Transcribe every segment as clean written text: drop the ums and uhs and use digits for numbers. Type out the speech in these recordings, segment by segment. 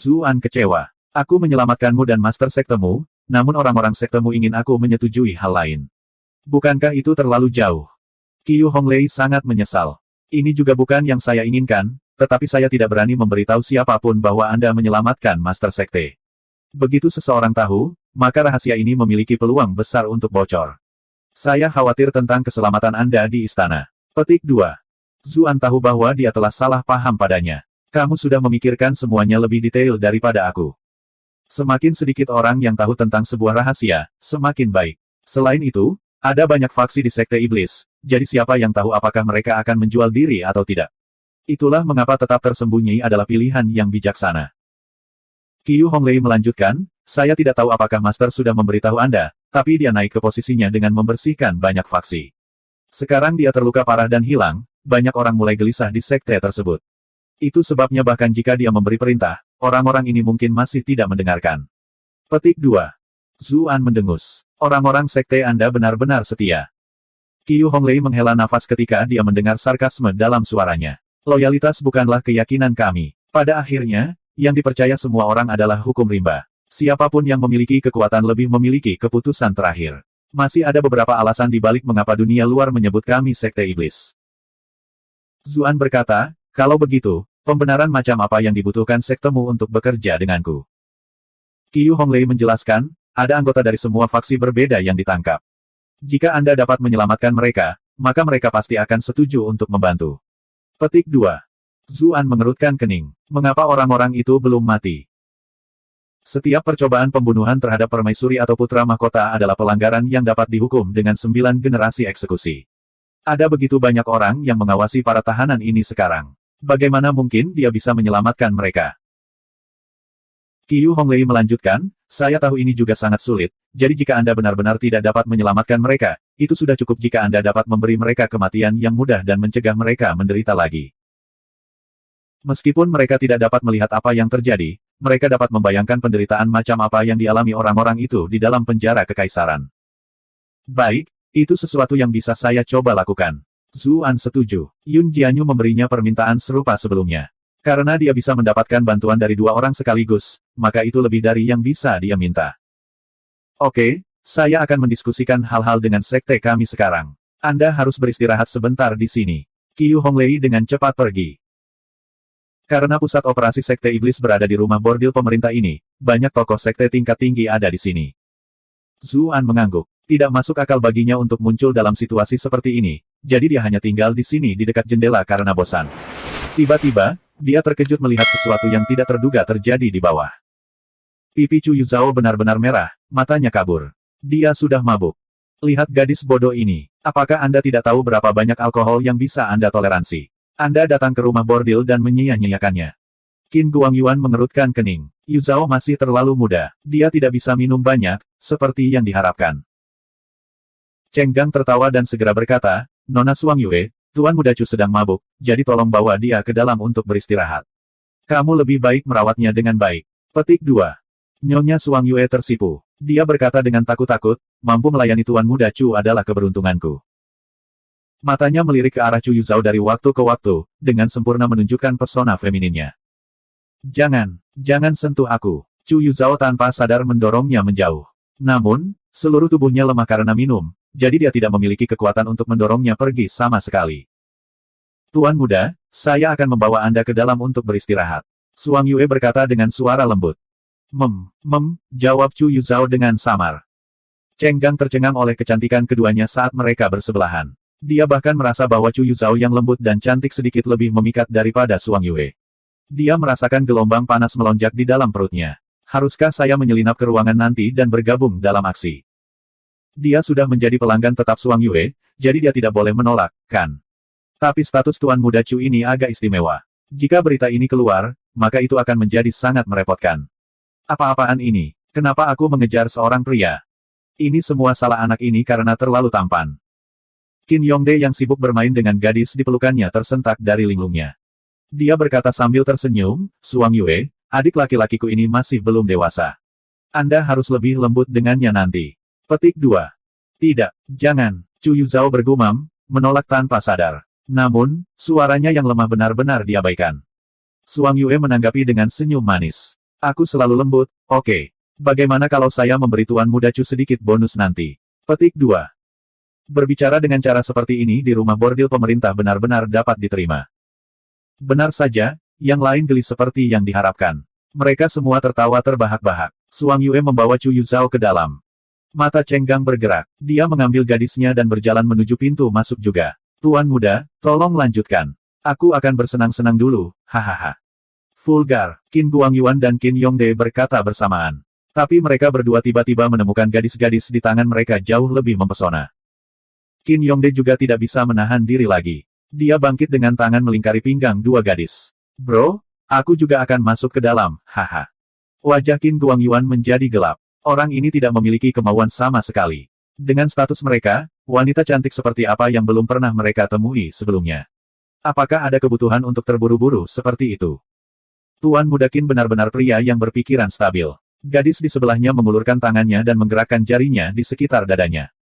Zuan kecewa. Aku menyelamatkanmu dan master sektemu, namun orang-orang sektemu ingin aku menyetujui hal lain. Bukankah itu terlalu jauh? Qiu Honglei sangat menyesal. Ini juga bukan yang saya inginkan, tetapi saya tidak berani memberitahu siapapun bahwa Anda menyelamatkan master sekte. Begitu seseorang tahu, maka rahasia ini memiliki peluang besar untuk bocor. Saya khawatir tentang keselamatan Anda di istana. Petik 2. Zuan tahu bahwa dia telah salah paham padanya. Kamu sudah memikirkan semuanya lebih detail daripada aku. Semakin sedikit orang yang tahu tentang sebuah rahasia, semakin baik. Selain itu, ada banyak faksi di Sekte Iblis, jadi siapa yang tahu apakah mereka akan menjual diri atau tidak. Itulah mengapa tetap tersembunyi adalah pilihan yang bijaksana. Qiu Honglei melanjutkan, saya tidak tahu apakah Master sudah memberitahu Anda, tapi dia naik ke posisinya dengan membersihkan banyak faksi. Sekarang dia terluka parah dan hilang, banyak orang mulai gelisah di sekte tersebut. Itu sebabnya bahkan jika dia memberi perintah, orang-orang ini mungkin masih tidak mendengarkan. Petik 2. Zuan mendengus. Orang-orang sekte Anda benar-benar setia. Qiu Honglei menghela nafas ketika dia mendengar sarkasme dalam suaranya. Loyalitas bukanlah keyakinan kami. Pada akhirnya, yang dipercaya semua orang adalah hukum rimba. Siapapun yang memiliki kekuatan lebih memiliki keputusan terakhir. Masih ada beberapa alasan di balik mengapa dunia luar menyebut kami Sekte Iblis. Zuan berkata, kalau begitu, pembenaran macam apa yang dibutuhkan sektemu untuk bekerja denganku? Qiu Honglei menjelaskan, ada anggota dari semua faksi berbeda yang ditangkap. Jika Anda dapat menyelamatkan mereka, maka mereka pasti akan setuju untuk membantu. Petik 2. Zuan mengerutkan kening. Mengapa orang-orang itu belum mati? Setiap percobaan pembunuhan terhadap permaisuri atau putra mahkota adalah pelanggaran yang dapat dihukum dengan 9 generasi eksekusi. Ada begitu banyak orang yang mengawasi para tahanan ini sekarang. Bagaimana mungkin dia bisa menyelamatkan mereka? Qiu Honglei melanjutkan, saya tahu ini juga sangat sulit, jadi jika Anda benar-benar tidak dapat menyelamatkan mereka, itu sudah cukup jika Anda dapat memberi mereka kematian yang mudah dan mencegah mereka menderita lagi. Meskipun mereka tidak dapat melihat apa yang terjadi, mereka dapat membayangkan penderitaan macam apa yang dialami orang-orang itu di dalam penjara kekaisaran. Baik, itu sesuatu yang bisa saya coba lakukan. Zuan setuju. Yun Jianyu memberinya permintaan serupa sebelumnya. Karena dia bisa mendapatkan bantuan dari 2 orang sekaligus, maka itu lebih dari yang bisa dia minta. Oke, saya akan mendiskusikan hal-hal dengan sekte kami sekarang. Anda harus beristirahat sebentar di sini. Qiu Honglei dengan cepat pergi. Karena pusat operasi Sekte Iblis berada di rumah bordil pemerintah ini, banyak tokoh sekte tingkat tinggi ada di sini. Zuan mengangguk. Tidak masuk akal baginya untuk muncul dalam situasi seperti ini, jadi dia hanya tinggal di sini di dekat jendela karena bosan. Tiba-tiba, dia terkejut melihat sesuatu yang tidak terduga terjadi di bawah. Pipi Chu Yuzhao benar-benar merah, matanya kabur. Dia sudah mabuk. Lihat gadis bodoh ini. Apakah Anda tidak tahu berapa banyak alkohol yang bisa Anda toleransi? Anda datang ke rumah bordil dan menyia-nyiakannya. Qin Guangyuan mengerutkan kening. Yuzhao masih terlalu muda. Dia tidak bisa minum banyak, seperti yang diharapkan. Cheng Gang tertawa dan segera berkata, Nona Suang Yue, Tuan Muda Chu sedang mabuk, jadi tolong bawa dia ke dalam untuk beristirahat. Kamu lebih baik merawatnya dengan baik. Petik 2. Nyonya Suang Yue tersipu. Dia berkata dengan takut-takut, mampu melayani Tuan Muda Chu adalah keberuntunganku. Matanya melirik ke arah Chu Yuzhao dari waktu ke waktu, dengan sempurna menunjukkan pesona femininnya. Jangan sentuh aku. Chu Yuzhao tanpa sadar mendorongnya menjauh. Namun, seluruh tubuhnya lemah karena minum, jadi dia tidak memiliki kekuatan untuk mendorongnya pergi sama sekali. Tuan Muda, saya akan membawa Anda ke dalam untuk beristirahat. Suang Yue berkata dengan suara lembut. Jawab Chu Yuzhao dengan samar. Cheng Gang tercengang oleh kecantikan keduanya saat mereka bersebelahan. Dia bahkan merasa bahwa Chu Yuzhao yang lembut dan cantik sedikit lebih memikat daripada Suang Yue. Dia merasakan gelombang panas melonjak di dalam perutnya. Haruskah saya menyelinap ke ruangan nanti dan bergabung dalam aksi? Dia sudah menjadi pelanggan tetap Suang Yue, jadi dia tidak boleh menolak, kan? Tapi status Tuan Muda Chu ini agak istimewa. Jika berita ini keluar, maka itu akan menjadi sangat merepotkan. Apa-apaan ini? Kenapa aku mengejar seorang pria? Ini semua salah anak ini karena terlalu tampan. Qin Yongde yang sibuk bermain dengan gadis di pelukannya tersentak dari linglungnya. Dia berkata sambil tersenyum, Suang Yue, adik laki-lakiku ini masih belum dewasa. Anda harus lebih lembut dengannya nanti. Petik 2. Tidak, jangan, Chu Yuzhao bergumam, menolak tanpa sadar. Namun, suaranya yang lemah benar-benar diabaikan. Suang Yue menanggapi dengan senyum manis. Aku selalu lembut, oke. Bagaimana kalau saya memberi Tuan Muda Chu sedikit bonus nanti? Petik 2. Berbicara dengan cara seperti ini di rumah bordil pemerintah benar-benar dapat diterima. Benar saja, yang lain geli seperti yang diharapkan. Mereka semua tertawa terbahak-bahak. Suang Yue membawa Chu Yuzhao ke dalam. Mata Cheng Gang bergerak. Dia mengambil gadisnya dan berjalan menuju pintu masuk juga. Tuan Muda, tolong lanjutkan. Aku akan bersenang-senang dulu, hahaha. Vulgar, Qin Guangyuan dan Qin Yongde berkata bersamaan. Tapi mereka berdua tiba-tiba menemukan gadis-gadis di tangan mereka jauh lebih mempesona. Qin Yongde juga tidak bisa menahan diri lagi. Dia bangkit dengan tangan melingkari pinggang dua gadis. Bro, aku juga akan masuk ke dalam, haha. Wajah Qin Guangyuan menjadi gelap. Orang ini tidak memiliki kemauan sama sekali. Dengan status mereka, wanita cantik seperti apa yang belum pernah mereka temui sebelumnya. Apakah ada kebutuhan untuk terburu-buru seperti itu? Tuan Muda Qin benar-benar pria yang berpikiran stabil. Gadis di sebelahnya mengulurkan tangannya dan menggerakkan jarinya di sekitar dadanya.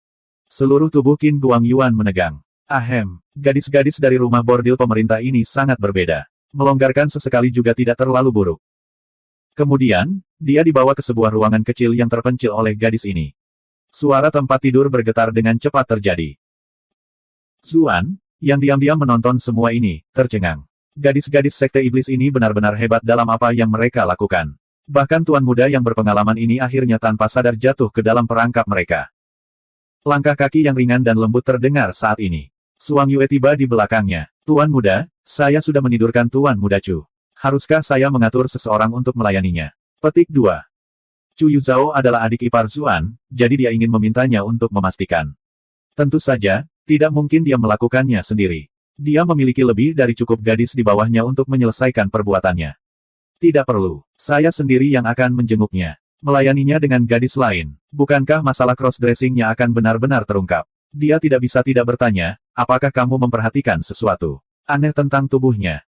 Seluruh tubuh Qin Guangyuan menegang. Ahem, gadis-gadis dari rumah bordil pemerintah ini sangat berbeda. Melonggarkan sesekali juga tidak terlalu buruk. Kemudian, dia dibawa ke sebuah ruangan kecil yang terpencil oleh gadis ini. Suara tempat tidur bergetar dengan cepat terjadi. Zuan, yang diam-diam menonton semua ini, tercengang. Gadis-gadis sekte iblis ini benar-benar hebat dalam apa yang mereka lakukan. Bahkan tuan muda yang berpengalaman ini akhirnya tanpa sadar jatuh ke dalam perangkap mereka. Langkah kaki yang ringan dan lembut terdengar saat ini. Suang Yue tiba di belakangnya. Tuan muda, saya sudah menidurkan Tuan Muda Chu. Haruskah saya mengatur seseorang untuk melayaninya? Petik 2. Chu Yuzhao adalah adik ipar Zuan, jadi dia ingin memintanya untuk memastikan. Tentu saja, tidak mungkin dia melakukannya sendiri. Dia memiliki lebih dari cukup gadis di bawahnya untuk menyelesaikan perbuatannya. Tidak perlu, saya sendiri yang akan menjenguknya. Melayaninya dengan gadis lain. Bukankah masalah cross-dressingnya akan benar-benar terungkap? Dia tidak bisa tidak bertanya, apakah kamu memperhatikan sesuatu aneh tentang tubuhnya?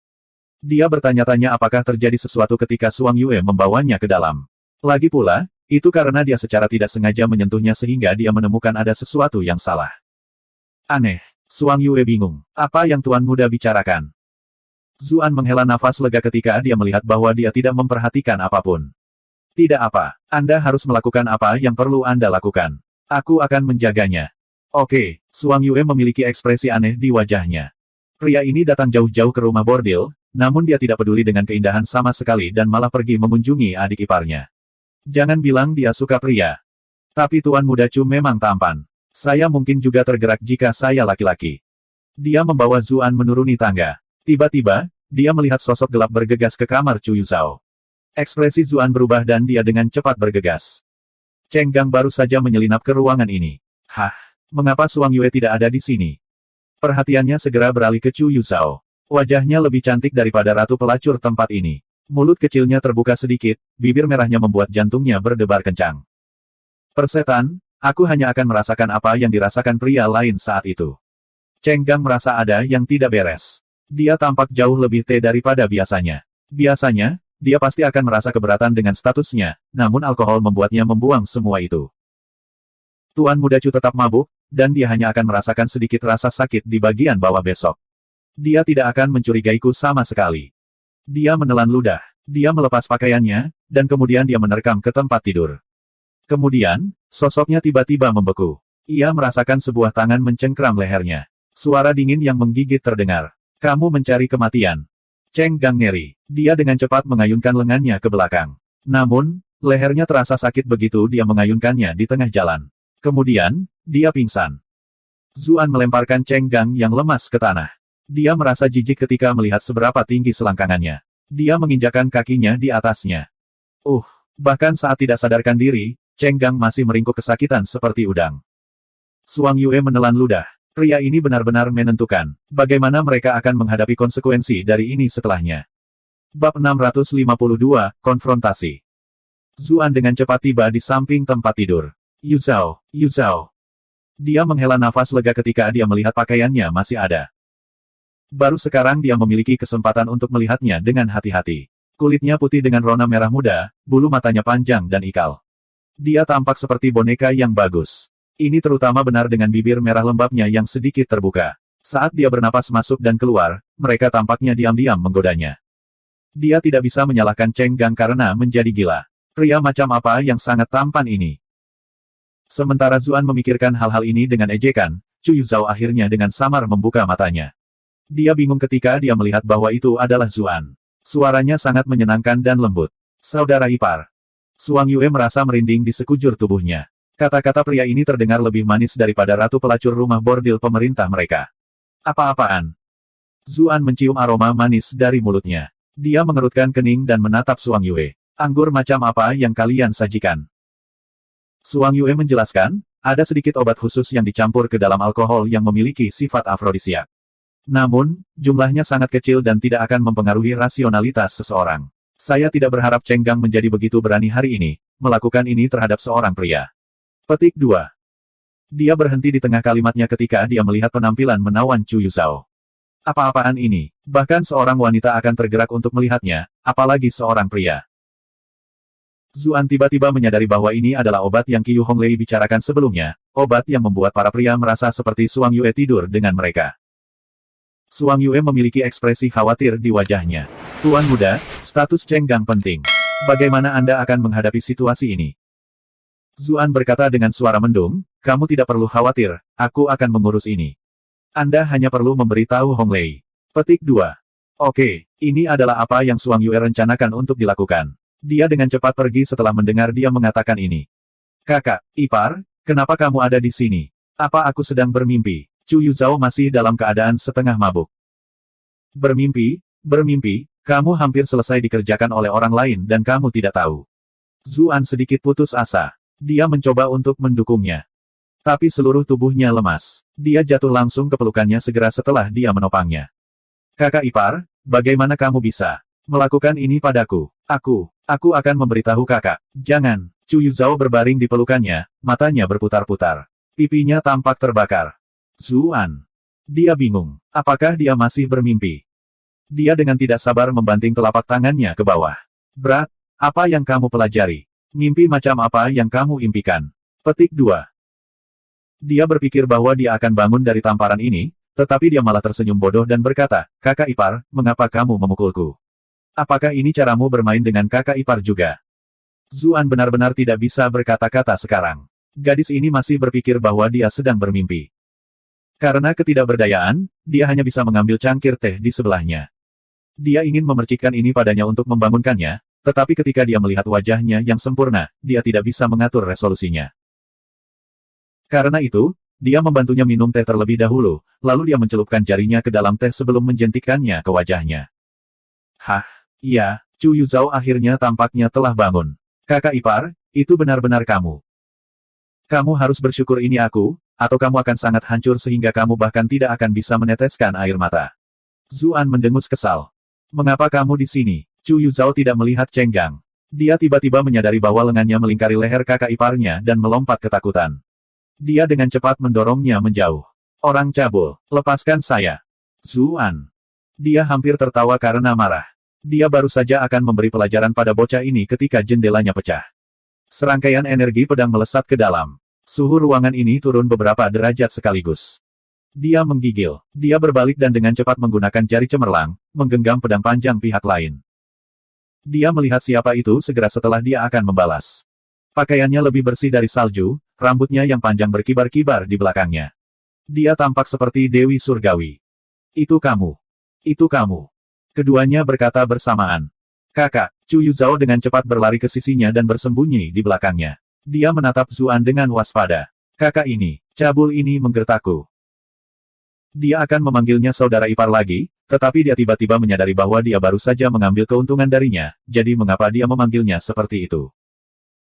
Dia bertanya-tanya apakah terjadi sesuatu ketika Suang Yue membawanya ke dalam. Lagi pula, itu karena dia secara tidak sengaja menyentuhnya sehingga dia menemukan ada sesuatu yang salah. Aneh, Suang Yue bingung. Apa yang Tuan Muda bicarakan? Zuan menghela nafas lega ketika dia melihat bahwa dia tidak memperhatikan apapun. Tidak apa, Anda harus melakukan apa yang perlu Anda lakukan. Aku akan menjaganya. Oke, Suang Yue memiliki ekspresi aneh di wajahnya. Pria ini datang jauh-jauh ke rumah bordil, namun dia tidak peduli dengan keindahan sama sekali dan malah pergi mengunjungi adik iparnya. Jangan bilang dia suka pria. Tapi Tuan Muda Chu memang tampan. Saya mungkin juga tergerak jika saya laki-laki. Dia membawa Zuan menuruni tangga. Tiba-tiba, dia melihat sosok gelap bergegas ke kamar Chu Yuzhao. Ekspresi Zuan berubah dan dia dengan cepat bergegas. Cheng Gang baru saja menyelinap ke ruangan ini. Hah, mengapa Suang Yue tidak ada di sini? Perhatiannya segera beralih ke Chu Yuzhao. Wajahnya lebih cantik daripada ratu pelacur tempat ini. Mulut kecilnya terbuka sedikit, bibir merahnya membuat jantungnya berdebar kencang. Persetan, aku hanya akan merasakan apa yang dirasakan pria lain saat itu. Cheng Gang merasa ada yang tidak beres. Dia tampak jauh lebih daripada biasanya. Biasanya, dia pasti akan merasa keberatan dengan statusnya, namun alkohol membuatnya membuang semua itu. Tuan Muda Chu tetap mabuk, dan dia hanya akan merasakan sedikit rasa sakit di bagian bawah besok. Dia tidak akan mencurigaiku sama sekali. Dia menelan ludah. Dia melepas pakaiannya, dan kemudian dia menerkam ke tempat tidur. Kemudian, sosoknya tiba-tiba membeku. Ia merasakan sebuah tangan mencengkram lehernya. Suara dingin yang menggigit terdengar. Kamu mencari kematian. Cheng Gang ngeri. Dia dengan cepat mengayunkan lengannya ke belakang. Namun, lehernya terasa sakit begitu dia mengayunkannya di tengah jalan. Kemudian, dia pingsan. Zuan melemparkan Cheng Gang yang lemas ke tanah. Dia merasa jijik ketika melihat seberapa tinggi selangkangannya. Dia menginjakan kakinya di atasnya. Bahkan saat tidak sadarkan diri, Cheng Gang masih meringkuk kesakitan seperti udang. Suang Yue menelan ludah. Pria ini benar-benar menentukan bagaimana mereka akan menghadapi konsekuensi dari ini setelahnya. Bab 652, Konfrontasi. Zuan dengan cepat tiba di samping tempat tidur. Yuzhao. Dia menghela nafas lega ketika dia melihat pakaiannya masih ada. Baru sekarang dia memiliki kesempatan untuk melihatnya dengan hati-hati. Kulitnya putih dengan rona merah muda, bulu matanya panjang dan ikal. Dia tampak seperti boneka yang bagus. Ini terutama benar dengan bibir merah lembabnya yang sedikit terbuka. Saat dia bernapas masuk dan keluar, mereka tampaknya diam-diam menggodanya. Dia tidak bisa menyalahkan Cheng Gang karena menjadi gila. Pria macam apa yang sangat tampan ini? Sementara Zuan memikirkan hal-hal ini dengan ejekan, Chu Yuzhao akhirnya dengan samar membuka matanya. Dia bingung ketika dia melihat bahwa itu adalah Zuan. Suaranya sangat menyenangkan dan lembut. Saudara ipar. Suang Yue merasa merinding di sekujur tubuhnya. Kata-kata pria ini terdengar lebih manis daripada ratu pelacur rumah bordil pemerintah mereka. Apa-apaan? Zuan mencium aroma manis dari mulutnya. Dia mengerutkan kening dan menatap Suang Yue. Anggur macam apa yang kalian sajikan? Suang Yue menjelaskan, ada sedikit obat khusus yang dicampur ke dalam alkohol yang memiliki sifat afrodisiak. Namun, jumlahnya sangat kecil dan tidak akan mempengaruhi rasionalitas seseorang. Saya tidak berharap Cheng Gang menjadi begitu berani hari ini, melakukan ini terhadap seorang pria. Petik 2. Dia berhenti di tengah kalimatnya ketika dia melihat penampilan menawan Chu Yuzhao. Apa-apaan ini? Bahkan seorang wanita akan tergerak untuk melihatnya, apalagi seorang pria. Zuan tiba-tiba menyadari bahwa ini adalah obat yang Qiu Honglei bicarakan sebelumnya, obat yang membuat para pria merasa seperti Suang Yue tidur dengan mereka. Suang Yue memiliki ekspresi khawatir di wajahnya. Tuan muda, status Cheng Gang penting. Bagaimana Anda akan menghadapi situasi ini? Zuan berkata dengan suara mendung, kamu tidak perlu khawatir, aku akan mengurus ini. Anda hanya perlu memberitahu Honglei. Petik 2. Oke, ini adalah apa yang Suang Yue rencanakan untuk dilakukan. Dia dengan cepat pergi setelah mendengar dia mengatakan ini. Kakak, ipar, kenapa kamu ada di sini? Apa aku sedang bermimpi? Chu Yuzhao masih dalam keadaan setengah mabuk. Bermimpi, kamu hampir selesai dikerjakan oleh orang lain dan kamu tidak tahu. Zuan sedikit putus asa. Dia mencoba untuk mendukungnya. Tapi seluruh tubuhnya lemas. Dia jatuh langsung ke pelukannya segera setelah dia menopangnya. Kakak ipar, bagaimana kamu bisa melakukan ini padaku? Aku akan memberitahu kakak. Jangan. Chu Yuzhao berbaring di pelukannya, matanya berputar-putar. Pipinya tampak terbakar. Zuan. Dia bingung. Apakah dia masih bermimpi? Dia dengan tidak sabar membanting telapak tangannya ke bawah. Berat, apa yang kamu pelajari? Mimpi macam apa yang kamu impikan? Petik 2. Dia berpikir bahwa dia akan bangun dari tamparan ini, tetapi dia malah tersenyum bodoh dan berkata, kakak ipar, mengapa kamu memukulku? Apakah ini caramu bermain dengan kakak ipar juga? Zuan benar-benar tidak bisa berkata-kata sekarang. Gadis ini masih berpikir bahwa dia sedang bermimpi. Karena ketidakberdayaan, dia hanya bisa mengambil cangkir teh di sebelahnya. Dia ingin memercikkan ini padanya untuk membangunkannya, tetapi ketika dia melihat wajahnya yang sempurna, dia tidak bisa mengatur resolusinya. Karena itu, dia membantunya minum teh terlebih dahulu, lalu dia mencelupkan jarinya ke dalam teh sebelum menjentikannya ke wajahnya. Hah, iya, Chu Yuzhao akhirnya tampaknya telah bangun. Kakak ipar, itu benar-benar kamu. Kamu harus bersyukur ini aku, atau kamu akan sangat hancur sehingga kamu bahkan tidak akan bisa meneteskan air mata. Zuan mendengus kesal. Mengapa kamu di sini? Chu Yuzhao tidak melihat Cheng Gang. Dia tiba-tiba menyadari bahwa lengannya melingkari leher kakak iparnya dan melompat ketakutan. Dia dengan cepat mendorongnya menjauh. Orang cabul, lepaskan saya. Zuan. Dia hampir tertawa karena marah. Dia baru saja akan memberi pelajaran pada bocah ini ketika jendelanya pecah. Serangkaian energi pedang melesat ke dalam. Suhu ruangan ini turun beberapa derajat sekaligus. Dia menggigil. Dia berbalik dan dengan cepat menggunakan jari cemerlang, menggenggam pedang panjang pihak lain. Dia melihat siapa itu segera setelah dia akan membalas. Pakaiannya lebih bersih dari salju, rambutnya yang panjang berkibar-kibar di belakangnya. Dia tampak seperti Dewi Surgawi. Itu kamu. Itu kamu. Keduanya berkata bersamaan. Kakak, Chu Yuzhao dengan cepat berlari ke sisinya dan bersembunyi di belakangnya. Dia menatap Zuan dengan waspada. Kakak ini, cabul ini menggertakku. Dia akan memanggilnya saudara ipar lagi, tetapi dia tiba-tiba menyadari bahwa dia baru saja mengambil keuntungan darinya, jadi mengapa dia memanggilnya seperti itu?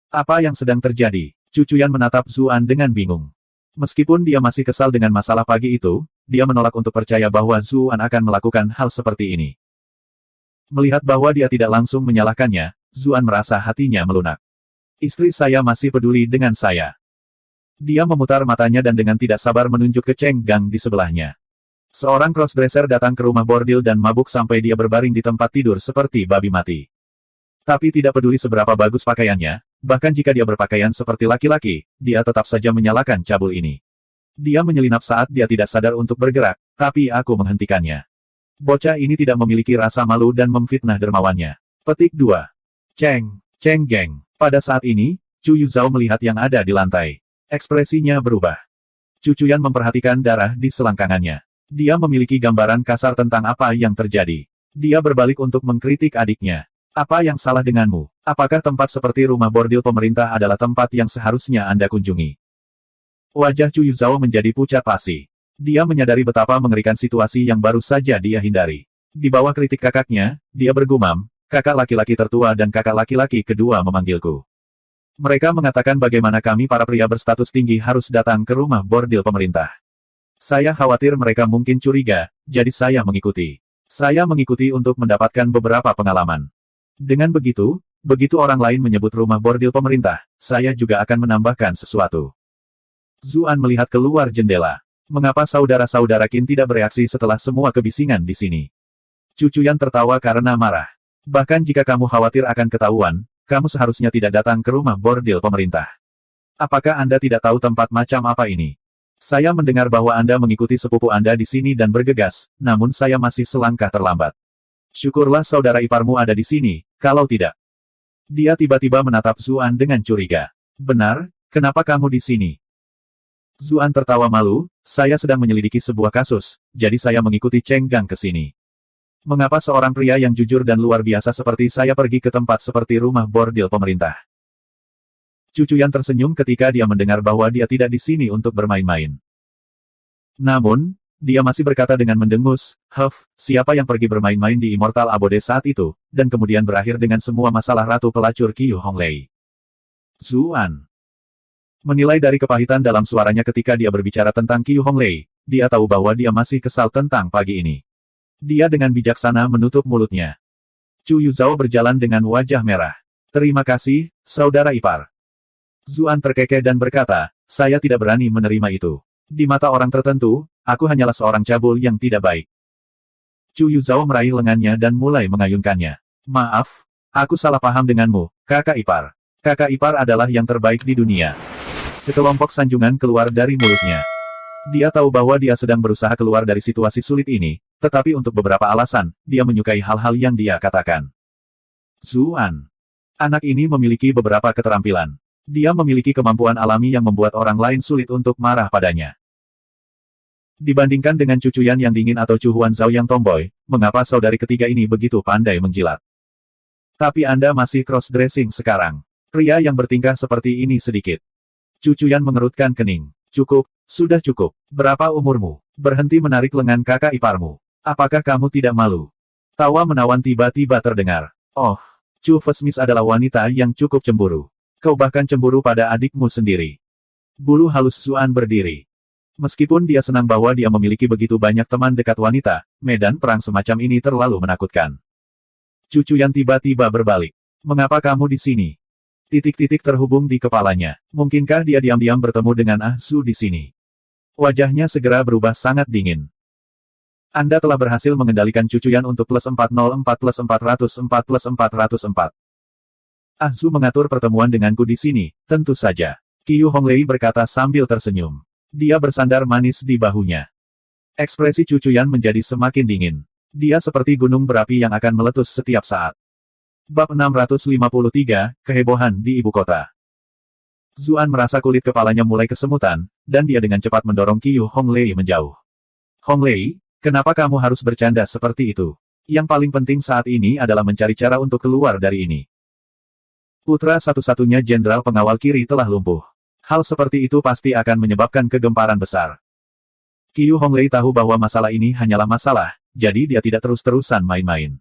Apa yang sedang terjadi? Cucuyan menatap Zuan dengan bingung. Meskipun dia masih kesal dengan masalah pagi itu, dia menolak untuk percaya bahwa Zuan akan melakukan hal seperti ini. Melihat bahwa dia tidak langsung menyalahkannya, Zuan merasa hatinya melunak. Istri saya masih peduli dengan saya. Dia memutar matanya dan dengan tidak sabar menunjuk ke Cheng Gang di sebelahnya. Seorang crossdresser datang ke rumah bordil dan mabuk sampai dia berbaring di tempat tidur seperti babi mati. Tapi tidak peduli seberapa bagus pakaiannya, bahkan jika dia berpakaian seperti laki-laki, dia tetap saja menyalakan cabul ini. Dia menyelinap saat dia tidak sadar untuk bergerak, tapi aku menghentikannya. Bocah ini tidak memiliki rasa malu dan memfitnah dermawannya. Petik 2. Cheng Geng. Pada saat ini, Chu Yuzhao melihat yang ada di lantai. Ekspresinya berubah. Chu Chuyan memperhatikan darah di selangkangannya. Dia memiliki gambaran kasar tentang apa yang terjadi. Dia berbalik untuk mengkritik adiknya. Apa yang salah denganmu? Apakah tempat seperti rumah bordil pemerintah adalah tempat yang seharusnya Anda kunjungi? Wajah Chu Yuzhao menjadi pucat pasi. Dia menyadari betapa mengerikan situasi yang baru saja dia hindari. Di bawah kritik kakaknya, dia bergumam, kakak laki-laki tertua dan kakak laki-laki kedua memanggilku. Mereka mengatakan bagaimana kami para pria berstatus tinggi harus datang ke rumah bordil pemerintah. Saya khawatir mereka mungkin curiga, jadi saya mengikuti. Saya mengikuti untuk mendapatkan beberapa pengalaman. Dengan begitu, begitu orang lain menyebut rumah bordil pemerintah, saya juga akan menambahkan sesuatu. Zuan melihat keluar jendela. Mengapa saudara-saudara Qin tidak bereaksi setelah semua kebisingan di sini? Chu Chuyan tertawa karena marah. Bahkan jika kamu khawatir akan ketahuan, kamu seharusnya tidak datang ke rumah bordil pemerintah. Apakah Anda tidak tahu tempat macam apa ini? Saya mendengar bahwa Anda mengikuti sepupu Anda di sini dan bergegas, namun saya masih selangkah terlambat. Syukurlah saudara iparmu ada di sini, kalau tidak. Dia tiba-tiba menatap Zuan dengan curiga. Benar, kenapa kamu di sini? Zuan tertawa malu, saya sedang menyelidiki sebuah kasus, jadi saya mengikuti Cheng Gang ke sini. Mengapa seorang pria yang jujur dan luar biasa seperti saya pergi ke tempat seperti rumah bordil pemerintah? Chu Chuyan tersenyum ketika dia mendengar bahwa dia tidak di sini untuk bermain-main. Namun, dia masih berkata dengan mendengus, siapa yang pergi bermain-main di Immortal Abode saat itu, dan kemudian berakhir dengan semua masalah Ratu Pelacur Qiyu Honglei? Zuan menilai dari kepahitan dalam suaranya ketika dia berbicara tentang Qiyu Honglei, dia tahu bahwa dia masih kesal tentang pagi ini. Dia dengan bijaksana menutup mulutnya. Chu Yuzhao berjalan dengan wajah merah. Terima kasih, saudara ipar. Zuan terkekeh dan berkata, saya tidak berani menerima itu. Di mata orang tertentu, aku hanyalah seorang cabul yang tidak baik. Chu Yuzhao meraih lengannya dan mulai mengayunkannya. Maaf, aku salah paham denganmu, kakak ipar. Kakak ipar adalah yang terbaik di dunia. Sekelompok sanjungan keluar dari mulutnya. Dia tahu bahwa dia sedang berusaha keluar dari situasi sulit ini, tetapi untuk beberapa alasan, dia menyukai hal-hal yang dia katakan. Zuan. Anak ini memiliki beberapa keterampilan. Dia memiliki kemampuan alami yang membuat orang lain sulit untuk marah padanya. Dibandingkan dengan Chu Chuyan yang dingin atau Chu Huanzhao yang tomboy, mengapa saudari ketiga ini begitu pandai menjilat? Tapi Anda masih cross-dressing sekarang. Pria yang bertingkah seperti ini sedikit. Chu Chuyan mengerutkan kening. Cukup, sudah cukup. Berapa umurmu? Berhenti menarik lengan kakak iparmu. Apakah kamu tidak malu? Tawa menawan tiba-tiba terdengar. Oh, Chu Fesmis adalah wanita yang cukup cemburu. Kau bahkan cemburu pada adikmu sendiri. Bulu halus Zuan berdiri. Meskipun dia senang bahwa dia memiliki begitu banyak teman dekat wanita, medan perang semacam ini terlalu menakutkan. Chu Chuyan tiba-tiba berbalik. Mengapa kamu di sini? Titik-titik terhubung di kepalanya. Mungkinkah dia diam-diam bertemu dengan Ah Su di sini? Wajahnya segera berubah sangat dingin. Anda telah berhasil mengendalikan Chu Chuyan untuk +404 +404 +404. Ah Su mengatur pertemuan denganku di sini, tentu saja. Qiyu Honglei berkata sambil tersenyum. Dia bersandar manis di bahunya. Ekspresi Chu Chuyan menjadi semakin dingin. Dia seperti gunung berapi yang akan meletus setiap saat. Bab 653, Kehebohan di Ibu Kota. Zuan merasa kulit kepalanya mulai kesemutan, dan dia dengan cepat mendorong Qiyu Honglei menjauh. Honglei, kenapa kamu harus bercanda seperti itu? Yang paling penting saat ini adalah mencari cara untuk keluar dari ini. Putra satu-satunya jenderal pengawal kiri telah lumpuh. Hal seperti itu pasti akan menyebabkan kegemparan besar. Qiyu Honglei tahu bahwa masalah ini hanyalah masalah, jadi dia tidak terus-terusan main-main.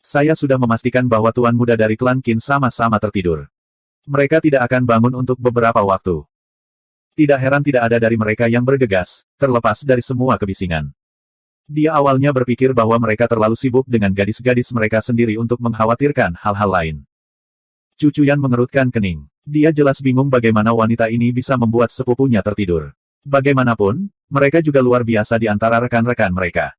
Saya sudah memastikan bahwa tuan muda dari klan Qin sama-sama tertidur. Mereka tidak akan bangun untuk beberapa waktu. Tidak heran tidak ada dari mereka yang bergegas, terlepas dari semua kebisingan. Dia awalnya berpikir bahwa mereka terlalu sibuk dengan gadis-gadis mereka sendiri untuk mengkhawatirkan hal-hal lain. Chu Chuyan mengerutkan kening. Dia jelas bingung bagaimana wanita ini bisa membuat sepupunya tertidur. Bagaimanapun, mereka juga luar biasa di antara rekan-rekan mereka.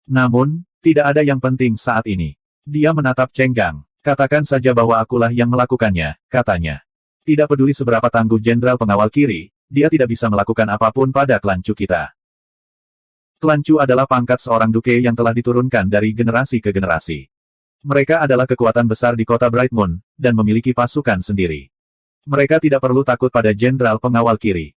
Namun, tidak ada yang penting saat ini. Dia menatap Cheng Gang. Katakan saja bahwa akulah yang melakukannya, katanya. Tidak peduli seberapa tangguh jenderal pengawal kiri, dia tidak bisa melakukan apapun pada klan Chu kita. Klan Chu adalah pangkat seorang duke yang telah diturunkan dari generasi ke generasi. Mereka adalah kekuatan besar di kota Bright Moon, dan memiliki pasukan sendiri. Mereka tidak perlu takut pada jenderal pengawal kiri.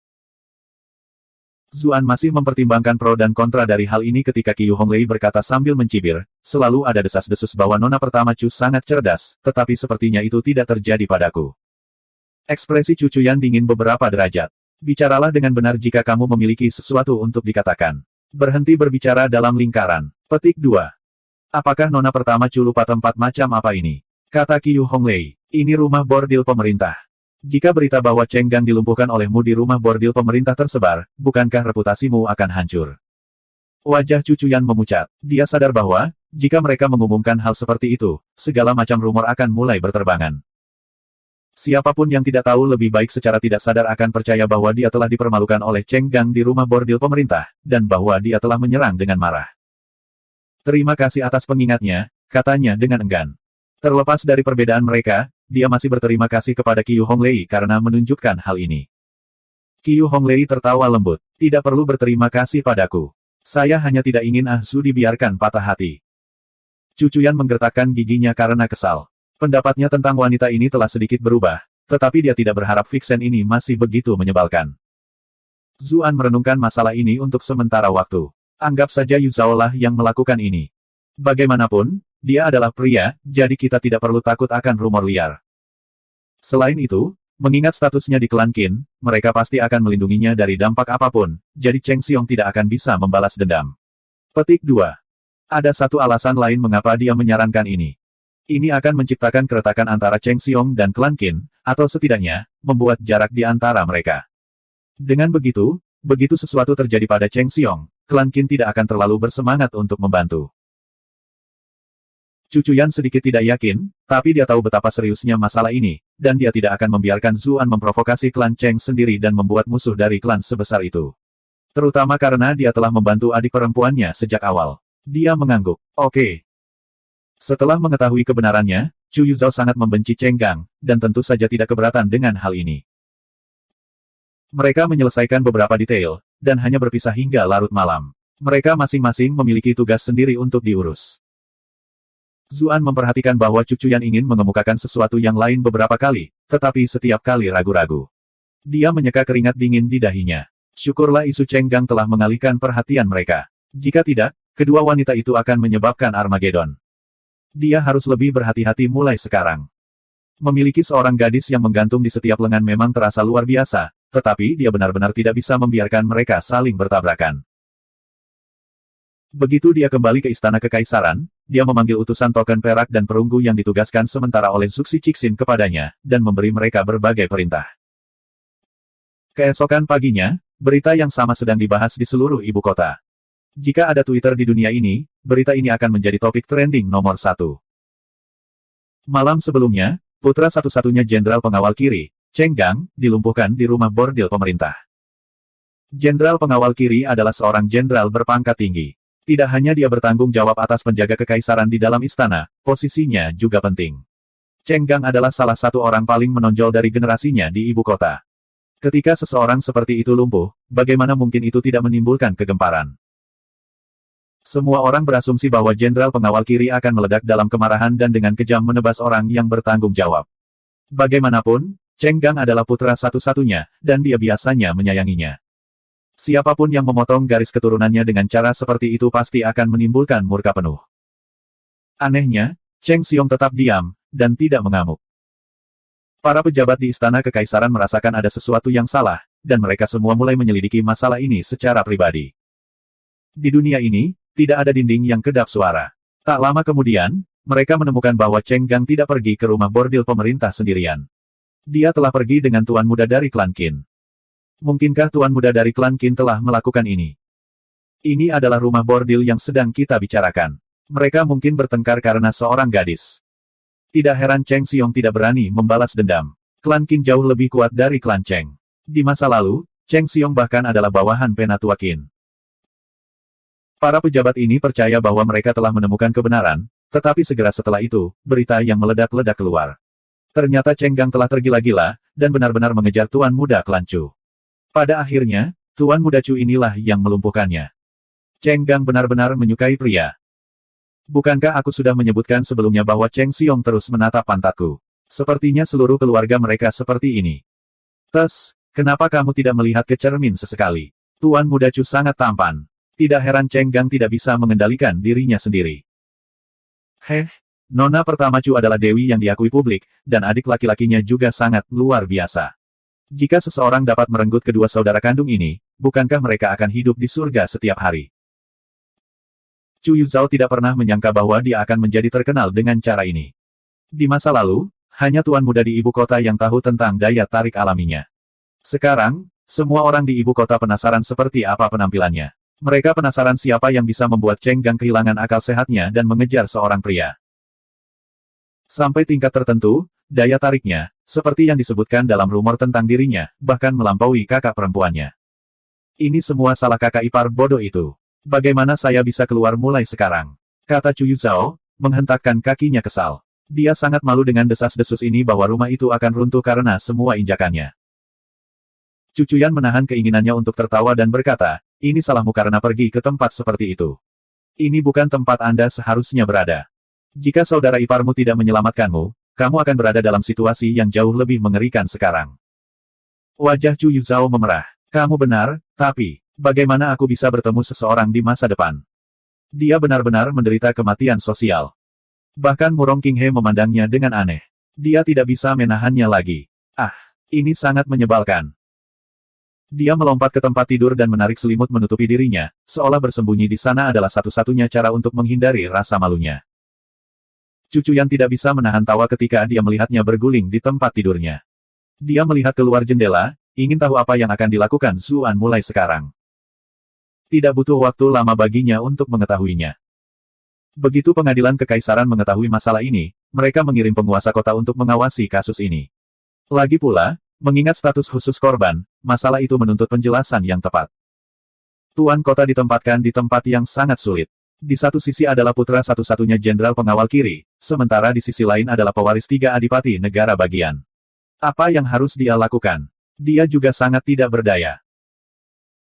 Zuan masih mempertimbangkan pro dan kontra dari hal ini ketika Qiu Honglei berkata sambil mencibir, selalu ada desas-desus bahwa nona pertama Chu sangat cerdas, tetapi sepertinya itu tidak terjadi padaku. Ekspresi Chu Chuyan dingin beberapa derajat. Bicaralah dengan benar jika kamu memiliki sesuatu untuk dikatakan. Berhenti berbicara dalam lingkaran. Petik 2. Apakah nona pertama Chu lupa tempat macam apa ini? Kata Qiu Honglei, ini rumah bordil pemerintah. Jika berita bahwa Cheng Gang dilumpuhkan olehmu di rumah bordil pemerintah tersebar, bukankah reputasimu akan hancur? Wajah Chu Chuyan memucat. Dia sadar bahwa, jika mereka mengumumkan hal seperti itu, segala macam rumor akan mulai berterbangan. Siapapun yang tidak tahu lebih baik secara tidak sadar akan percaya bahwa dia telah dipermalukan oleh Cheng Gang di rumah bordil pemerintah, dan bahwa dia telah menyerang dengan marah. Terima kasih atas pengingatnya, katanya dengan enggan. Terlepas dari perbedaan mereka, dia masih berterima kasih kepada Qiu Honglei karena menunjukkan hal ini. Qiu Honglei tertawa lembut. Tidak perlu berterima kasih padaku. Saya hanya tidak ingin Ah Su dibiarkan patah hati. Chu Chuyan menggertakkan giginya karena kesal. Pendapatnya tentang wanita ini telah sedikit berubah, tetapi dia tidak berharap Vixen ini masih begitu menyebalkan. Zuan merenungkan masalah ini untuk sementara waktu. Anggap saja Yu Zhao lah yang melakukan ini. Bagaimanapun, dia adalah pria, jadi kita tidak perlu takut akan rumor liar. Selain itu, mengingat statusnya di klan Qin, mereka pasti akan melindunginya dari dampak apapun, jadi Cheng Xiong tidak akan bisa membalas dendam. Petik 2. Ada satu alasan lain mengapa dia menyarankan ini. Ini akan menciptakan keretakan antara Cheng Xiong dan klan Qin, atau setidaknya, membuat jarak di antara mereka. Dengan begitu, begitu sesuatu terjadi pada Cheng Xiong, klan Qin tidak akan terlalu bersemangat untuk membantu. Chu Chuyan sedikit tidak yakin, tapi dia tahu betapa seriusnya masalah ini, dan dia tidak akan membiarkan Zuan memprovokasi klan Cheng sendiri dan membuat musuh dari klan sebesar itu. Terutama karena dia telah membantu adik perempuannya sejak awal. Dia mengangguk. Oke. Setelah mengetahui kebenarannya, Chu Yuzhao sangat membenci Cheng Gang, dan tentu saja tidak keberatan dengan hal ini. Mereka menyelesaikan beberapa detail, dan hanya berpisah hingga larut malam. Mereka masing-masing memiliki tugas sendiri untuk diurus. Zuan memperhatikan bahwa Chu Chuyan ingin mengemukakan sesuatu yang lain beberapa kali, tetapi setiap kali ragu-ragu. Dia menyeka keringat dingin di dahinya. Syukurlah isu Cheng Gang telah mengalihkan perhatian mereka. Jika tidak, kedua wanita itu akan menyebabkan Armageddon. Dia harus lebih berhati-hati mulai sekarang. Memiliki seorang gadis yang menggantung di setiap lengan memang terasa luar biasa, tetapi dia benar-benar tidak bisa membiarkan mereka saling bertabrakan. Begitu dia kembali ke Istana Kekaisaran, dia memanggil utusan token perak dan perunggu yang ditugaskan sementara oleh Zuxi Cixin kepadanya, dan memberi mereka berbagai perintah. Keesokan paginya, berita yang sama sedang dibahas di seluruh ibu kota. Jika ada Twitter di dunia ini, berita ini akan menjadi topik trending nomor 1. Malam sebelumnya, putra satu-satunya jenderal pengawal kiri, Cheng Gang, dilumpuhkan di rumah bordil pemerintah. Jenderal pengawal kiri adalah seorang jenderal berpangkat tinggi. Tidak hanya dia bertanggung jawab atas penjaga kekaisaran di dalam istana, posisinya juga penting. Cheng Gang adalah salah satu orang paling menonjol dari generasinya di ibu kota. Ketika seseorang seperti itu lumpuh, bagaimana mungkin itu tidak menimbulkan kegemparan? Semua orang berasumsi bahwa jenderal pengawal kiri akan meledak dalam kemarahan dan dengan kejam menebas orang yang bertanggung jawab. Bagaimanapun, Cheng Gang adalah putra satu-satunya, dan dia biasanya menyayanginya. Siapapun yang memotong garis keturunannya dengan cara seperti itu pasti akan menimbulkan murka penuh. Anehnya, Cheng Xiong tetap diam, dan tidak mengamuk. Para pejabat di Istana Kekaisaran merasakan ada sesuatu yang salah, dan mereka semua mulai menyelidiki masalah ini secara pribadi. Di dunia ini, tidak ada dinding yang kedap suara. Tak lama kemudian, mereka menemukan bahwa Cheng Gang tidak pergi ke rumah bordil pemerintah sendirian. Dia telah pergi dengan tuan muda dari klan Qin. Mungkinkah tuan muda dari klan Qin telah melakukan ini? Ini adalah rumah bordil yang sedang kita bicarakan. Mereka mungkin bertengkar karena seorang gadis. Tidak heran Cheng Xiong tidak berani membalas dendam. Klan Qin jauh lebih kuat dari klan Cheng. Di masa lalu, Cheng Xiong bahkan adalah bawahan penatua Qin. Para pejabat ini percaya bahwa mereka telah menemukan kebenaran, tetapi segera setelah itu, berita yang meledak-ledak keluar. Ternyata Cheng Gang telah tergila-gila, dan benar-benar mengejar tuan muda klan Chu. Pada akhirnya, tuan muda Chu inilah yang melumpuhkannya. Cheng Gang benar-benar menyukai pria. Bukankah aku sudah menyebutkan sebelumnya bahwa Cheng Xiong terus menatap pantatku? Sepertinya seluruh keluarga mereka seperti ini. Kenapa kamu tidak melihat ke cermin sesekali? Tuan Muda Chu sangat tampan. Tidak heran Cheng Gang tidak bisa mengendalikan dirinya sendiri. Nona pertama Chu adalah dewi yang diakui publik, dan adik laki-lakinya juga sangat luar biasa. Jika seseorang dapat merenggut kedua saudara kandung ini, bukankah mereka akan hidup di surga setiap hari? Chu Yuzhao tidak pernah menyangka bahwa dia akan menjadi terkenal dengan cara ini. Di masa lalu, hanya tuan muda di ibu kota yang tahu tentang daya tarik alaminya. Sekarang, semua orang di ibu kota penasaran seperti apa penampilannya. Mereka penasaran siapa yang bisa membuat Cheng Gang kehilangan akal sehatnya dan mengejar seorang pria. Sampai tingkat tertentu, daya tariknya, seperti yang disebutkan dalam rumor tentang dirinya, bahkan melampaui kakak perempuannya. Ini semua salah kakak ipar bodoh itu. Bagaimana saya bisa keluar mulai sekarang? Kata Chu Yuzhao, menghentakkan kakinya kesal. Dia sangat malu dengan desas-desus ini bahwa rumah itu akan runtuh karena semua injakannya. Cucuyan menahan keinginannya untuk tertawa dan berkata, ini salahmu karena pergi ke tempat seperti itu. Ini bukan tempat Anda seharusnya berada. Jika saudara iparmu tidak menyelamatkanmu, kamu akan berada dalam situasi yang jauh lebih mengerikan sekarang. Wajah Chu Yuzhao memerah. Kamu benar, tapi, bagaimana aku bisa bertemu seseorang di masa depan? Dia benar-benar menderita kematian sosial. Bahkan Murong Qinghe memandangnya dengan aneh. Dia tidak bisa menahannya lagi. Ini sangat menyebalkan. Dia melompat ke tempat tidur dan menarik selimut menutupi dirinya, seolah bersembunyi di sana adalah satu-satunya cara untuk menghindari rasa malunya. Cucuyan tidak bisa menahan tawa ketika dia melihatnya berguling di tempat tidurnya. Dia melihat keluar jendela, ingin tahu apa yang akan dilakukan Zuan mulai sekarang. Tidak butuh waktu lama baginya untuk mengetahuinya. Begitu pengadilan kekaisaran mengetahui masalah ini, mereka mengirim penguasa kota untuk mengawasi kasus ini. Lagi pula, mengingat status khusus korban, masalah itu menuntut penjelasan yang tepat. Tuan kota ditempatkan di tempat yang sangat sulit. Di satu sisi adalah putra satu-satunya jenderal pengawal kiri, sementara di sisi lain adalah pewaris 3 adipati negara bagian. Apa yang harus dia lakukan? Dia juga sangat tidak berdaya.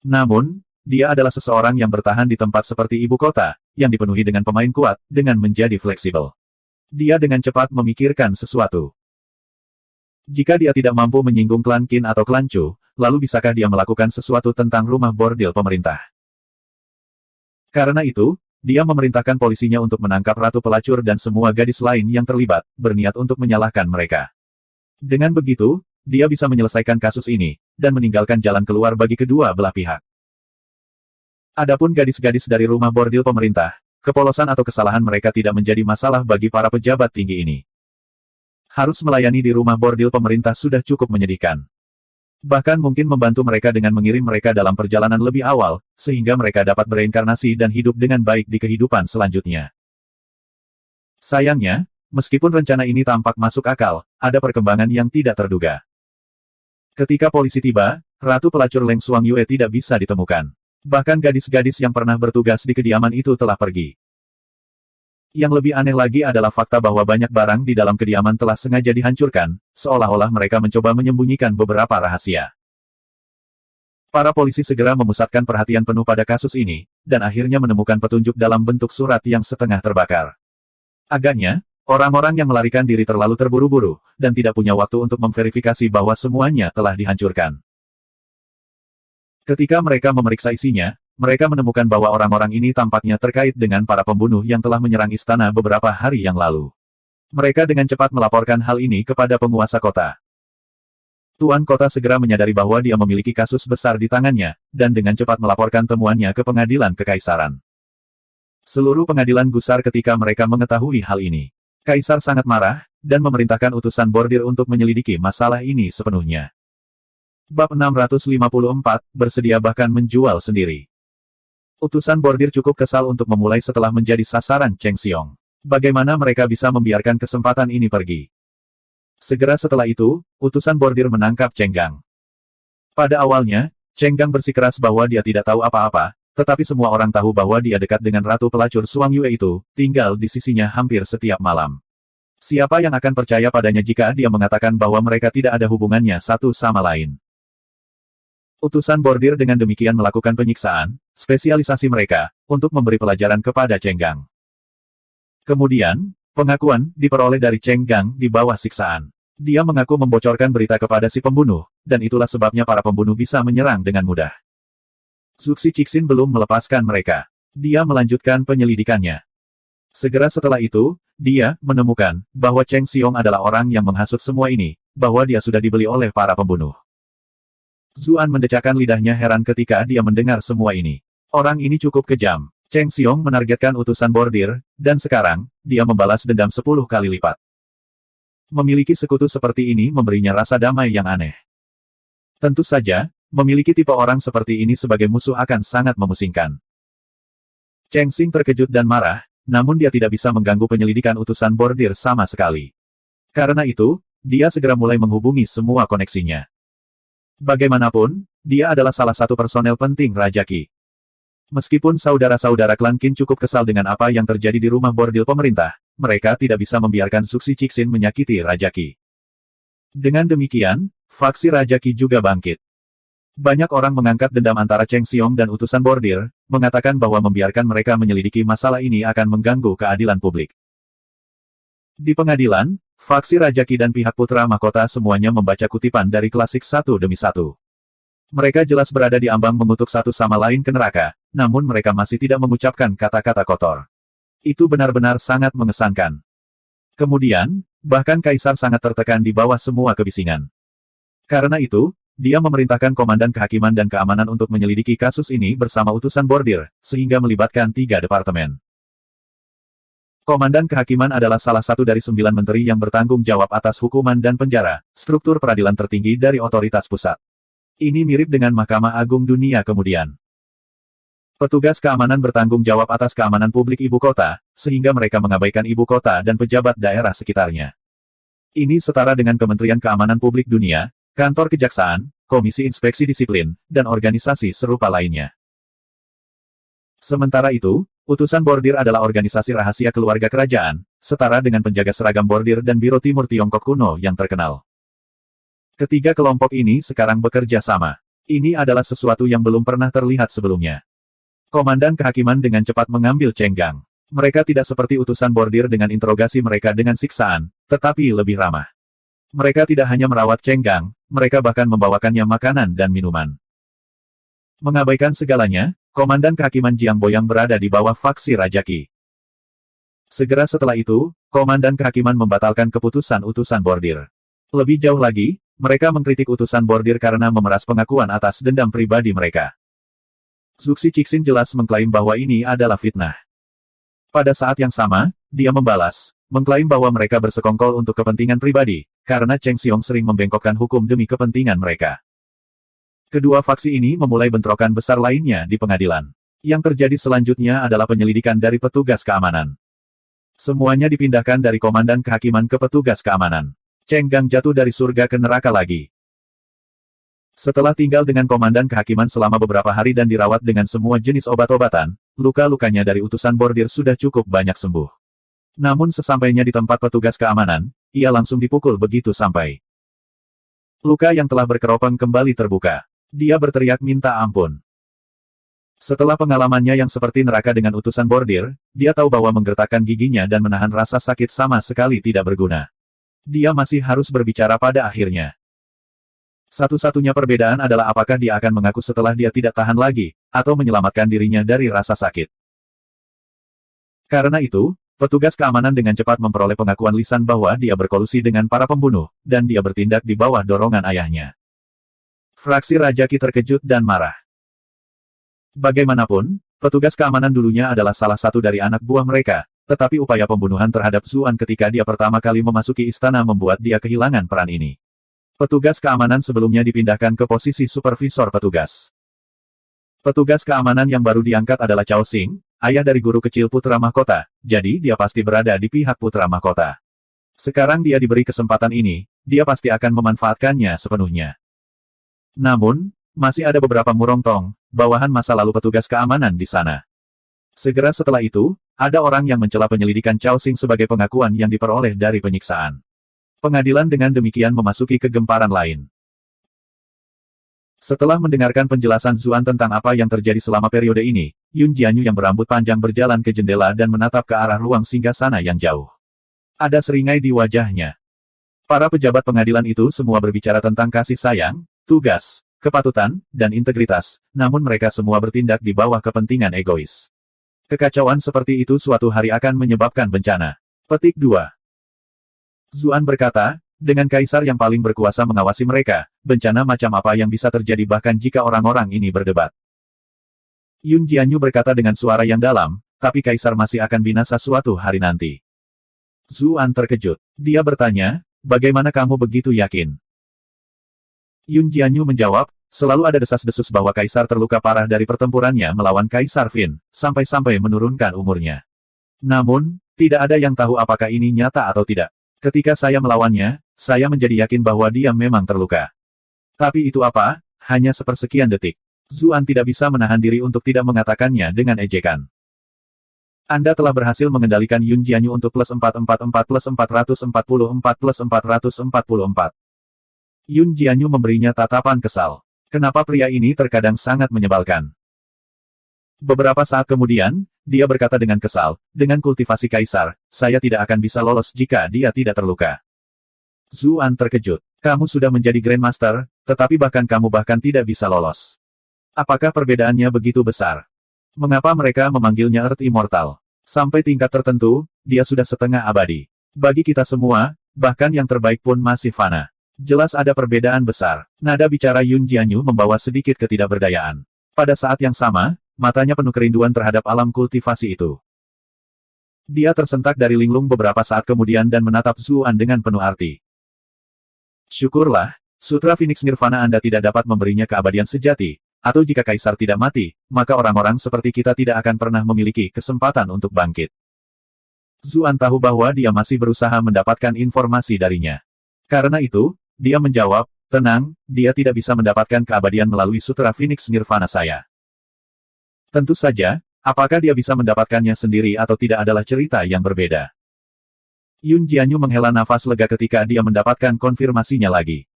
Namun, dia adalah seseorang yang bertahan di tempat seperti ibu kota, yang dipenuhi dengan pemain kuat, dengan menjadi fleksibel. Dia dengan cepat memikirkan sesuatu. Jika dia tidak mampu menyinggung klan Qin atau klan Chu, lalu bisakah dia melakukan sesuatu tentang rumah bordil pemerintah? Karena itu, dia memerintahkan polisinya untuk menangkap ratu pelacur dan semua gadis lain yang terlibat, berniat untuk menyalahkan mereka. Dengan begitu, dia bisa menyelesaikan kasus ini, dan meninggalkan jalan keluar bagi kedua belah pihak. Adapun gadis-gadis dari rumah bordil pemerintah, kepolosan atau kesalahan mereka tidak menjadi masalah bagi para pejabat tinggi ini. Harus melayani di rumah bordil pemerintah sudah cukup menyedihkan. Bahkan mungkin membantu mereka dengan mengirim mereka dalam perjalanan lebih awal, sehingga mereka dapat bereinkarnasi dan hidup dengan baik di kehidupan selanjutnya. Sayangnya, meskipun rencana ini tampak masuk akal, ada perkembangan yang tidak terduga. Ketika polisi tiba, Ratu Pelacur Leng Xuang Yue tidak bisa ditemukan. Bahkan gadis-gadis yang pernah bertugas di kediaman itu telah pergi. Yang lebih aneh lagi adalah fakta bahwa banyak barang di dalam kediaman telah sengaja dihancurkan, seolah-olah mereka mencoba menyembunyikan beberapa rahasia. Para polisi segera memusatkan perhatian penuh pada kasus ini, dan akhirnya menemukan petunjuk dalam bentuk surat yang setengah terbakar. Agaknya, orang-orang yang melarikan diri terlalu terburu-buru, dan tidak punya waktu untuk memverifikasi bahwa semuanya telah dihancurkan. Ketika mereka memeriksa isinya, mereka menemukan bahwa orang-orang ini tampaknya terkait dengan para pembunuh yang telah menyerang istana beberapa hari yang lalu. Mereka dengan cepat melaporkan hal ini kepada penguasa kota. Tuan kota segera menyadari bahwa dia memiliki kasus besar di tangannya, dan dengan cepat melaporkan temuannya ke pengadilan kekaisaran. Seluruh pengadilan gusar ketika mereka mengetahui hal ini. Kaisar sangat marah, dan memerintahkan utusan bordir untuk menyelidiki masalah ini sepenuhnya. Bab 654, bersedia bahkan menjual sendiri. Utusan bordir cukup kesal untuk memulai setelah menjadi sasaran Cheng Xiong. Bagaimana mereka bisa membiarkan kesempatan ini pergi? Segera setelah itu, utusan bordir menangkap Cheng Gang. Pada awalnya, Cheng Gang bersikeras bahwa dia tidak tahu apa-apa, tetapi semua orang tahu bahwa dia dekat dengan Ratu Pelacur Xuang Yue itu, tinggal di sisinya hampir setiap malam. Siapa yang akan percaya padanya jika dia mengatakan bahwa mereka tidak ada hubungannya satu sama lain? Utusan bordir dengan demikian melakukan penyiksaan, spesialisasi mereka, untuk memberi pelajaran kepada Cheng Gang. Kemudian, pengakuan diperoleh dari Cheng Gang di bawah siksaan. Dia mengaku membocorkan berita kepada si pembunuh, dan itulah sebabnya para pembunuh bisa menyerang dengan mudah. Zuxi Cixin belum melepaskan mereka. Dia melanjutkan penyelidikannya. Segera setelah itu, dia menemukan bahwa Cheng Xiong adalah orang yang menghasut semua ini, bahwa dia sudah dibeli oleh para pembunuh. Zuan mendecakkan lidahnya heran ketika dia mendengar semua ini. Orang ini cukup kejam. Cheng Xiong menargetkan utusan bordir, dan sekarang, dia membalas dendam 10 kali lipat. Memiliki sekutu seperti ini memberinya rasa damai yang aneh. Tentu saja, memiliki tipe orang seperti ini sebagai musuh akan sangat memusingkan. Cheng Xing terkejut dan marah, namun dia tidak bisa mengganggu penyelidikan utusan bordir sama sekali. Karena itu, dia segera mulai menghubungi semua koneksinya. Bagaimanapun, dia adalah salah satu personel penting Raja Qi. Meskipun saudara-saudara klan Qin cukup kesal dengan apa yang terjadi di rumah bordil pemerintah, mereka tidak bisa membiarkan Zuxi Cixin menyakiti Raja Qi. Dengan demikian, faksi Raja Qi juga bangkit. Banyak orang mengangkat dendam antara Cheng Xiong dan utusan bordir, mengatakan bahwa membiarkan mereka menyelidiki masalah ini akan mengganggu keadilan publik. Di pengadilan, faksi Raja Qi dan pihak putra mahkota semuanya membaca kutipan dari klasik satu demi satu. Mereka jelas berada di ambang mengutuk satu sama lain ke neraka, namun mereka masih tidak mengucapkan kata-kata kotor. Itu benar-benar sangat mengesankan. Kemudian, bahkan Kaisar sangat tertekan di bawah semua kebisingan. Karena itu, dia memerintahkan Komandan Kehakiman dan Keamanan untuk menyelidiki kasus ini bersama utusan bordir, sehingga melibatkan 3 departemen. Komandan Kehakiman adalah salah satu dari 9 menteri yang bertanggung jawab atas hukuman dan penjara, struktur peradilan tertinggi dari otoritas pusat. Ini mirip dengan Mahkamah Agung Dunia kemudian. Petugas keamanan bertanggung jawab atas keamanan publik ibu kota, sehingga mereka mengabaikan ibu kota dan pejabat daerah sekitarnya. Ini setara dengan Kementerian Keamanan Publik Dunia, Kantor Kejaksaan, Komisi Inspeksi Disiplin, dan organisasi serupa lainnya. Sementara itu, utusan bordir adalah organisasi rahasia keluarga kerajaan, setara dengan penjaga seragam bordir dan Biro Timur Tiongkok kuno yang terkenal. Ketiga kelompok ini sekarang bekerja sama. Ini adalah sesuatu yang belum pernah terlihat sebelumnya. Komandan Kehakiman dengan cepat mengambil Cheng Gang. Mereka tidak seperti utusan bordir dengan interogasi mereka dengan siksaan, tetapi lebih ramah. Mereka tidak hanya merawat Cheng Gang, mereka bahkan membawakannya makanan dan minuman. Mengabaikan segalanya, Komandan Kehakiman Jiang Boyang berada di bawah faksi Raja Qi. Segera setelah itu, Komandan Kehakiman membatalkan keputusan utusan bordir. Lebih jauh lagi, mereka mengkritik utusan bordir karena memeras pengakuan atas dendam pribadi mereka. Zuxi Cixin jelas mengklaim bahwa ini adalah fitnah. Pada saat yang sama, dia membalas, mengklaim bahwa mereka bersekongkol untuk kepentingan pribadi, karena Cheng Xiong sering membengkokkan hukum demi kepentingan mereka. Kedua faksi ini memulai bentrokan besar lainnya di pengadilan. Yang terjadi selanjutnya adalah penyelidikan dari petugas keamanan. Semuanya dipindahkan dari Komandan Kehakiman ke petugas keamanan. Cheng Gang jatuh dari surga ke neraka lagi. Setelah tinggal dengan Komandan Kehakiman selama beberapa hari dan dirawat dengan semua jenis obat-obatan, luka-lukanya dari utusan bordir sudah cukup banyak sembuh. Namun sesampainya di tempat petugas keamanan, ia langsung dipukul begitu sampai. Luka yang telah berkeropang kembali terbuka. Dia berteriak minta ampun. Setelah pengalamannya yang seperti neraka dengan utusan bordir, dia tahu bahwa menggertakkan giginya dan menahan rasa sakit sama sekali tidak berguna. Dia masih harus berbicara pada akhirnya. Satu-satunya perbedaan adalah apakah dia akan mengaku setelah dia tidak tahan lagi, atau menyelamatkan dirinya dari rasa sakit. Karena itu, petugas keamanan dengan cepat memperoleh pengakuan lisan bahwa dia berkolusi dengan para pembunuh, dan dia bertindak di bawah dorongan ayahnya. Fraksi Raja Qi terkejut dan marah. Bagaimanapun, petugas keamanan dulunya adalah salah satu dari anak buah mereka, tetapi upaya pembunuhan terhadap Zuan ketika dia pertama kali memasuki istana membuat dia kehilangan peran ini. Petugas keamanan sebelumnya dipindahkan ke posisi supervisor petugas. Petugas keamanan yang baru diangkat adalah Cao Xing, ayah dari guru kecil putra mahkota, jadi dia pasti berada di pihak putra mahkota. Sekarang dia diberi kesempatan ini, dia pasti akan memanfaatkannya sepenuhnya. Namun, masih ada beberapa murontong, bawahan masa lalu petugas keamanan di sana. Segera setelah itu, ada orang yang mencela penyelidikan Cao Xing sebagai pengakuan yang diperoleh dari penyiksaan. Pengadilan dengan demikian memasuki kegemparan lain. Setelah mendengarkan penjelasan Zuan tentang apa yang terjadi selama periode ini, Yun Jianyu yang berambut panjang berjalan ke jendela dan menatap ke arah ruang singgahsana yang jauh. Ada seringai di wajahnya. Para pejabat pengadilan itu semua berbicara tentang kasih sayang, tugas, kepatutan, dan integritas, namun mereka semua bertindak di bawah kepentingan egois. Kekacauan seperti itu suatu hari akan menyebabkan bencana. Petik 2. Zuan berkata, dengan kaisar yang paling berkuasa mengawasi mereka, bencana macam apa yang bisa terjadi bahkan jika orang-orang ini berdebat. Yun Jianyu berkata dengan suara yang dalam, tapi kaisar masih akan binasa suatu hari nanti. Zuan terkejut. Dia bertanya, bagaimana kamu begitu yakin? Yun Jianyu menjawab, selalu ada desas-desus bahwa kaisar terluka parah dari pertempurannya melawan Kaisar Qin, sampai-sampai menurunkan umurnya. Namun, tidak ada yang tahu apakah ini nyata atau tidak. Ketika saya melawannya, saya menjadi yakin bahwa dia memang terluka. Tapi itu apa? Hanya sepersekian detik. Zuan tidak bisa menahan diri untuk tidak mengatakannya dengan ejekan. Anda telah berhasil mengendalikan Yun Jianyu untuk plus 444 plus 444 plus 444. Yun Jianyu memberinya tatapan kesal. Kenapa pria ini terkadang sangat menyebalkan? Beberapa saat kemudian, dia berkata dengan kesal, dengan kultivasi kaisar, saya tidak akan bisa lolos jika dia tidak terluka. Zuan terkejut. Kamu sudah menjadi Grandmaster, tetapi kamu bahkan tidak bisa lolos. Apakah perbedaannya begitu besar? Mengapa mereka memanggilnya Earth Immortal? Sampai tingkat tertentu, dia sudah setengah abadi. Bagi kita semua, bahkan yang terbaik pun masih fana. Jelas ada perbedaan besar. Nada bicara Yun Jianyu membawa sedikit ketidakberdayaan. Pada saat yang sama, matanya penuh kerinduan terhadap alam kultivasi itu. Dia tersentak dari linglung beberapa saat kemudian dan menatap Zuan dengan penuh arti. Syukurlah, Sutra Phoenix Nirvana Anda tidak dapat memberinya keabadian sejati, atau jika kaisar tidak mati, maka orang-orang seperti kita tidak akan pernah memiliki kesempatan untuk bangkit. Zuan tahu bahwa dia masih berusaha mendapatkan informasi darinya. Karena itu, dia menjawab, tenang, dia tidak bisa mendapatkan keabadian melalui Sutra Phoenix Nirvana saya. Tentu saja, apakah dia bisa mendapatkannya sendiri atau tidak adalah cerita yang berbeda. Yun Jianyu menghela nafas lega ketika dia mendapatkan konfirmasinya lagi.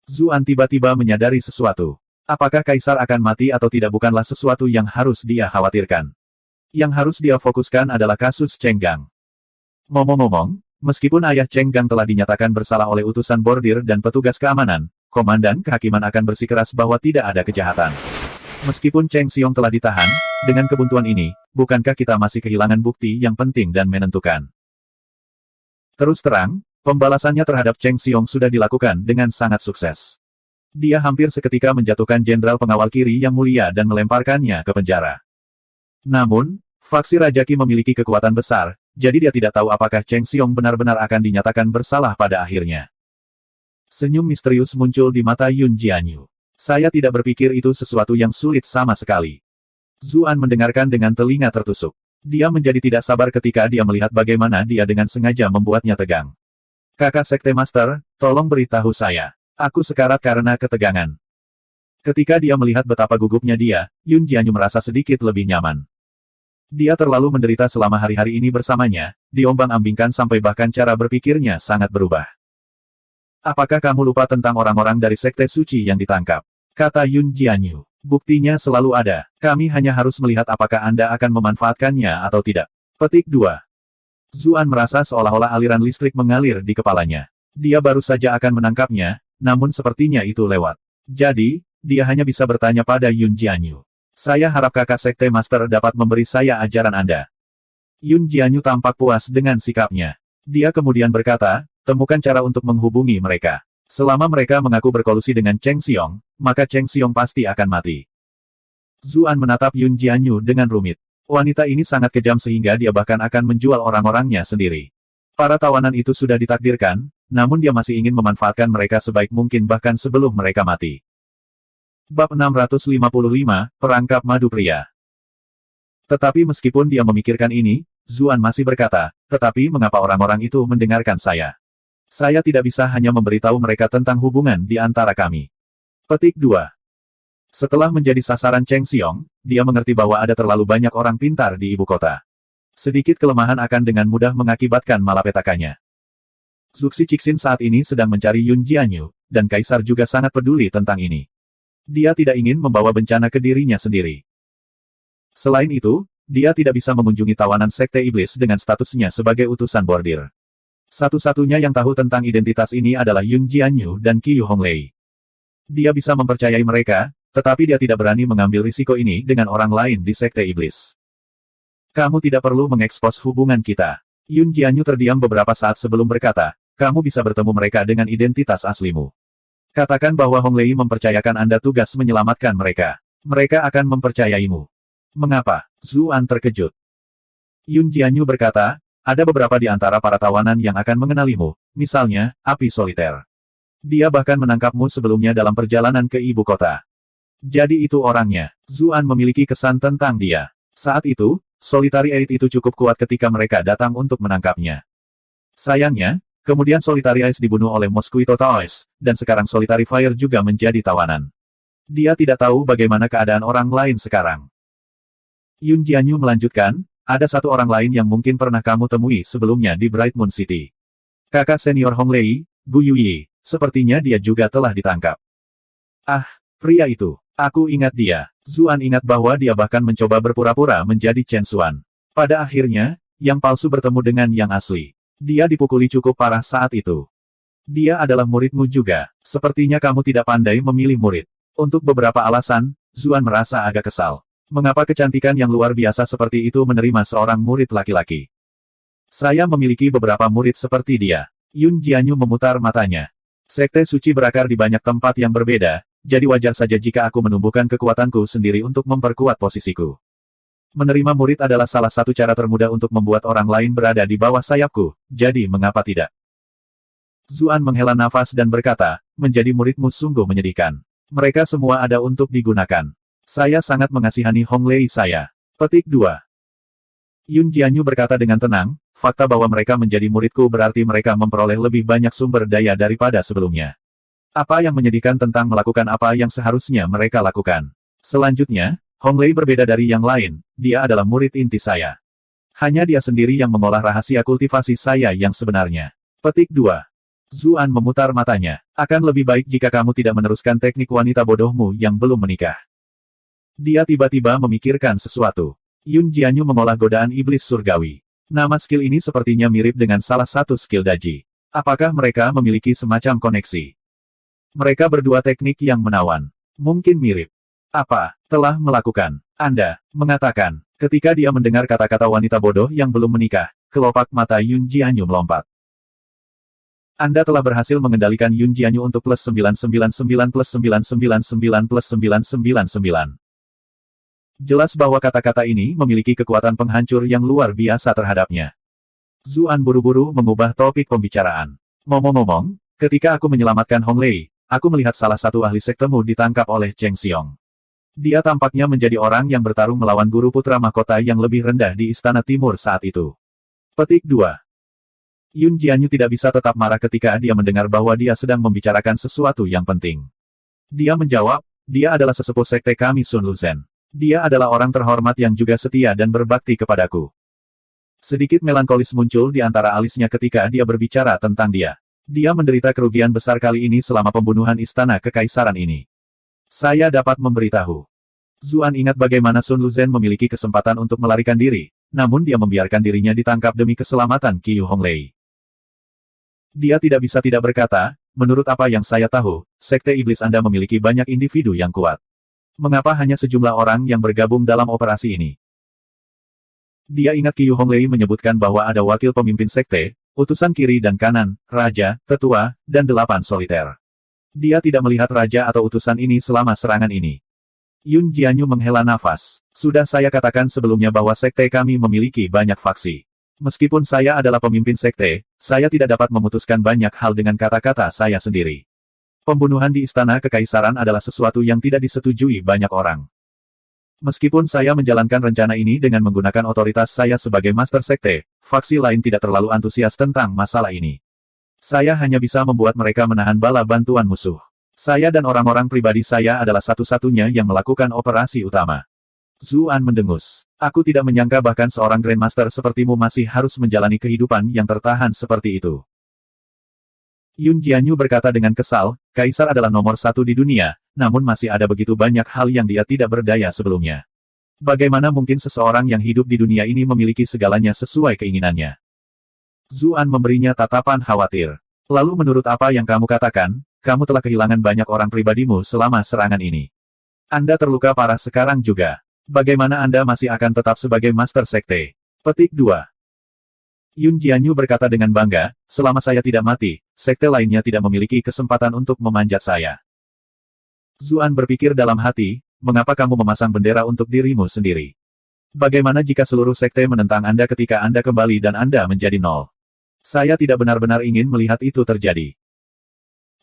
Zuan tiba-tiba menyadari sesuatu. Apakah kaisar akan mati atau tidak bukanlah sesuatu yang harus dia khawatirkan. Yang harus dia fokuskan adalah kasus Cheng Gang. Ngomong-ngomong, meskipun ayah Cheng Gang telah dinyatakan bersalah oleh utusan bordir dan petugas keamanan, Komandan Kehakiman akan bersikeras bahwa tidak ada kejahatan. Meskipun Cheng Xiong telah ditahan, dengan kebuntuan ini, bukankah kita masih kehilangan bukti yang penting dan menentukan? Terus terang, pembalasannya terhadap Cheng Xiong sudah dilakukan dengan sangat sukses. Dia hampir seketika menjatuhkan jenderal pengawal kiri yang mulia dan melemparkannya ke penjara. Namun, faksi Raja Qi memiliki kekuatan besar, jadi dia tidak tahu apakah Cheng Xiong benar-benar akan dinyatakan bersalah pada akhirnya. Senyum misterius muncul di mata Yun Jianyu. Saya tidak berpikir itu sesuatu yang sulit sama sekali. Zuan mendengarkan dengan telinga tertusuk. Dia menjadi tidak sabar ketika dia melihat bagaimana dia dengan sengaja membuatnya tegang. Kakak Sekte Master, tolong beritahu saya. Aku sekarat karena ketegangan. Ketika dia melihat betapa gugupnya dia, Yun Jianyu merasa sedikit lebih nyaman. Dia terlalu menderita selama hari-hari ini bersamanya, diombang-ambingkan sampai bahkan cara berpikirnya sangat berubah. Apakah kamu lupa tentang orang-orang dari Sekte Suci yang ditangkap? Kata Yun Jianyu. Buktinya selalu ada. Kami hanya harus melihat apakah Anda akan memanfaatkannya atau tidak. Petik 2. Zuan merasa seolah-olah aliran listrik mengalir di kepalanya. Dia baru saja akan menangkapnya, namun sepertinya itu lewat. Jadi, dia hanya bisa bertanya pada Yun Jianyu. Saya harap kakak Sekte Master dapat memberi saya ajaran Anda. Yun Jianyu tampak puas dengan sikapnya. Dia kemudian berkata, temukan cara untuk menghubungi mereka. Selama mereka mengaku berkolusi dengan Cheng Xiong, maka Cheng Xiong pasti akan mati. Zuan menatap Yun Jianyu dengan rumit. Wanita ini sangat kejam sehingga dia bahkan akan menjual orang-orangnya sendiri. Para tawanan itu sudah ditakdirkan, namun dia masih ingin memanfaatkan mereka sebaik mungkin bahkan sebelum mereka mati. Bab 655, Perangkap Madu Pria. Tetapi meskipun dia memikirkan ini, Zuan masih berkata, tetapi mengapa orang-orang itu mendengarkan saya? Saya tidak bisa hanya memberitahu mereka tentang hubungan di antara kami. Petik 2. Setelah menjadi sasaran Cheng Xiong, dia mengerti bahwa ada terlalu banyak orang pintar di ibu kota. Sedikit kelemahan akan dengan mudah mengakibatkan malapetakannya. Zuxi Cixin saat ini sedang mencari Yun Jianyu, dan Kaisar juga sangat peduli tentang ini. Dia tidak ingin membawa bencana ke dirinya sendiri. Selain itu, dia tidak bisa mengunjungi tawanan Sekte Iblis dengan statusnya sebagai utusan bordir. Satu-satunya yang tahu tentang identitas ini adalah Yun Jianyu dan Qiyu Honglei. Dia bisa mempercayai mereka, tetapi dia tidak berani mengambil risiko ini dengan orang lain di Sekte Iblis. Kamu tidak perlu mengekspos hubungan kita. Yun Jianyu terdiam beberapa saat sebelum berkata, kamu bisa bertemu mereka dengan identitas aslimu. Katakan bahwa Honglei mempercayakan Anda tugas menyelamatkan mereka. Mereka akan mempercayaimu. Mengapa? Zuan terkejut. Yun Jianyu berkata, ada beberapa di antara para tawanan yang akan mengenalimu, misalnya, Api Soliter. Dia bahkan menangkapmu sebelumnya dalam perjalanan ke ibu kota. Jadi itu orangnya. Zuan memiliki kesan tentang dia. Saat itu, Solitary Eight itu cukup kuat ketika mereka datang untuk menangkapnya. Sayangnya, kemudian Solitary Ice dibunuh oleh Mosquito Taoist, dan sekarang Solitary Fire juga menjadi tawanan. Dia tidak tahu bagaimana keadaan orang lain sekarang. Yun Jianyu melanjutkan, ada satu orang lain yang mungkin pernah kamu temui sebelumnya di Bright Moon City. Kakak senior Honglei, Gu Yuyi, sepertinya dia juga telah ditangkap. Ah, pria itu. Aku ingat dia. Zuan ingat bahwa dia bahkan mencoba berpura-pura menjadi Chen Xuan. Pada akhirnya, yang palsu bertemu dengan yang asli. Dia dipukuli cukup parah saat itu. Dia adalah muridmu juga. Sepertinya kamu tidak pandai memilih murid. Untuk beberapa alasan, Zuan merasa agak kesal. Mengapa kecantikan yang luar biasa seperti itu menerima seorang murid laki-laki? Saya memiliki beberapa murid seperti dia. Yun Jianyu memutar matanya. Sekte suci berakar di banyak tempat yang berbeda, jadi wajar saja jika aku menumbuhkan kekuatanku sendiri untuk memperkuat posisiku. Menerima murid adalah salah satu cara termudah untuk membuat orang lain berada di bawah sayapku, jadi mengapa tidak? Zuan menghela nafas dan berkata, menjadi muridmu sungguh menyedihkan. Mereka semua ada untuk digunakan. Saya sangat mengasihani Honglei saya. Petik 2. Yun Jianyu berkata dengan tenang, fakta bahwa mereka menjadi muridku berarti mereka memperoleh lebih banyak sumber daya daripada sebelumnya. Apa yang menyedihkan tentang melakukan apa yang seharusnya mereka lakukan? Selanjutnya, Honglei berbeda dari yang lain, dia adalah murid inti saya. Hanya dia sendiri yang mengolah rahasia kultivasi saya yang sebenarnya. Petik 2. Zuan memutar matanya. Akan lebih baik jika kamu tidak meneruskan teknik wanita bodohmu yang belum menikah. Dia tiba-tiba memikirkan sesuatu. Yun Jianyu mengolah godaan iblis surgawi. Nama skill ini sepertinya mirip dengan salah satu skill Daji. Apakah mereka memiliki semacam koneksi? Mereka berdua teknik yang menawan. Mungkin mirip. Apa? Telah melakukan. Anda mengatakan, ketika dia mendengar kata-kata wanita bodoh yang belum menikah, kelopak mata Yun Jianyu melompat. Anda telah berhasil mengendalikan Yun Jianyu untuk plus 999 plus 999 plus 999. Jelas bahwa kata-kata ini memiliki kekuatan penghancur yang luar biasa terhadapnya. Zuan buru-buru mengubah topik pembicaraan. Ngomong-ngomong, ketika aku menyelamatkan Honglei, aku melihat salah satu ahli sektemu ditangkap oleh Cheng Xiong. Dia tampaknya menjadi orang yang bertarung melawan guru putra mahkota yang lebih rendah di Istana Timur saat itu. Petik 2. Yun Jianyu tidak bisa tetap marah ketika dia mendengar bahwa dia sedang membicarakan sesuatu yang penting. Dia menjawab, dia adalah sesepuh sekte kami Sun Luzhen. Dia adalah orang terhormat yang juga setia dan berbakti kepadaku. Sedikit melankolis muncul di antara alisnya ketika dia berbicara tentang dia. Dia menderita kerugian besar kali ini selama pembunuhan istana kekaisaran ini. Saya dapat memberitahu. Zuan ingat bagaimana Sun Luzhen memiliki kesempatan untuk melarikan diri, namun dia membiarkan dirinya ditangkap demi keselamatan Qiyu Honglei. Dia tidak bisa tidak berkata, menurut apa yang saya tahu, Sekte Iblis Anda memiliki banyak individu yang kuat. Mengapa hanya sejumlah orang yang bergabung dalam operasi ini? Dia ingat Qiyu Honglei menyebutkan bahwa ada wakil pemimpin sekte, utusan kiri dan kanan, raja, tetua, dan 8 soliter. Dia tidak melihat raja atau utusan ini selama serangan ini. Yun Jianyu menghela nafas. Sudah saya katakan sebelumnya bahwa sekte kami memiliki banyak faksi. Meskipun saya adalah pemimpin sekte, saya tidak dapat memutuskan banyak hal dengan kata-kata saya sendiri. Pembunuhan di Istana Kekaisaran adalah sesuatu yang tidak disetujui banyak orang. Meskipun saya menjalankan rencana ini dengan menggunakan otoritas saya sebagai Master Sekte, faksi lain tidak terlalu antusias tentang masalah ini. Saya hanya bisa membuat mereka menahan bala bantuan musuh. Saya dan orang-orang pribadi saya adalah satu-satunya yang melakukan operasi utama. Zuan mendengus. Aku tidak menyangka bahkan seorang Grandmaster sepertimu masih harus menjalani kehidupan yang tertahan seperti itu. Yun Jianyu berkata dengan kesal, Kaisar adalah nomor 1 di dunia, namun masih ada begitu banyak hal yang dia tidak berdaya sebelumnya. Bagaimana mungkin seseorang yang hidup di dunia ini memiliki segalanya sesuai keinginannya? Zuan memberinya tatapan khawatir. Lalu menurut apa yang kamu katakan, kamu telah kehilangan banyak orang pribadimu selama serangan ini. Anda terluka parah sekarang juga. Bagaimana Anda masih akan tetap sebagai Master Sekte? Petik 2. Yun Jianyu berkata dengan bangga, selama saya tidak mati, sekte lainnya tidak memiliki kesempatan untuk memanjat saya. Zuan berpikir dalam hati, mengapa kamu memasang bendera untuk dirimu sendiri? Bagaimana jika seluruh sekte menentang Anda ketika Anda kembali dan Anda menjadi nol? Saya tidak benar-benar ingin melihat itu terjadi.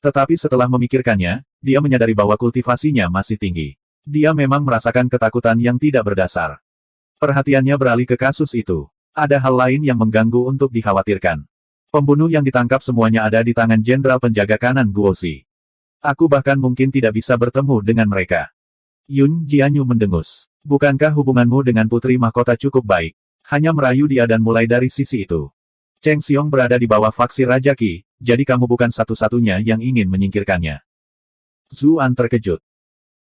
Tetapi setelah memikirkannya, dia menyadari bahwa kultivasinya masih tinggi. Dia memang merasakan ketakutan yang tidak berdasar. Perhatiannya beralih ke kasus itu. Ada hal lain yang mengganggu untuk dikhawatirkan. Pembunuh yang ditangkap semuanya ada di tangan Jenderal Penjaga Kanan Guozi. Aku bahkan mungkin tidak bisa bertemu dengan mereka. Yun Jianyu mendengus. Bukankah hubunganmu dengan Putri Mahkota cukup baik? Hanya merayu dia dan mulai dari sisi itu. Cheng Xiong berada di bawah faksi Raja Qi, jadi kamu bukan satu-satunya yang ingin menyingkirkannya. Zuan terkejut.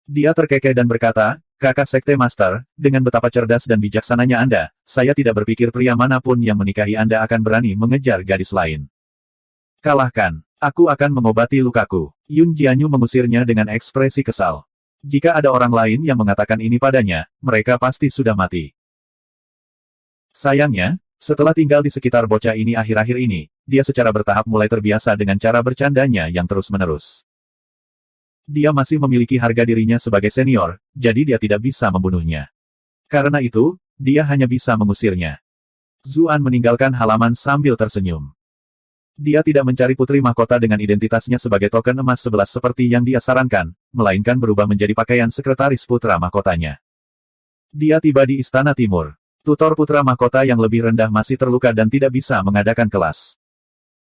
Dia terkekeh dan berkata, Kakak Sekte Master, dengan betapa cerdas dan bijaksananya Anda, saya tidak berpikir pria manapun yang menikahi Anda akan berani mengejar gadis lain. Kalahkan. Aku akan mengobati lukaku. Yun Jianyu mengusirnya dengan ekspresi kesal. Jika ada orang lain yang mengatakan ini padanya, mereka pasti sudah mati. Sayangnya, setelah tinggal di sekitar bocah ini akhir-akhir ini, dia secara bertahap mulai terbiasa dengan cara bercandanya yang terus-menerus. Dia masih memiliki harga dirinya sebagai senior, jadi dia tidak bisa membunuhnya. Karena itu, dia hanya bisa mengusirnya. Zuan meninggalkan halaman sambil tersenyum. Dia tidak mencari Putri Mahkota dengan identitasnya sebagai token emas 11 seperti yang dia sarankan, melainkan berubah menjadi pakaian sekretaris putra mahkotanya. Dia tiba di Istana Timur. Tutor putra mahkota yang lebih rendah masih terluka dan tidak bisa mengadakan kelas.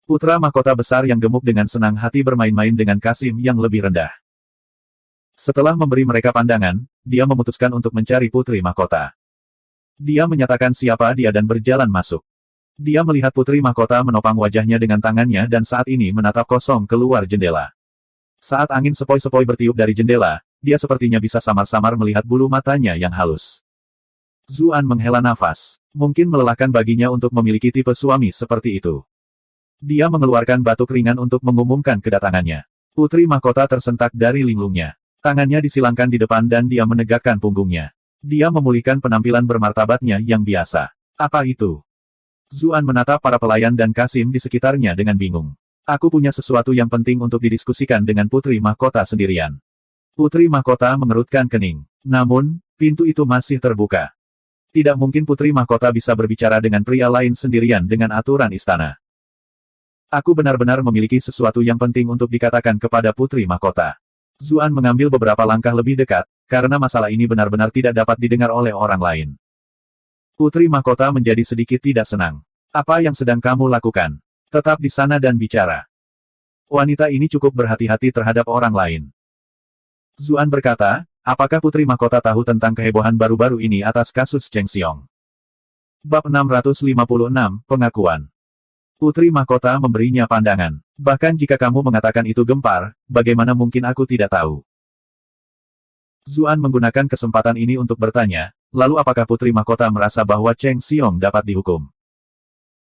Putra mahkota besar yang gemuk dengan senang hati bermain-main dengan Kasim yang lebih rendah. Setelah memberi mereka pandangan, dia memutuskan untuk mencari putri mahkota. Dia menyatakan siapa dia dan berjalan masuk. Dia melihat putri mahkota menopang wajahnya dengan tangannya dan saat ini menatap kosong keluar jendela. Saat angin sepoi-sepoi bertiup dari jendela, dia sepertinya bisa samar-samar melihat bulu matanya yang halus. Zuan menghela nafas. Mungkin melelahkan baginya untuk memiliki tipe suami seperti itu. Dia mengeluarkan batuk ringan untuk mengumumkan kedatangannya. Putri mahkota tersentak dari linglungnya. Tangannya disilangkan di depan dan dia menegakkan punggungnya. Dia memulihkan penampilan bermartabatnya yang biasa. Apa itu? Zuan menatap para pelayan dan Kasim di sekitarnya dengan bingung. Aku punya sesuatu yang penting untuk didiskusikan dengan Putri Mahkota sendirian. Putri Mahkota mengerutkan kening. Namun, pintu itu masih terbuka. Tidak mungkin Putri Mahkota bisa berbicara dengan pria lain sendirian dengan aturan istana. Aku benar-benar memiliki sesuatu yang penting untuk dikatakan kepada Putri Mahkota. Zuan mengambil beberapa langkah lebih dekat, karena masalah ini benar-benar tidak dapat didengar oleh orang lain. Putri Mahkota menjadi sedikit tidak senang. Apa yang sedang kamu lakukan? Tetap di sana dan bicara. Wanita ini cukup berhati-hati terhadap orang lain. Zuan berkata, apakah Putri Mahkota tahu tentang kehebohan baru-baru ini atas kasus Cheng Xiong? Bab 656, Pengakuan. Putri Mahkota memberinya pandangan. Bahkan jika kamu mengatakan itu gempar, bagaimana mungkin aku tidak tahu? Zuan menggunakan kesempatan ini untuk bertanya, lalu apakah Putri Mahkota merasa bahwa Cheng Xiong dapat dihukum?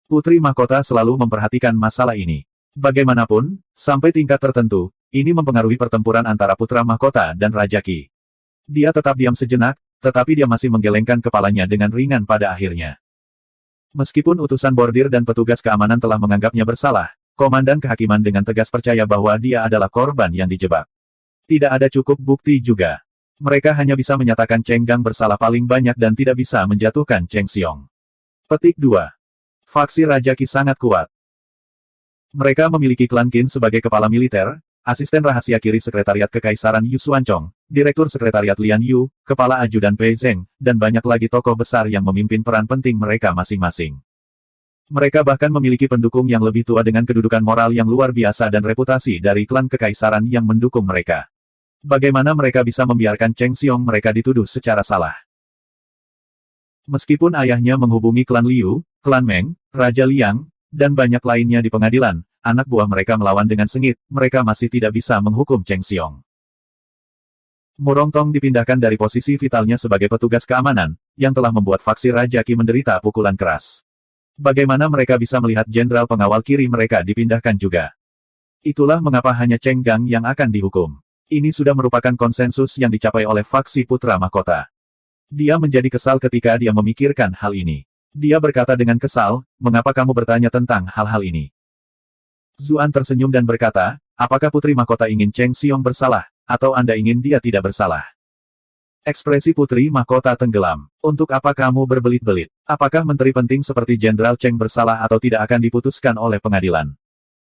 Putri Mahkota selalu memperhatikan masalah ini. Bagaimanapun, sampai tingkat tertentu, ini mempengaruhi pertempuran antara Putra Mahkota dan Raja Qi. Dia tetap diam sejenak, tetapi dia masih menggelengkan kepalanya dengan ringan pada akhirnya. Meskipun utusan bordir dan petugas keamanan telah menganggapnya bersalah, Komandan Kehakiman dengan tegas percaya bahwa dia adalah korban yang dijebak. Tidak ada cukup bukti juga. Mereka hanya bisa menyatakan Cheng Gang bersalah paling banyak dan tidak bisa menjatuhkan Cheng Xiong. Petik 2. Faksi Raja Qi sangat kuat. Mereka memiliki klan Qin sebagai kepala militer, asisten rahasia kiri sekretariat Kekaisaran Yu Xuanchong, direktur sekretariat Lian Yu, kepala ajudan Pei Zheng, dan banyak lagi tokoh besar yang memimpin peran penting mereka masing-masing. Mereka bahkan memiliki pendukung yang lebih tua dengan kedudukan moral yang luar biasa dan reputasi dari klan Kekaisaran yang mendukung mereka. Bagaimana mereka bisa membiarkan Cheng Xiong mereka dituduh secara salah? Meskipun ayahnya menghubungi klan Liu, klan Meng, Raja Liang, dan banyak lainnya di pengadilan, anak buah mereka melawan dengan sengit, mereka masih tidak bisa menghukum Cheng Xiong. Murong Tong dipindahkan dari posisi vitalnya sebagai petugas keamanan, yang telah membuat faksi Raja Qi menderita pukulan keras. Bagaimana mereka bisa melihat jenderal pengawal kiri mereka dipindahkan juga? Itulah mengapa hanya Cheng Gang yang akan dihukum. Ini sudah merupakan konsensus yang dicapai oleh faksi Putra Mahkota. Dia menjadi kesal ketika dia memikirkan hal ini. Dia berkata dengan kesal, mengapa kamu bertanya tentang hal-hal ini? Zuan tersenyum dan berkata, apakah Putri Mahkota ingin Cheng Xiong bersalah, atau Anda ingin dia tidak bersalah? Ekspresi Putri Mahkota tenggelam. Untuk apa kamu berbelit-belit? Apakah menteri penting seperti Jenderal Cheng bersalah atau tidak akan diputuskan oleh pengadilan?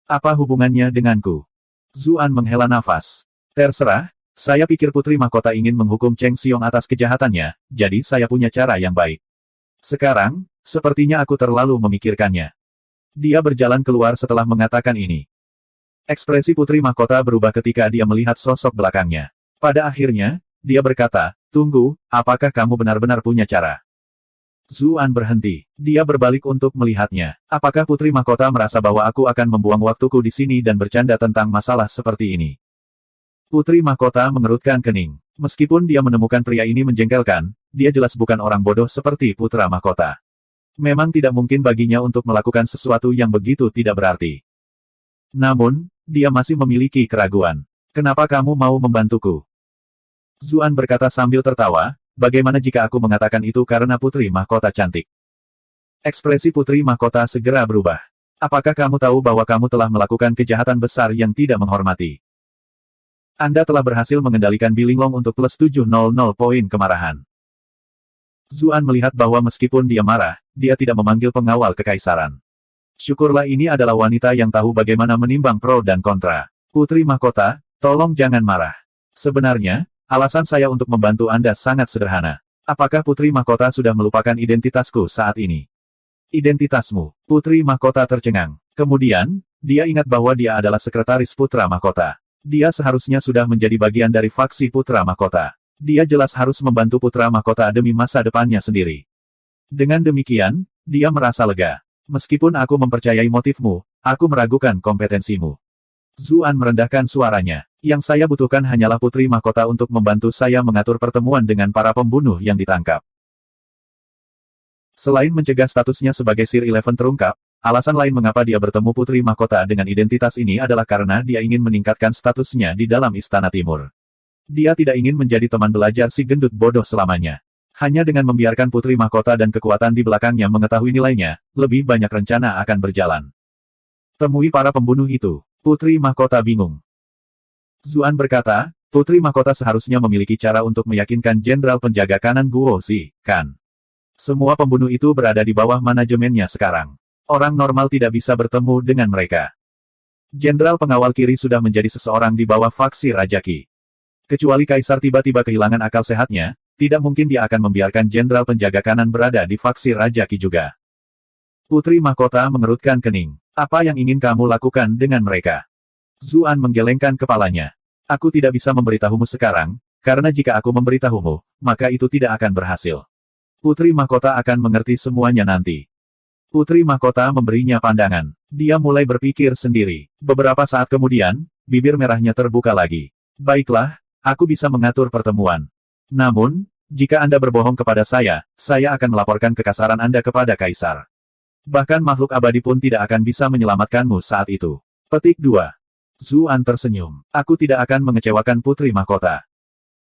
Apa hubungannya denganku? Zuan menghela nafas. Terserah, saya pikir Putri Mahkota ingin menghukum Cheng Xiong atas kejahatannya, jadi saya punya cara yang baik. Sekarang, sepertinya aku terlalu memikirkannya. Dia berjalan keluar setelah mengatakan ini. Ekspresi Putri Mahkota berubah ketika dia melihat sosok belakangnya. Pada akhirnya, dia berkata, tunggu, apakah kamu benar-benar punya cara? Zuan berhenti. Dia berbalik untuk melihatnya. Apakah Putri Mahkota merasa bahwa aku akan membuang waktuku di sini dan bercanda tentang masalah seperti ini? Putri Mahkota mengerutkan kening. Meskipun dia menemukan pria ini menjengkelkan, dia jelas bukan orang bodoh seperti Putra Mahkota. Memang tidak mungkin baginya untuk melakukan sesuatu yang begitu tidak berarti. Namun, dia masih memiliki keraguan. Kenapa kamu mau membantuku? Zuan berkata sambil tertawa, bagaimana jika aku mengatakan itu karena Putri Mahkota cantik? Ekspresi Putri Mahkota segera berubah. Apakah kamu tahu bahwa kamu telah melakukan kejahatan besar yang tidak menghormati? Anda telah berhasil mengendalikan Bilinglong untuk plus 700 poin kemarahan. Zuan melihat bahwa meskipun dia marah, dia tidak memanggil pengawal kekaisaran. Syukurlah ini adalah wanita yang tahu bagaimana menimbang pro dan kontra. Putri Mahkota, tolong jangan marah. Sebenarnya, alasan saya untuk membantu Anda sangat sederhana. Apakah Putri Mahkota sudah melupakan identitasku saat ini? Identitasmu? Putri Mahkota tercengang. Kemudian, dia ingat bahwa dia adalah sekretaris Putra Mahkota. Dia seharusnya sudah menjadi bagian dari faksi Putra Mahkota. Dia jelas harus membantu Putra Mahkota demi masa depannya sendiri. Dengan demikian, dia merasa lega. Meskipun aku mempercayai motifmu, aku meragukan kompetensimu. Zuan merendahkan suaranya. Yang saya butuhkan hanyalah Putri Mahkota untuk membantu saya mengatur pertemuan dengan para pembunuh yang ditangkap. Selain mencegah statusnya sebagai Sir Eleven terungkap, alasan lain mengapa dia bertemu Putri Mahkota dengan identitas ini adalah karena dia ingin meningkatkan statusnya di dalam Istana Timur. Dia tidak ingin menjadi teman belajar si gendut bodoh selamanya. Hanya dengan membiarkan Putri Mahkota dan kekuatan di belakangnya mengetahui nilainya, lebih banyak rencana akan berjalan. Temui para pembunuh itu. Putri Mahkota bingung. Zuan berkata, Putri Mahkota seharusnya memiliki cara untuk meyakinkan Jenderal Penjaga Kanan Guo Zi, kan? Semua pembunuh itu berada di bawah manajemennya sekarang. Orang normal tidak bisa bertemu dengan mereka. Jenderal pengawal kiri sudah menjadi seseorang di bawah faksi Raja Qi. Kecuali Kaisar tiba-tiba kehilangan akal sehatnya, tidak mungkin dia akan membiarkan Jenderal Penjaga Kanan berada di faksi Raja Qi juga. Putri Mahkota mengerutkan kening. Apa yang ingin kamu lakukan dengan mereka? Zuan menggelengkan kepalanya. Aku tidak bisa memberitahumu sekarang, karena jika aku memberitahumu, maka itu tidak akan berhasil. Putri Mahkota akan mengerti semuanya nanti. Putri Mahkota memberinya pandangan. Dia mulai berpikir sendiri. Beberapa saat kemudian, bibir merahnya terbuka lagi. Baiklah, aku bisa mengatur pertemuan. Namun, jika Anda berbohong kepada saya akan melaporkan kekasaran Anda kepada Kaisar. Bahkan makhluk abadi pun tidak akan bisa menyelamatkanmu saat itu. Petik 2. Zuan tersenyum. Aku tidak akan mengecewakan Putri Mahkota.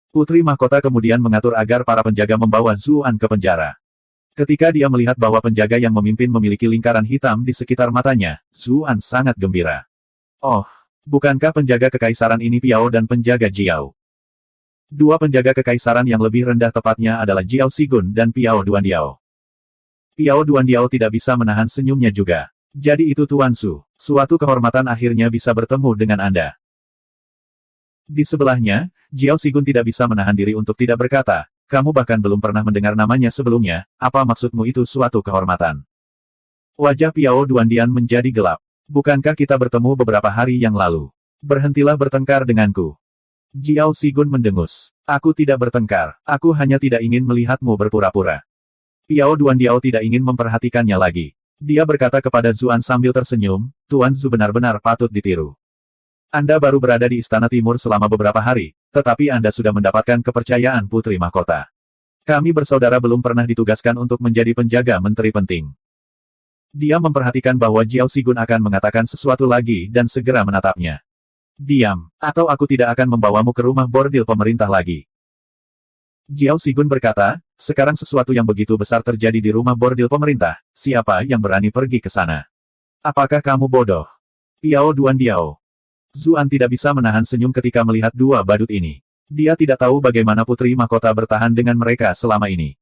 Putri Mahkota kemudian mengatur agar para penjaga membawa Zuan ke penjara. Ketika dia melihat bahwa penjaga yang memimpin memiliki lingkaran hitam di sekitar matanya, Zuan sangat gembira. Oh, bukankah penjaga kekaisaran ini Piao dan penjaga Jiao? Dua penjaga kekaisaran yang lebih rendah tepatnya adalah Jiao Sigun dan Piao Duandiao. Piao Duandiao tidak bisa menahan senyumnya juga. Jadi itu Tuan Su, suatu kehormatan akhirnya bisa bertemu dengan Anda. Di sebelahnya, Jiao Sigun tidak bisa menahan diri untuk tidak berkata, kamu bahkan belum pernah mendengar namanya sebelumnya, apa maksudmu itu suatu kehormatan? Wajah Piao Duandian menjadi gelap. Bukankah kita bertemu beberapa hari yang lalu? Berhentilah bertengkar denganku. Jiao Sigun mendengus. Aku tidak bertengkar, aku hanya tidak ingin melihatmu berpura-pura. Piao Duandiao tidak ingin memperhatikannya lagi. Dia berkata kepada Zuan sambil tersenyum, Tuan Zu benar-benar patut ditiru. Anda baru berada di Istana Timur selama beberapa hari, tetapi Anda sudah mendapatkan kepercayaan Putri Mahkota. Kami bersaudara belum pernah ditugaskan untuk menjadi penjaga menteri penting. Dia memperhatikan bahwa Jiao Sigun akan mengatakan sesuatu lagi dan segera menatapnya. Diam, atau aku tidak akan membawamu ke rumah bordil pemerintah lagi. Jiao Sigun berkata, sekarang sesuatu yang begitu besar terjadi di rumah bordil pemerintah, siapa yang berani pergi ke sana? Apakah kamu bodoh? Piao Duan Diao. Zuan tidak bisa menahan senyum ketika melihat dua badut ini. Dia tidak tahu bagaimana Putri Mahkota bertahan dengan mereka selama ini.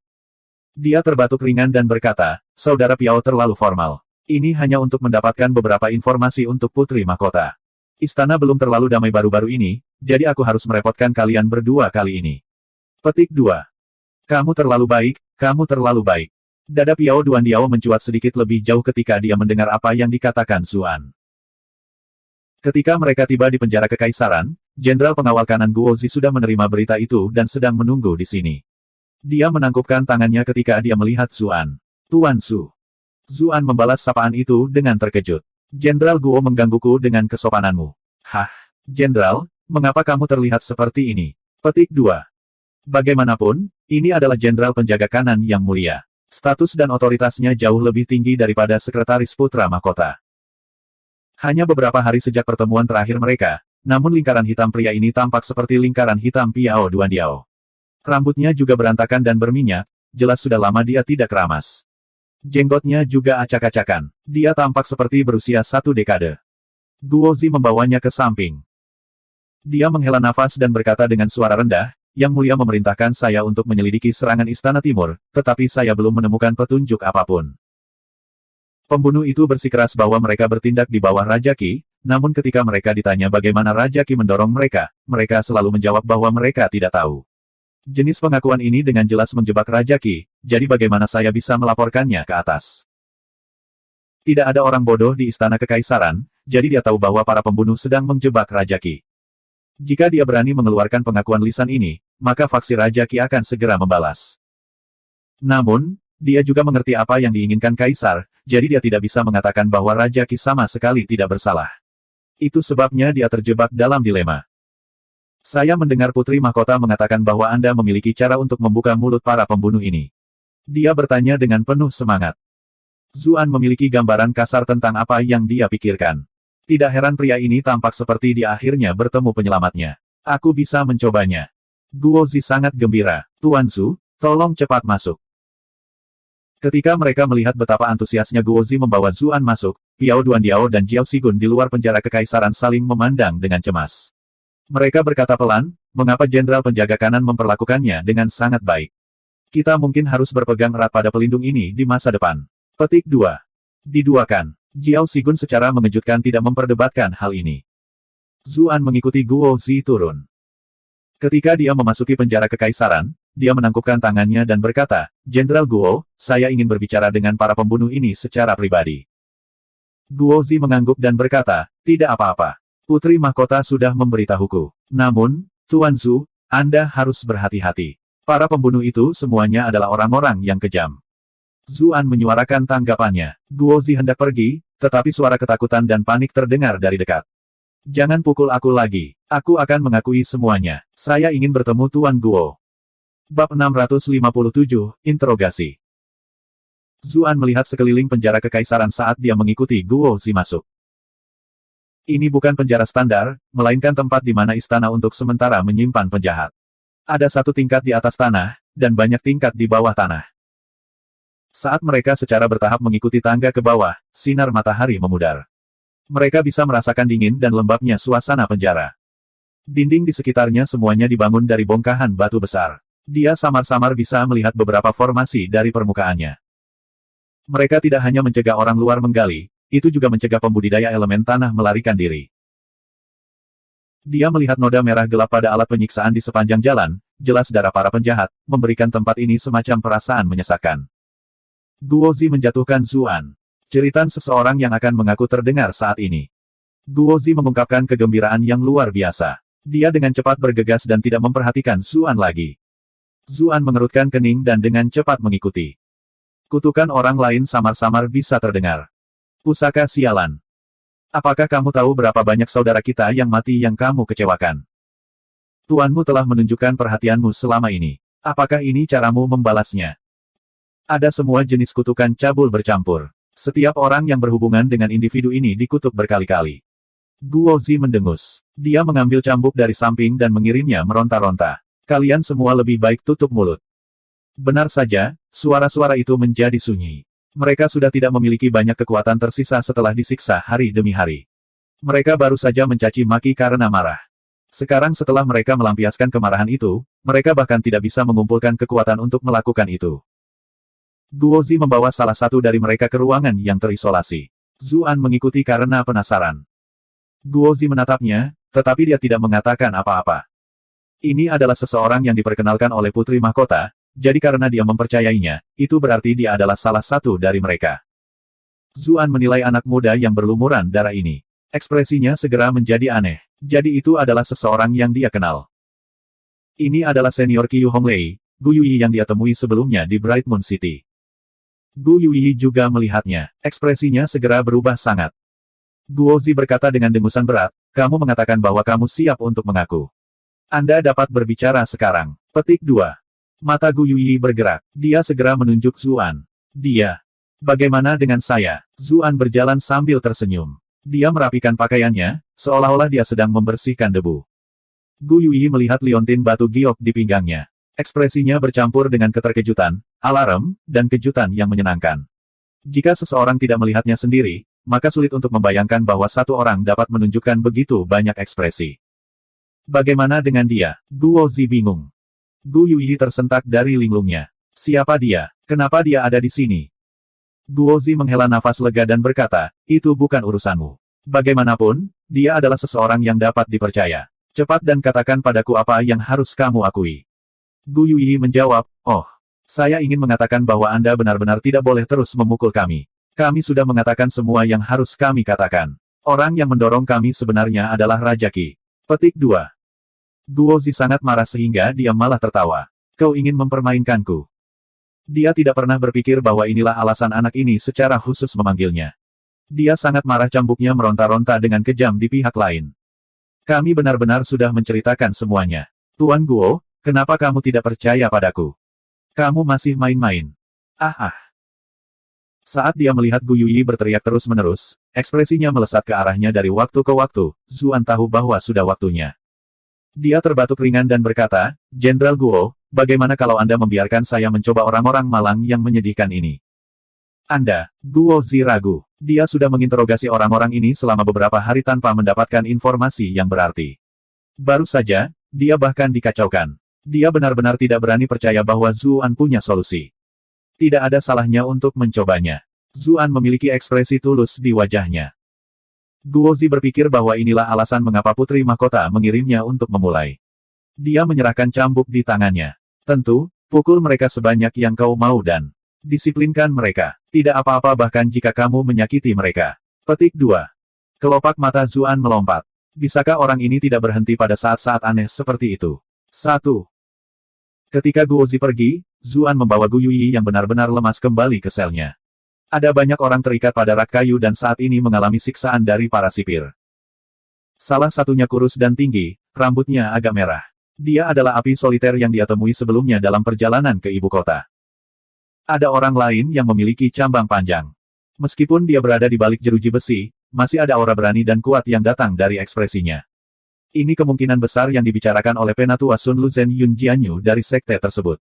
Dia terbatuk ringan dan berkata, Saudara Piao terlalu formal. Ini hanya untuk mendapatkan beberapa informasi untuk Putri Mahkota. Istana belum terlalu damai baru-baru ini, jadi aku harus merepotkan kalian berdua kali ini. Petik 2. Kamu terlalu baik, kamu terlalu baik. Dada Piao Duan Diao mencuat sedikit lebih jauh ketika dia mendengar apa yang dikatakan Zuan. Ketika mereka tiba di penjara kekaisaran, Jenderal Pengawal Kanan Guozi sudah menerima berita itu dan sedang menunggu di sini. Dia menangkupkan tangannya ketika dia melihat Zuan. Tuan Su. Zuan membalas sapaan itu dengan terkejut. Jenderal Guo menggangguku dengan kesopananmu. Hah? Jenderal, mengapa kamu terlihat seperti ini? Petik 2. Bagaimanapun, ini adalah Jenderal Penjaga Kanan yang mulia. Status dan otoritasnya jauh lebih tinggi daripada Sekretaris Putra Mahkota. Hanya beberapa hari sejak pertemuan terakhir mereka, namun lingkaran hitam pria ini tampak seperti lingkaran hitam Piao Duan Diao. Rambutnya juga berantakan dan berminyak, jelas sudah lama dia tidak keramas. Jenggotnya juga acak-acakan. Dia tampak seperti berusia 1 dekade. Guozi membawanya ke samping. Dia menghela nafas dan berkata dengan suara rendah, Yang Mulia memerintahkan saya untuk menyelidiki serangan Istana Timur, tetapi saya belum menemukan petunjuk apapun. Pembunuh itu bersikeras bahwa mereka bertindak di bawah Raja Qi, namun ketika mereka ditanya bagaimana Raja Qi mendorong mereka, mereka selalu menjawab bahwa mereka tidak tahu. Jenis pengakuan ini dengan jelas menjebak Raja Qi, jadi bagaimana saya bisa melaporkannya ke atas? Tidak ada orang bodoh di Istana Kekaisaran, jadi dia tahu bahwa para pembunuh sedang menjebak Raja Qi. Jika dia berani mengeluarkan pengakuan lisan ini, maka faksi Raja Qi akan segera membalas. Namun, dia juga mengerti apa yang diinginkan Kaisar, jadi dia tidak bisa mengatakan bahwa Raja Qi sama sekali tidak bersalah. Itu sebabnya dia terjebak dalam dilema. Saya mendengar Putri Mahkota mengatakan bahwa Anda memiliki cara untuk membuka mulut para pembunuh ini. Dia bertanya dengan penuh semangat. Zuan memiliki gambaran kasar tentang apa yang dia pikirkan. Tidak heran pria ini tampak seperti dia akhirnya bertemu penyelamatnya. Aku bisa mencobanya. Guozi sangat gembira. Tuan Su, tolong cepat masuk. Ketika mereka melihat betapa antusiasnya Guozi membawa Zuan masuk, Piao Duan Diao dan Jiao Sigun di luar penjara kekaisaran saling memandang dengan cemas. Mereka berkata pelan, mengapa Jenderal Penjaga Kanan memperlakukannya dengan sangat baik. Kita mungkin harus berpegang erat pada pelindung ini di masa depan. Petik 2. Diduakan. Jiao Sigun secara mengejutkan tidak memperdebatkan hal ini. Zuan mengikuti Guozi turun. Ketika dia memasuki penjara kekaisaran, dia menangkupkan tangannya dan berkata, Jenderal Guo, saya ingin berbicara dengan para pembunuh ini secara pribadi. Guozi mengangguk dan berkata, tidak apa-apa. Putri Mahkota sudah memberitahuku. Namun, Tuan Su, Anda harus berhati-hati. Para pembunuh itu semuanya adalah orang-orang yang kejam. Zuan menyuarakan tanggapannya. Guozi hendak pergi, tetapi suara ketakutan dan panik terdengar dari dekat. Jangan pukul aku lagi. Aku akan mengakui semuanya. Saya ingin bertemu Tuan Guo. Bab 657, Interogasi. Zuan melihat sekeliling penjara kekaisaran saat dia mengikuti Guozi masuk. Ini bukan penjara standar, melainkan tempat di mana istana untuk sementara menyimpan penjahat. Ada satu tingkat di atas tanah, dan banyak tingkat di bawah tanah. Saat mereka secara bertahap mengikuti tangga ke bawah, sinar matahari memudar. Mereka bisa merasakan dingin dan lembabnya suasana penjara. Dinding di sekitarnya semuanya dibangun dari bongkahan batu besar. Dia samar-samar bisa melihat beberapa formasi dari permukaannya. Mereka tidak hanya mencegah orang luar menggali, itu juga mencegah pembudidaya elemen tanah melarikan diri. Dia melihat noda merah gelap pada alat penyiksaan di sepanjang jalan, jelas darah para penjahat, memberikan tempat ini semacam perasaan menyesakkan. Guozi menjatuhkan Zuan. Jeritan seseorang yang akan mengaku terdengar saat ini. Guozi mengungkapkan kegembiraan yang luar biasa. Dia dengan cepat bergegas dan tidak memperhatikan Zuan lagi. Zuan mengerutkan kening dan dengan cepat mengikuti. Kutukan orang lain samar-samar bisa terdengar. Pusaka sialan. Apakah kamu tahu berapa banyak saudara kita yang mati yang kamu kecewakan? Tuanmu telah menunjukkan perhatianmu selama ini. Apakah ini caramu membalasnya? Ada semua jenis kutukan cabul bercampur. Setiap orang yang berhubungan dengan individu ini dikutuk berkali-kali. Guozi mendengus. Dia mengambil cambuk dari samping dan mengirimnya meronta-ronta. Kalian semua lebih baik tutup mulut. Benar saja, suara-suara itu menjadi sunyi. Mereka sudah tidak memiliki banyak kekuatan tersisa setelah disiksa hari demi hari. Mereka baru saja mencaci maki karena marah. Sekarang setelah mereka melampiaskan kemarahan itu, mereka bahkan tidak bisa mengumpulkan kekuatan untuk melakukan itu. Guozi membawa salah satu dari mereka ke ruangan yang terisolasi. Zuan mengikuti karena penasaran. Guozi menatapnya, tetapi dia tidak mengatakan apa-apa. Ini adalah seseorang yang diperkenalkan oleh Putri Mahkota, jadi karena dia mempercayainya, itu berarti dia adalah salah satu dari mereka. Zuan menilai anak muda yang berlumuran darah ini. Ekspresinya segera menjadi aneh. Jadi itu adalah seseorang yang dia kenal. Ini adalah senior Qiu Honglei, Gu Yuyi yang dia temui sebelumnya di Bright Moon City. Gu Yuyi juga melihatnya. Ekspresinya segera berubah sangat. Guozi berkata dengan dengusan berat, kamu mengatakan bahwa kamu siap untuk mengaku. Anda dapat berbicara sekarang. Petik 2. Mata Gu Yuyi bergerak. Dia segera menunjuk Zuan. Dia. Bagaimana dengan saya? Zuan berjalan sambil tersenyum. Dia merapikan pakaiannya, seolah-olah dia sedang membersihkan debu. Gu Yuyi melihat liontin batu giok di pinggangnya. Ekspresinya bercampur dengan keterkejutan, alarm, dan kejutan yang menyenangkan. Jika seseorang tidak melihatnya sendiri, maka sulit untuk membayangkan bahwa satu orang dapat menunjukkan begitu banyak ekspresi. Bagaimana dengan dia? Guozi bingung. Gu Yuyi tersentak dari linglungnya. Siapa dia? Kenapa dia ada di sini? Guozi menghela nafas lega dan berkata, itu bukan urusanmu. Bagaimanapun, dia adalah seseorang yang dapat dipercaya. Cepat dan katakan padaku apa yang harus kamu akui. Gu Yuyi menjawab, oh, saya ingin mengatakan bahwa Anda benar-benar tidak boleh terus memukul kami. Kami sudah mengatakan semua yang harus kami katakan. Orang yang mendorong kami sebenarnya adalah Raja Qi. Petik 2. Guozi sangat marah sehingga dia malah tertawa. Kau ingin mempermainkanku. Dia tidak pernah berpikir bahwa inilah alasan anak ini secara khusus memanggilnya. Dia sangat marah, cambuknya meronta-ronta dengan kejam di pihak lain. Kami benar-benar sudah menceritakan semuanya. Tuan Guo, kenapa kamu tidak percaya padaku? Kamu masih main-main. Ah. Saat dia melihat Gu Yuyi berteriak terus-menerus, ekspresinya melesat ke arahnya dari waktu ke waktu. Zuan tahu bahwa sudah waktunya. Dia terbatuk ringan dan berkata, Jenderal Guo, bagaimana kalau Anda membiarkan saya mencoba orang-orang malang yang menyedihkan ini? Anda, Guozi ragu. Dia sudah menginterogasi orang-orang ini selama beberapa hari tanpa mendapatkan informasi yang berarti. Baru saja, dia bahkan dikacaukan. Dia benar-benar tidak berani percaya bahwa Zuan punya solusi. Tidak ada salahnya untuk mencobanya. Zuan memiliki ekspresi tulus di wajahnya. Guozi berpikir bahwa inilah alasan mengapa Putri Mahkota mengirimnya untuk memulai. Dia menyerahkan cambuk di tangannya. Tentu, pukul mereka sebanyak yang kau mau dan disiplinkan mereka. Tidak apa-apa bahkan jika kamu menyakiti mereka. Petik 2. Kelopak mata Zuan melompat. Bisakah orang ini tidak berhenti pada saat-saat aneh seperti itu? 1. Ketika Guozi pergi, Zuan membawa Gu Yuyi yang benar-benar lemas kembali ke selnya. Ada banyak orang terikat pada rak kayu dan saat ini mengalami siksaan dari para sipir. Salah satunya kurus dan tinggi, rambutnya agak merah. Dia adalah api soliter yang dia temui sebelumnya dalam perjalanan ke ibu kota. Ada orang lain yang memiliki cambang panjang. Meskipun dia berada di balik jeruji besi, masih ada aura berani dan kuat yang datang dari ekspresinya. Ini kemungkinan besar yang dibicarakan oleh penatua Sun Luzhen Yun Jianyu dari sekte tersebut.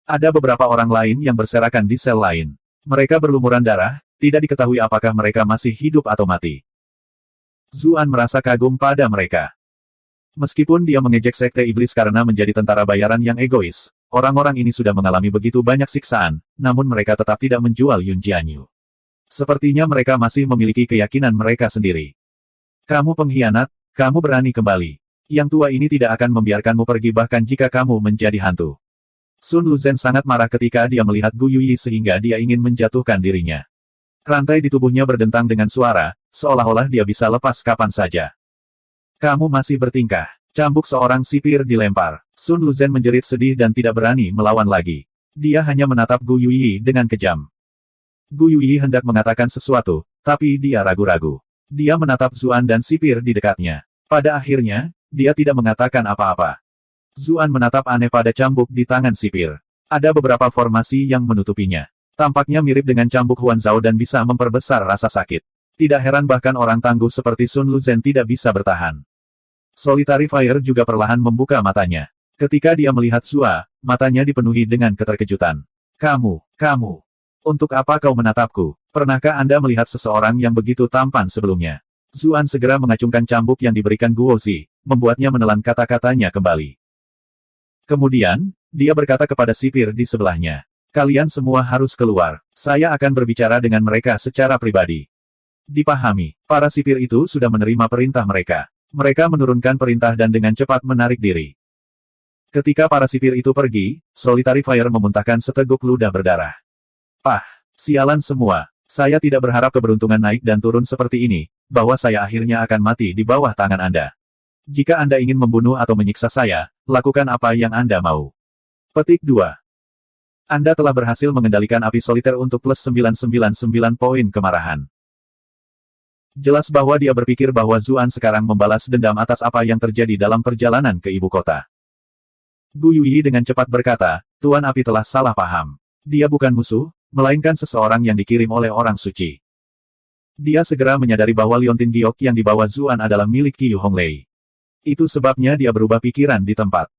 Ada beberapa orang lain yang berserakan di sel lain. Mereka berlumuran darah, tidak diketahui apakah mereka masih hidup atau mati. Zuan merasa kagum pada mereka. Meskipun dia mengejek sekte iblis karena menjadi tentara bayaran yang egois, orang-orang ini sudah mengalami begitu banyak siksaan, namun mereka tetap tidak menjual Yun Jianyu. Sepertinya mereka masih memiliki keyakinan mereka sendiri. Kamu pengkhianat, kamu berani kembali. Yang tua ini tidak akan membiarkanmu pergi bahkan jika kamu menjadi hantu. Sun Luzhen sangat marah ketika dia melihat Gu Yuyi sehingga dia ingin menjatuhkan dirinya. Rantai di tubuhnya berdentang dengan suara, seolah-olah dia bisa lepas kapan saja. Kamu masih bertingkah. Cambuk seorang sipir dilempar. Sun Luzhen menjerit sedih dan tidak berani melawan lagi. Dia hanya menatap Gu Yuyi dengan kejam. Gu Yuyi hendak mengatakan sesuatu, tapi dia ragu-ragu. Dia menatap Zuan dan sipir di dekatnya. Pada akhirnya, dia tidak mengatakan apa-apa. Zuan menatap aneh pada cambuk di tangan sipir. Ada beberapa formasi yang menutupinya. Tampaknya mirip dengan cambuk Huan Zhao dan bisa memperbesar rasa sakit. Tidak heran bahkan orang tangguh seperti Sun Luzhen tidak bisa bertahan. Solitary Fire juga perlahan membuka matanya. Ketika dia melihat Zua, matanya dipenuhi dengan keterkejutan. Kamu. Untuk apa kau menatapku? Pernahkah Anda melihat seseorang yang begitu tampan sebelumnya? Zuan segera mengacungkan cambuk yang diberikan Guozi, membuatnya menelan kata-katanya kembali. Kemudian, dia berkata kepada sipir di sebelahnya. Kalian semua harus keluar. Saya akan berbicara dengan mereka secara pribadi. Dipahami, para sipir itu sudah menerima perintah mereka. Mereka menurunkan perintah dan dengan cepat menarik diri. Ketika para sipir itu pergi, Solitary Fire memuntahkan seteguk ludah berdarah. Pah, sialan semua. Saya tidak berharap keberuntungan naik dan turun seperti ini, bahwa saya akhirnya akan mati di bawah tangan Anda. Jika Anda ingin membunuh atau menyiksa saya, lakukan apa yang Anda mau. Petik 2. Anda telah berhasil mengendalikan api soliter untuk plus 999 poin kemarahan. Jelas bahwa dia berpikir bahwa Zuan sekarang membalas dendam atas apa yang terjadi dalam perjalanan ke ibu kota. Gu Yuyi dengan cepat berkata, Tuan Api telah salah paham. Dia bukan musuh, melainkan seseorang yang dikirim oleh orang suci. Dia segera menyadari bahwa liontin giok yang dibawa Zuan adalah milik Qiu Honglei. Itu sebabnya dia berubah pikiran di tempat.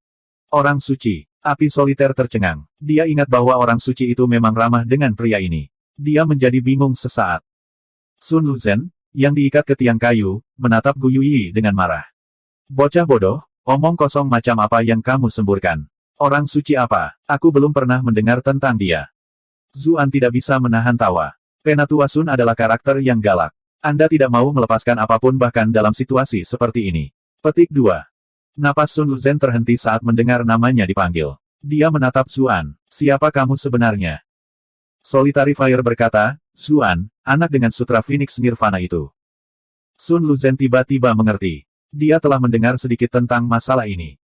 Orang suci, api soliter tercengang. Dia ingat bahwa orang suci itu memang ramah dengan pria ini. Dia menjadi bingung sesaat. Sun Luzhen, yang diikat ke tiang kayu, menatap Gu Yuyi dengan marah. Bocah bodoh, omong kosong macam apa yang kamu semburkan? Orang suci apa? Aku belum pernah mendengar tentang dia. Zuan tidak bisa menahan tawa. Penatua Sun adalah karakter yang galak. Anda tidak mau melepaskan apapun bahkan dalam situasi seperti ini. Petik 2. Napas Sun Luzhen terhenti saat mendengar namanya dipanggil. Dia menatap Zuan. Siapa kamu sebenarnya? Solitary Fire berkata, Zuan, anak dengan sutra Phoenix Nirvana itu. Sun Luzhen tiba-tiba mengerti. Dia telah mendengar sedikit tentang masalah ini.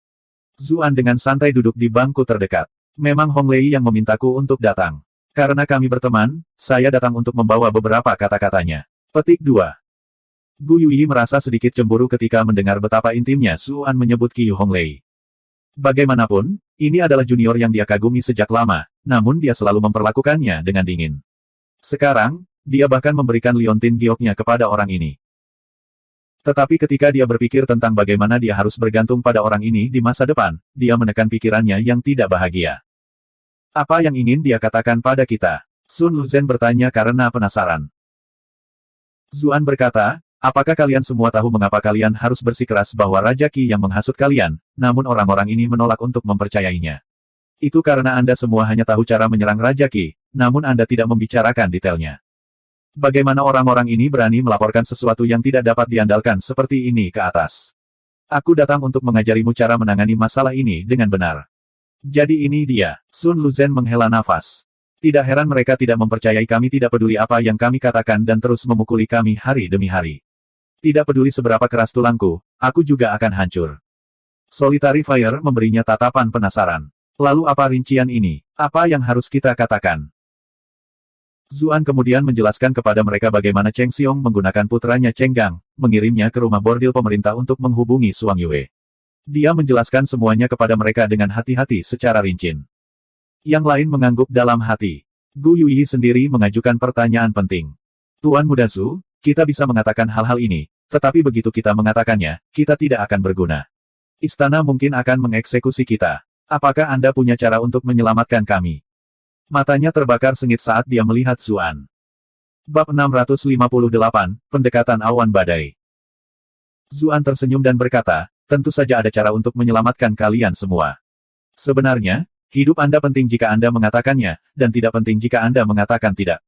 Zuan dengan santai duduk di bangku terdekat. Memang Honglei yang memintaku untuk datang. Karena kami berteman, saya datang untuk membawa beberapa kata-katanya. Petik 2. Gu Yuyi merasa sedikit cemburu ketika mendengar betapa intimnya Zuan menyebut Qiu Honglei. Bagaimanapun, ini adalah junior yang dia kagumi sejak lama, namun dia selalu memperlakukannya dengan dingin. Sekarang, dia bahkan memberikan liontin gioknya kepada orang ini. Tetapi ketika dia berpikir tentang bagaimana dia harus bergantung pada orang ini di masa depan, dia menekan pikirannya yang tidak bahagia. Apa yang ingin dia katakan pada kita? Sun Luzhen bertanya karena penasaran. Zuan berkata, apakah kalian semua tahu mengapa kalian harus bersikeras bahwa Raja Qi yang menghasut kalian, namun orang-orang ini menolak untuk mempercayainya? Itu karena Anda semua hanya tahu cara menyerang Raja Qi, namun Anda tidak membicarakan detailnya. Bagaimana orang-orang ini berani melaporkan sesuatu yang tidak dapat diandalkan seperti ini ke atas? Aku datang untuk mengajarimu cara menangani masalah ini dengan benar. Jadi ini dia. Sun Luzhen menghela nafas. Tidak heran mereka tidak mempercayai kami, tidak peduli apa yang kami katakan dan terus memukuli kami hari demi hari. Tidak peduli seberapa keras tulangku, aku juga akan hancur. Solitary Fire memberinya tatapan penasaran. Lalu apa rincian ini? Apa yang harus kita katakan? Zuan kemudian menjelaskan kepada mereka bagaimana Cheng Xiong menggunakan putranya Cheng Gang, mengirimnya ke rumah bordil pemerintah untuk menghubungi Suang Yue. Dia menjelaskan semuanya kepada mereka dengan hati-hati secara rinci. Yang lain mengangguk dalam hati. Gu Yuyi sendiri mengajukan pertanyaan penting. Tuan Muda Zhu, kita bisa mengatakan hal-hal ini, tetapi begitu kita mengatakannya, kita tidak akan berguna. Istana mungkin akan mengeksekusi kita. Apakah Anda punya cara untuk menyelamatkan kami? Matanya terbakar sengit saat dia melihat Zuan. Bab 658, Pendekatan Awan Badai. Zuan tersenyum dan berkata, tentu saja ada cara untuk menyelamatkan kalian semua. Sebenarnya, hidup Anda penting jika Anda mengatakannya, dan tidak penting jika Anda mengatakan tidak.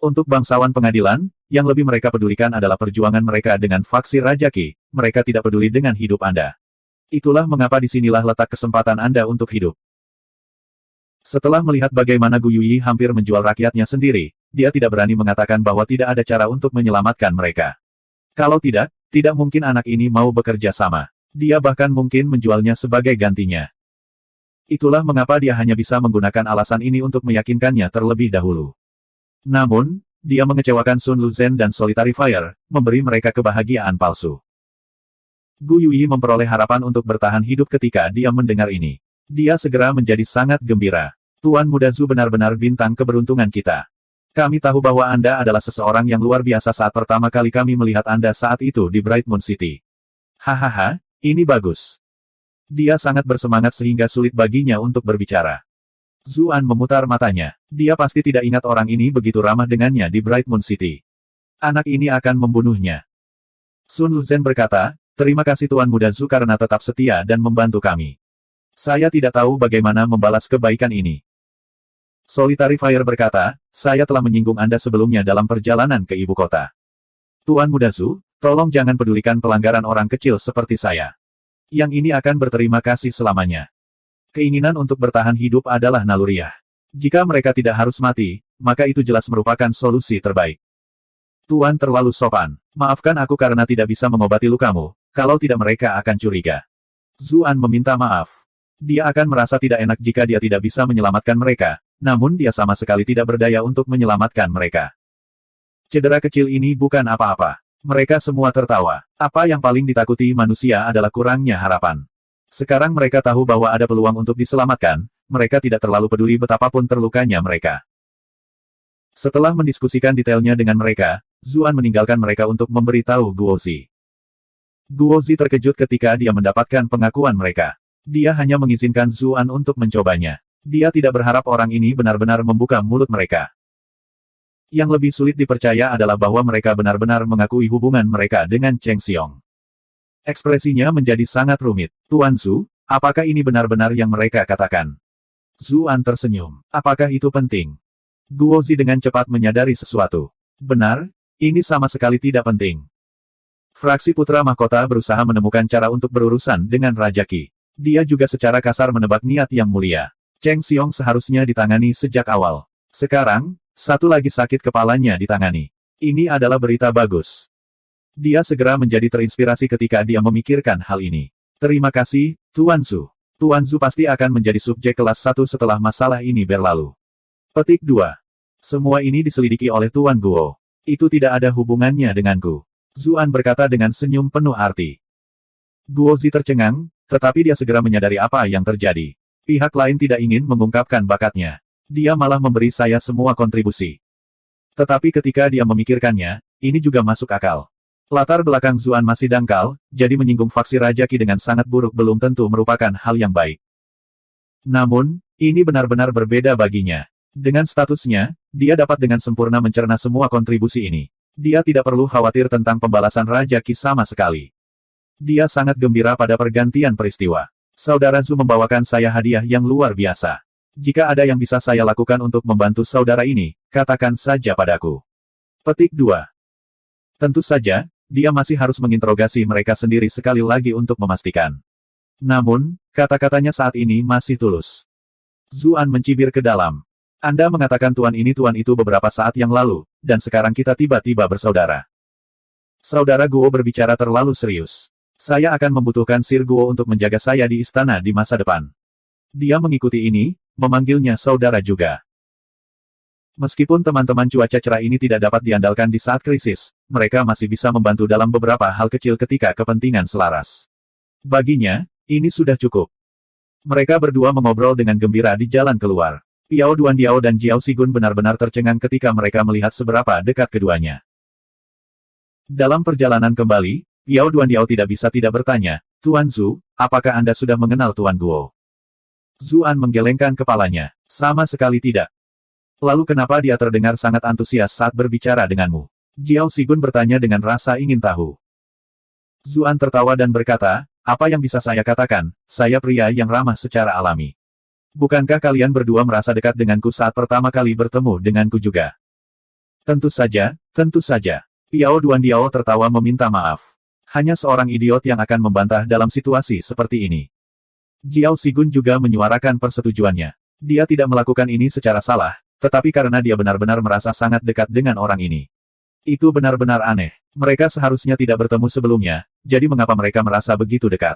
Untuk bangsawan pengadilan, yang lebih mereka pedulikan adalah perjuangan mereka dengan faksi Raja Qi, mereka tidak peduli dengan hidup Anda. Itulah mengapa disinilah letak kesempatan Anda untuk hidup. Setelah melihat bagaimana Gu Yuyi hampir menjual rakyatnya sendiri, dia tidak berani mengatakan bahwa tidak ada cara untuk menyelamatkan mereka. Kalau tidak, tidak mungkin anak ini mau bekerja sama. Dia bahkan mungkin menjualnya sebagai gantinya. Itulah mengapa dia hanya bisa menggunakan alasan ini untuk meyakinkannya terlebih dahulu. Namun, dia mengecewakan Sun Luzhen dan Solitary Fire, memberi mereka kebahagiaan palsu. Gu Yui memperoleh harapan untuk bertahan hidup ketika dia mendengar ini. Dia segera menjadi sangat gembira. Tuan Muda Zhu benar-benar bintang keberuntungan kita. Kami tahu bahwa Anda adalah seseorang yang luar biasa saat pertama kali kami melihat Anda saat itu di Bright Moon City. Hahaha, ini bagus. Dia sangat bersemangat sehingga sulit baginya untuk berbicara. Zuan memutar matanya. Dia pasti tidak ingat orang ini begitu ramah dengannya di Bright Moon City. Anak ini akan membunuhnya. Sun Luzhen berkata, terima kasih Tuan Muda Zhu karena tetap setia dan membantu kami. Saya tidak tahu bagaimana membalas kebaikan ini. Solitary Fire berkata, saya telah menyinggung Anda sebelumnya dalam perjalanan ke ibu kota. Tuan Muda Zhu, tolong jangan pedulikan pelanggaran orang kecil seperti saya. Yang ini akan berterima kasih selamanya. Keinginan untuk bertahan hidup adalah naluriah. Jika mereka tidak harus mati, maka itu jelas merupakan solusi terbaik. Tuan terlalu sopan. Maafkan aku karena tidak bisa mengobati lukamu, kalau tidak mereka akan curiga. Zuan meminta maaf. Dia akan merasa tidak enak jika dia tidak bisa menyelamatkan mereka, namun dia sama sekali tidak berdaya untuk menyelamatkan mereka. Cedera kecil ini bukan apa-apa. Mereka semua tertawa. Apa yang paling ditakuti manusia adalah kurangnya harapan. Sekarang mereka tahu bahwa ada peluang untuk diselamatkan, mereka tidak terlalu peduli betapapun terlukanya mereka. Setelah mendiskusikan detailnya dengan mereka, Zuan meninggalkan mereka untuk memberitahu Guozi. Guozi terkejut ketika dia mendapatkan pengakuan mereka. Dia hanya mengizinkan Zuan untuk mencobanya. Dia tidak berharap orang ini benar-benar membuka mulut mereka. Yang lebih sulit dipercaya adalah bahwa mereka benar-benar mengakui hubungan mereka dengan Cheng Xiong. Ekspresinya menjadi sangat rumit. Tuan Zhu, apakah ini benar-benar yang mereka katakan? Zuan tersenyum. Apakah itu penting? Guozi dengan cepat menyadari sesuatu. Benar, ini sama sekali tidak penting. Fraksi Putra Mahkota berusaha menemukan cara untuk berurusan dengan Raja Qi. Dia juga secara kasar menebak niat yang mulia. Cheng Xiong seharusnya ditangani sejak awal. Sekarang, satu lagi sakit kepalanya ditangani. Ini adalah berita bagus. Dia segera menjadi terinspirasi ketika dia memikirkan hal ini. Terima kasih, Tuan Zhu. Tuan Zhu pasti akan menjadi subjek kelas 1 setelah masalah ini berlalu. Petik 2. Semua ini diselidiki oleh Tuan Guo. Itu tidak ada hubungannya denganku. Zuan berkata dengan senyum penuh arti. Guozi tercengang, tetapi dia segera menyadari apa yang terjadi. Pihak lain tidak ingin mengungkapkan bakatnya. Dia malah memberi saya semua kontribusi. Tetapi ketika dia memikirkannya, ini juga masuk akal. Latar belakang Zuan masih dangkal, jadi menyinggung faksi Raja Qi dengan sangat buruk belum tentu merupakan hal yang baik. Namun, ini benar-benar berbeda baginya. Dengan statusnya, dia dapat dengan sempurna mencerna semua kontribusi ini. Dia tidak perlu khawatir tentang pembalasan Raja Qi sama sekali. Dia sangat gembira pada pergantian peristiwa. Saudara Zhu membawakan saya hadiah yang luar biasa. Jika ada yang bisa saya lakukan untuk membantu saudara ini, katakan saja padaku. Petik 2. Tentu saja, dia masih harus menginterogasi mereka sendiri sekali lagi untuk memastikan. Namun, kata-katanya saat ini masih tulus. Zuan mencibir ke dalam. Anda mengatakan tuan ini tuan itu beberapa saat yang lalu, dan sekarang kita tiba-tiba bersaudara. Saudara Guo berbicara terlalu serius. Saya akan membutuhkan Sir Guo untuk menjaga saya di istana di masa depan. Dia mengikuti ini, memanggilnya saudara juga. Meskipun teman-teman cuaca cerah ini tidak dapat diandalkan di saat krisis, mereka masih bisa membantu dalam beberapa hal kecil ketika kepentingan selaras. Baginya, ini sudah cukup. Mereka berdua mengobrol dengan gembira di jalan keluar. Piao Duandiao dan Jiao Sigun benar-benar tercengang ketika mereka melihat seberapa dekat keduanya. Dalam perjalanan kembali, Piao Duandiao tidak bisa tidak bertanya, Tuan Zhu, apakah Anda sudah mengenal Tuan Guo? Zuan menggelengkan kepalanya. Sama sekali tidak. Lalu kenapa dia terdengar sangat antusias saat berbicara denganmu? Jiao Sigun bertanya dengan rasa ingin tahu. Zuan tertawa dan berkata, apa yang bisa saya katakan, saya pria yang ramah secara alami. Bukankah kalian berdua merasa dekat denganku saat pertama kali bertemu denganku juga? Tentu saja, tentu saja. Piao Duandiao tertawa meminta maaf. Hanya seorang idiot yang akan membantah dalam situasi seperti ini. Jiao Sigun juga menyuarakan persetujuannya. Dia tidak melakukan ini secara salah, tetapi karena dia benar-benar merasa sangat dekat dengan orang ini. Itu benar-benar aneh. Mereka seharusnya tidak bertemu sebelumnya, jadi mengapa mereka merasa begitu dekat?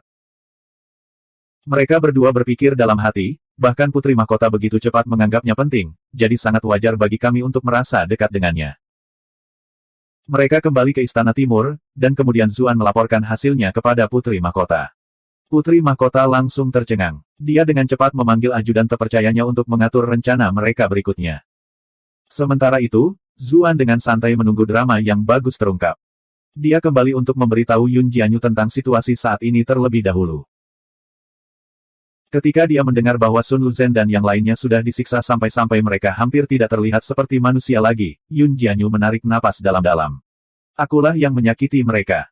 Mereka berdua berpikir dalam hati, bahkan Putri Mahkota begitu cepat menganggapnya penting, jadi sangat wajar bagi kami untuk merasa dekat dengannya. Mereka kembali ke Istana Timur, dan kemudian Zuan melaporkan hasilnya kepada Putri Mahkota. Putri Mahkota langsung tercengang. Dia dengan cepat memanggil ajudan terpercayanya untuk mengatur rencana mereka berikutnya. Sementara itu, Zuan dengan santai menunggu drama yang bagus terungkap. Dia kembali untuk memberitahu Yun Jianyu tentang situasi saat ini terlebih dahulu. Ketika dia mendengar bahwa Sun Luzhen dan yang lainnya sudah disiksa sampai-sampai mereka hampir tidak terlihat seperti manusia lagi, Yun Jianyu menarik napas dalam-dalam. Akulah yang menyakiti mereka.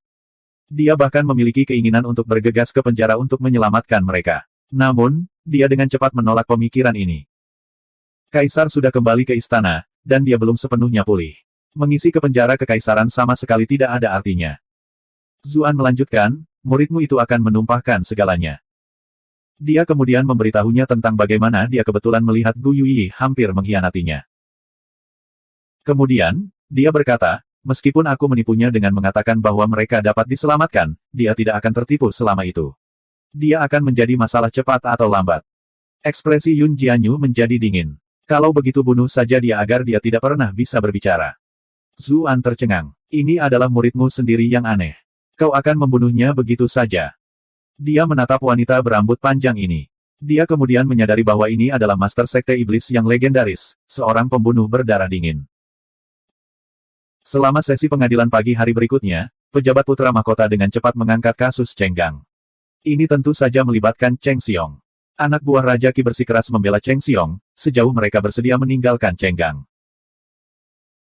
Dia bahkan memiliki keinginan untuk bergegas ke penjara untuk menyelamatkan mereka. Namun, dia dengan cepat menolak pemikiran ini. Kaisar sudah kembali ke istana, dan dia belum sepenuhnya pulih. Mengisi ke penjara kekaisaran sama sekali tidak ada artinya. Zuan melanjutkan, muridmu itu akan menumpahkan segalanya. Dia kemudian memberitahunya tentang bagaimana dia kebetulan melihat Gu Yuyi hampir mengkhianatinya. Kemudian, dia berkata, meskipun aku menipunya dengan mengatakan bahwa mereka dapat diselamatkan, dia tidak akan tertipu selama itu. Dia akan menjadi masalah cepat atau lambat. Ekspresi Yun Jianyu menjadi dingin. Kalau begitu bunuh saja dia agar dia tidak pernah bisa berbicara. Zuan tercengang. Ini adalah muridmu sendiri yang aneh. Kau akan membunuhnya begitu saja. Dia menatap wanita berambut panjang ini. Dia kemudian menyadari bahwa ini adalah Master Sekte Iblis yang legendaris, seorang pembunuh berdarah dingin. Selama sesi pengadilan pagi hari berikutnya, pejabat putra mahkota dengan cepat mengangkat kasus Cheng Gang. Ini tentu saja melibatkan Cheng Xiong. Anak buah Raja Qi bersikeras membela Cheng Xiong, sejauh mereka bersedia meninggalkan Cheng Gang.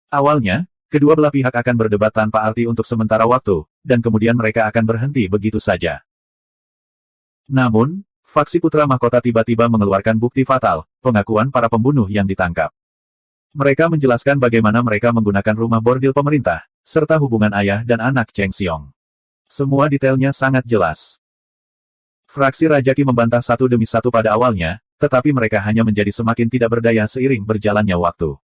Awalnya, kedua belah pihak akan berdebat tanpa arti untuk sementara waktu, dan kemudian mereka akan berhenti begitu saja. Namun, faksi putra mahkota tiba-tiba mengeluarkan bukti fatal, pengakuan para pembunuh yang ditangkap. Mereka menjelaskan bagaimana mereka menggunakan rumah bordil pemerintah, serta hubungan ayah dan anak Cheng Xiong. Semua detailnya sangat jelas. Fraksi Raja Qi membantah satu demi satu pada awalnya, tetapi mereka hanya menjadi semakin tidak berdaya seiring berjalannya waktu.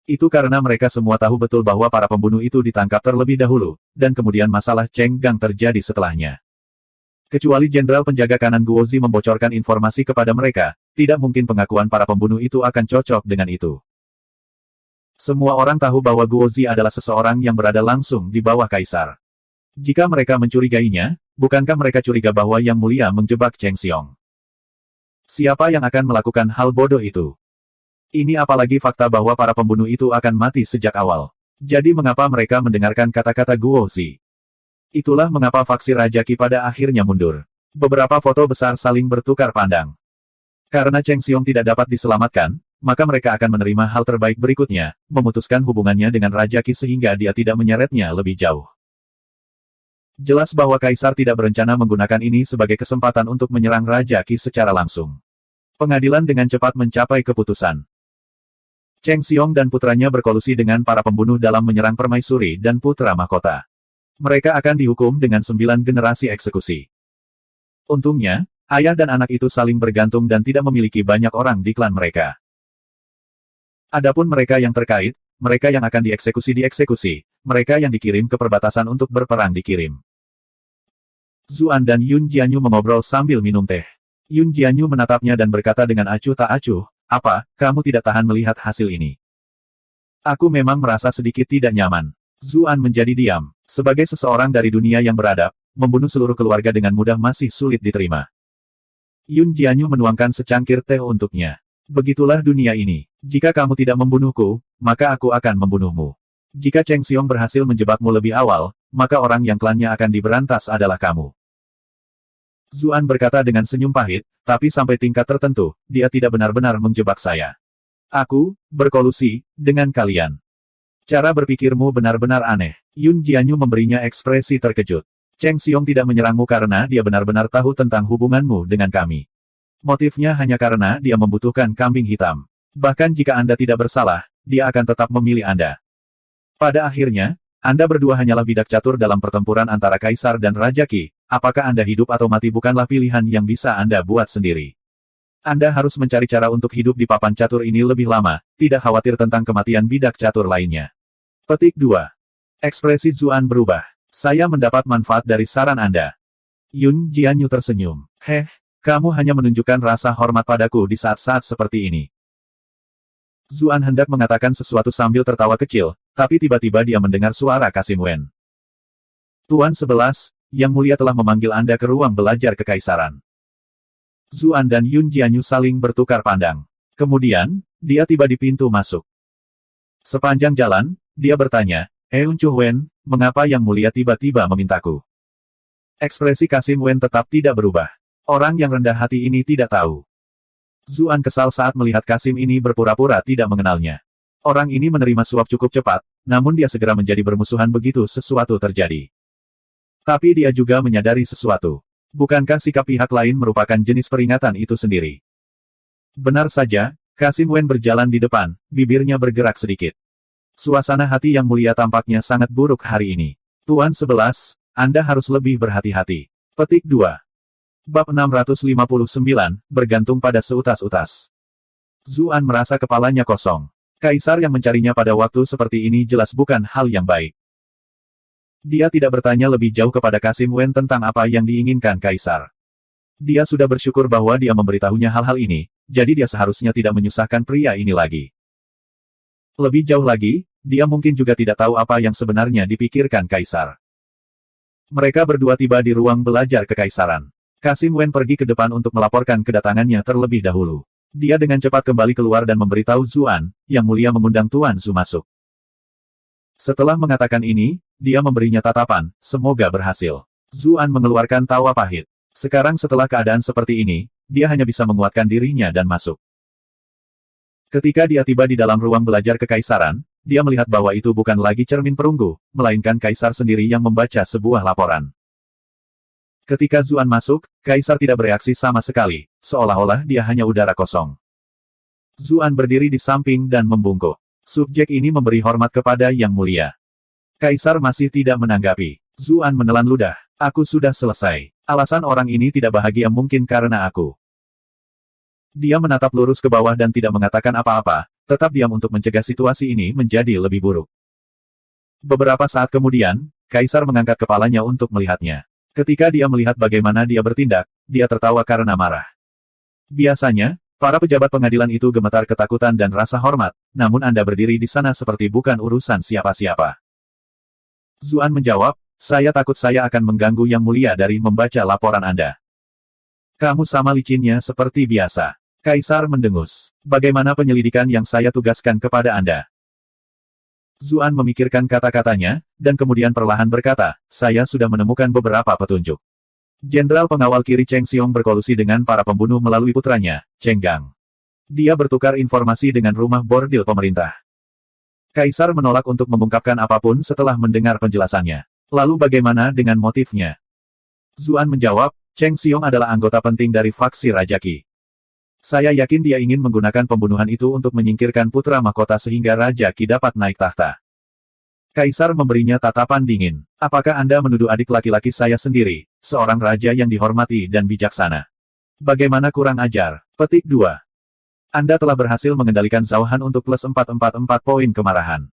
Itu karena mereka semua tahu betul bahwa para pembunuh itu ditangkap terlebih dahulu, dan kemudian masalah Cheng Gang terjadi setelahnya. Kecuali Jenderal Penjaga Kanan Guozi membocorkan informasi kepada mereka, tidak mungkin pengakuan para pembunuh itu akan cocok dengan itu. Semua orang tahu bahwa Guozi adalah seseorang yang berada langsung di bawah kaisar. Jika mereka mencurigainya, bukankah mereka curiga bahwa Yang Mulia menjebak Cheng Xiong? Siapa yang akan melakukan hal bodoh itu? Ini apalagi fakta bahwa para pembunuh itu akan mati sejak awal. Jadi mengapa mereka mendengarkan kata-kata Guozi? Itulah mengapa faksi Raja Qi pada akhirnya mundur. Beberapa foto besar saling bertukar pandang. Karena Cheng Xiong tidak dapat diselamatkan, maka mereka akan menerima hal terbaik berikutnya, memutuskan hubungannya dengan Raja Qi sehingga dia tidak menyeretnya lebih jauh. Jelas bahwa Kaisar tidak berencana menggunakan ini sebagai kesempatan untuk menyerang Raja Qi secara langsung. Pengadilan dengan cepat mencapai keputusan. Cheng Xiong dan putranya berkolusi dengan para pembunuh dalam menyerang permaisuri dan putra mahkota. Mereka akan dihukum dengan 9 generasi eksekusi. Untungnya, ayah dan anak itu saling bergantung dan tidak memiliki banyak orang di klan mereka. Adapun mereka yang terkait, mereka yang akan dieksekusi, mereka yang dikirim ke perbatasan untuk berperang dikirim. Zuan dan Yun Jianyu mengobrol sambil minum teh. Yun Jianyu menatapnya dan berkata dengan acuh tak acuh, apa, kamu tidak tahan melihat hasil ini? Aku memang merasa sedikit tidak nyaman. Zuan menjadi diam. Sebagai seseorang dari dunia yang beradab, membunuh seluruh keluarga dengan mudah masih sulit diterima. Yun Jianyu menuangkan secangkir teh untuknya. Begitulah dunia ini. Jika kamu tidak membunuhku, maka aku akan membunuhmu. Jika Cheng Xiong berhasil menjebakmu lebih awal, maka orang yang klannya akan diberantas adalah kamu. Zuan berkata dengan senyum pahit, tapi sampai tingkat tertentu, dia tidak benar-benar menjebak saya. Aku, berkolusi, dengan kalian. Cara berpikirmu benar-benar aneh. Yun Jianyu memberinya ekspresi terkejut. Cheng Xiong tidak menyerangmu karena dia benar-benar tahu tentang hubunganmu dengan kami. Motifnya hanya karena dia membutuhkan kambing hitam. Bahkan jika Anda tidak bersalah, dia akan tetap memilih Anda. Pada akhirnya, Anda berdua hanyalah bidak catur dalam pertempuran antara Kaisar dan Raja Qi. Apakah Anda hidup atau mati bukanlah pilihan yang bisa Anda buat sendiri. Anda harus mencari cara untuk hidup di papan catur ini lebih lama, tidak khawatir tentang kematian bidak catur lainnya. Petik 2. Ekspresi Zuan berubah. Saya mendapat manfaat dari saran Anda. Yun Jianyu tersenyum. Kamu hanya menunjukkan rasa hormat padaku di saat-saat seperti ini. Zuan hendak mengatakan sesuatu sambil tertawa kecil, Tapi tiba-tiba dia mendengar suara Kasim Wen. Tuan 11, Yang Mulia telah memanggil Anda ke ruang belajar kekaisaran. Zuan dan Yun Jianyu saling bertukar pandang. Kemudian, dia tiba di pintu masuk. Sepanjang jalan, dia bertanya, Eun Chuh Wen, mengapa Yang Mulia tiba-tiba memintaku? Ekspresi Kasim Wen tetap tidak berubah. Orang yang rendah hati ini tidak tahu. Zuan kesal saat melihat Kasim ini berpura-pura tidak mengenalnya. Orang ini menerima suap cukup cepat, namun dia segera menjadi bermusuhan begitu sesuatu terjadi. Tapi dia juga menyadari sesuatu. Bukankah sikap pihak lain merupakan jenis peringatan itu sendiri? Benar saja, Kasim Wen berjalan di depan, bibirnya bergerak sedikit. Suasana hati Yang Mulia tampaknya sangat buruk hari ini. Tuan 11, Anda harus lebih berhati-hati. Petik 2. Bab 659, bergantung pada seutas-utas. Zuan merasa kepalanya kosong. Kaisar yang mencarinya pada waktu seperti ini jelas bukan hal yang baik. Dia tidak bertanya lebih jauh kepada Kasim Wen tentang apa yang diinginkan Kaisar. Dia sudah bersyukur bahwa dia memberitahunya hal-hal ini, jadi dia seharusnya tidak menyusahkan pria ini lagi. Lebih jauh lagi, dia mungkin juga tidak tahu apa yang sebenarnya dipikirkan Kaisar. Mereka berdua tiba di ruang belajar kekaisaran. Kasim Wen pergi ke depan untuk melaporkan kedatangannya terlebih dahulu. Dia dengan cepat kembali keluar dan memberitahu Zuan, Yang Mulia mengundang Tuan Su masuk. Setelah mengatakan ini, dia memberinya tatapan, semoga berhasil. Zuan mengeluarkan tawa pahit. Sekarang setelah keadaan seperti ini, dia hanya bisa menguatkan dirinya dan masuk. Ketika dia tiba di dalam ruang belajar kekaisaran, dia melihat bahwa itu bukan lagi cermin perunggu, melainkan Kaisar sendiri yang membaca sebuah laporan. Ketika Zuan masuk, Kaisar tidak bereaksi sama sekali, seolah-olah dia hanya udara kosong. Zuan berdiri di samping dan membungkuk. Subjek ini memberi hormat kepada Yang Mulia. Kaisar masih tidak menanggapi. Zuan menelan ludah. Aku sudah selesai. Alasan orang ini tidak bahagia mungkin karena aku. Dia menatap lurus ke bawah dan tidak mengatakan apa-apa, tetap diam untuk mencegah situasi ini menjadi lebih buruk. Beberapa saat kemudian, Kaisar mengangkat kepalanya untuk melihatnya. Ketika dia melihat bagaimana dia bertindak, dia tertawa karena marah. Biasanya, para pejabat pengadilan itu gemetar ketakutan dan rasa hormat, namun Anda berdiri di sana seperti bukan urusan siapa-siapa. Zuan menjawab, saya takut saya akan mengganggu Yang Mulia dari membaca laporan Anda. Kamu sama licinnya seperti biasa. Kaisar mendengus. Bagaimana penyelidikan yang saya tugaskan kepada Anda? Zuan memikirkan kata-katanya, dan kemudian perlahan berkata, saya sudah menemukan beberapa petunjuk. Jenderal pengawal kiri Cheng Xiong berkolusi dengan para pembunuh melalui putranya, Cheng Gang. Dia bertukar informasi dengan rumah bordil pemerintah. Kaisar menolak untuk mengungkapkan apapun setelah mendengar penjelasannya. Lalu bagaimana dengan motifnya? Zuan menjawab, Cheng Xiong adalah anggota penting dari faksi Raja Qi. Saya yakin dia ingin menggunakan pembunuhan itu untuk menyingkirkan putra mahkota sehingga Raja Qi dapat naik tahta. Kaisar memberinya tatapan dingin. Apakah Anda menuduh adik laki-laki saya sendiri, seorang raja yang dihormati dan bijaksana? Bagaimana kurang ajar? Petik 2. Anda telah berhasil mengendalikan Zhao Han untuk plus 444 poin kemarahan.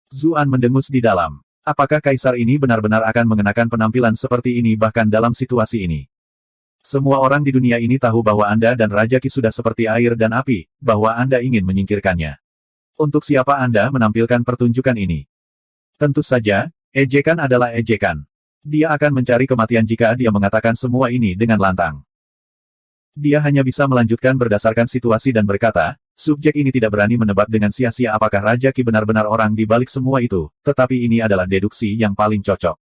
Zuan mendengus di dalam. Apakah Kaisar ini benar-benar akan mengenakan penampilan seperti ini bahkan dalam situasi ini? Semua orang di dunia ini tahu bahwa Anda dan Raja Qi sudah seperti air dan api, bahwa Anda ingin menyingkirkannya. Untuk siapa Anda menampilkan pertunjukan ini? Tentu saja, ejekan adalah ejekan. Dia akan mencari kematian jika dia mengatakan semua ini dengan lantang. Dia hanya bisa melanjutkan berdasarkan situasi dan berkata, subjek ini tidak berani menebak dengan sia-sia apakah Raja Qi benar-benar orang di balik semua itu, tetapi ini adalah deduksi yang paling cocok.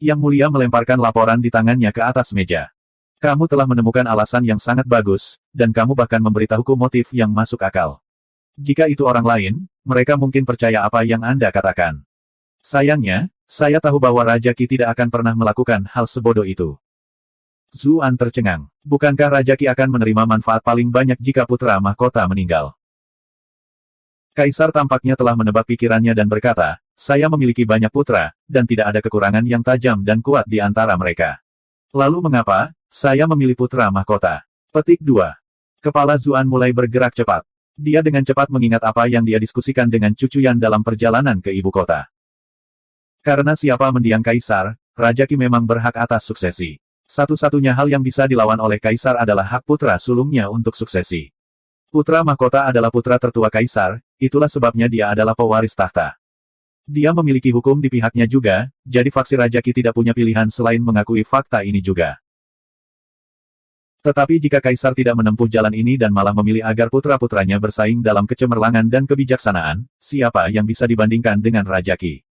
Yang Mulia melemparkan laporan di tangannya ke atas meja. Kamu telah menemukan alasan yang sangat bagus, dan kamu bahkan memberitahuku motif yang masuk akal. Jika itu orang lain, mereka mungkin percaya apa yang Anda katakan. Sayangnya, saya tahu bahwa Raja Qi tidak akan pernah melakukan hal sebodoh itu. Zuan tercengang. Bukankah Raja Qi akan menerima manfaat paling banyak jika putra mahkota meninggal? Kaisar tampaknya telah menebak pikirannya dan berkata, saya memiliki banyak putra, dan tidak ada kekurangan yang tajam dan kuat di antara mereka. Lalu mengapa, saya memilih putra mahkota? Petik 2. Kepala Zuan mulai bergerak cepat. Dia dengan cepat mengingat apa yang dia diskusikan dengan cucuyan dalam perjalanan ke ibu kota. Karena siapa mendiang Kaisar, Raja Qi memang berhak atas suksesi. Satu-satunya hal yang bisa dilawan oleh Kaisar adalah hak putra sulungnya untuk suksesi. Putra mahkota adalah putra tertua Kaisar, itulah sebabnya dia adalah pewaris tahta. Dia memiliki hukum di pihaknya juga, jadi faksi Raja Qi tidak punya pilihan selain mengakui fakta ini juga. Tetapi jika Kaisar tidak menempuh jalan ini dan malah memilih agar putra-putranya bersaing dalam kecemerlangan dan kebijaksanaan, siapa yang bisa dibandingkan dengan Raja Qi?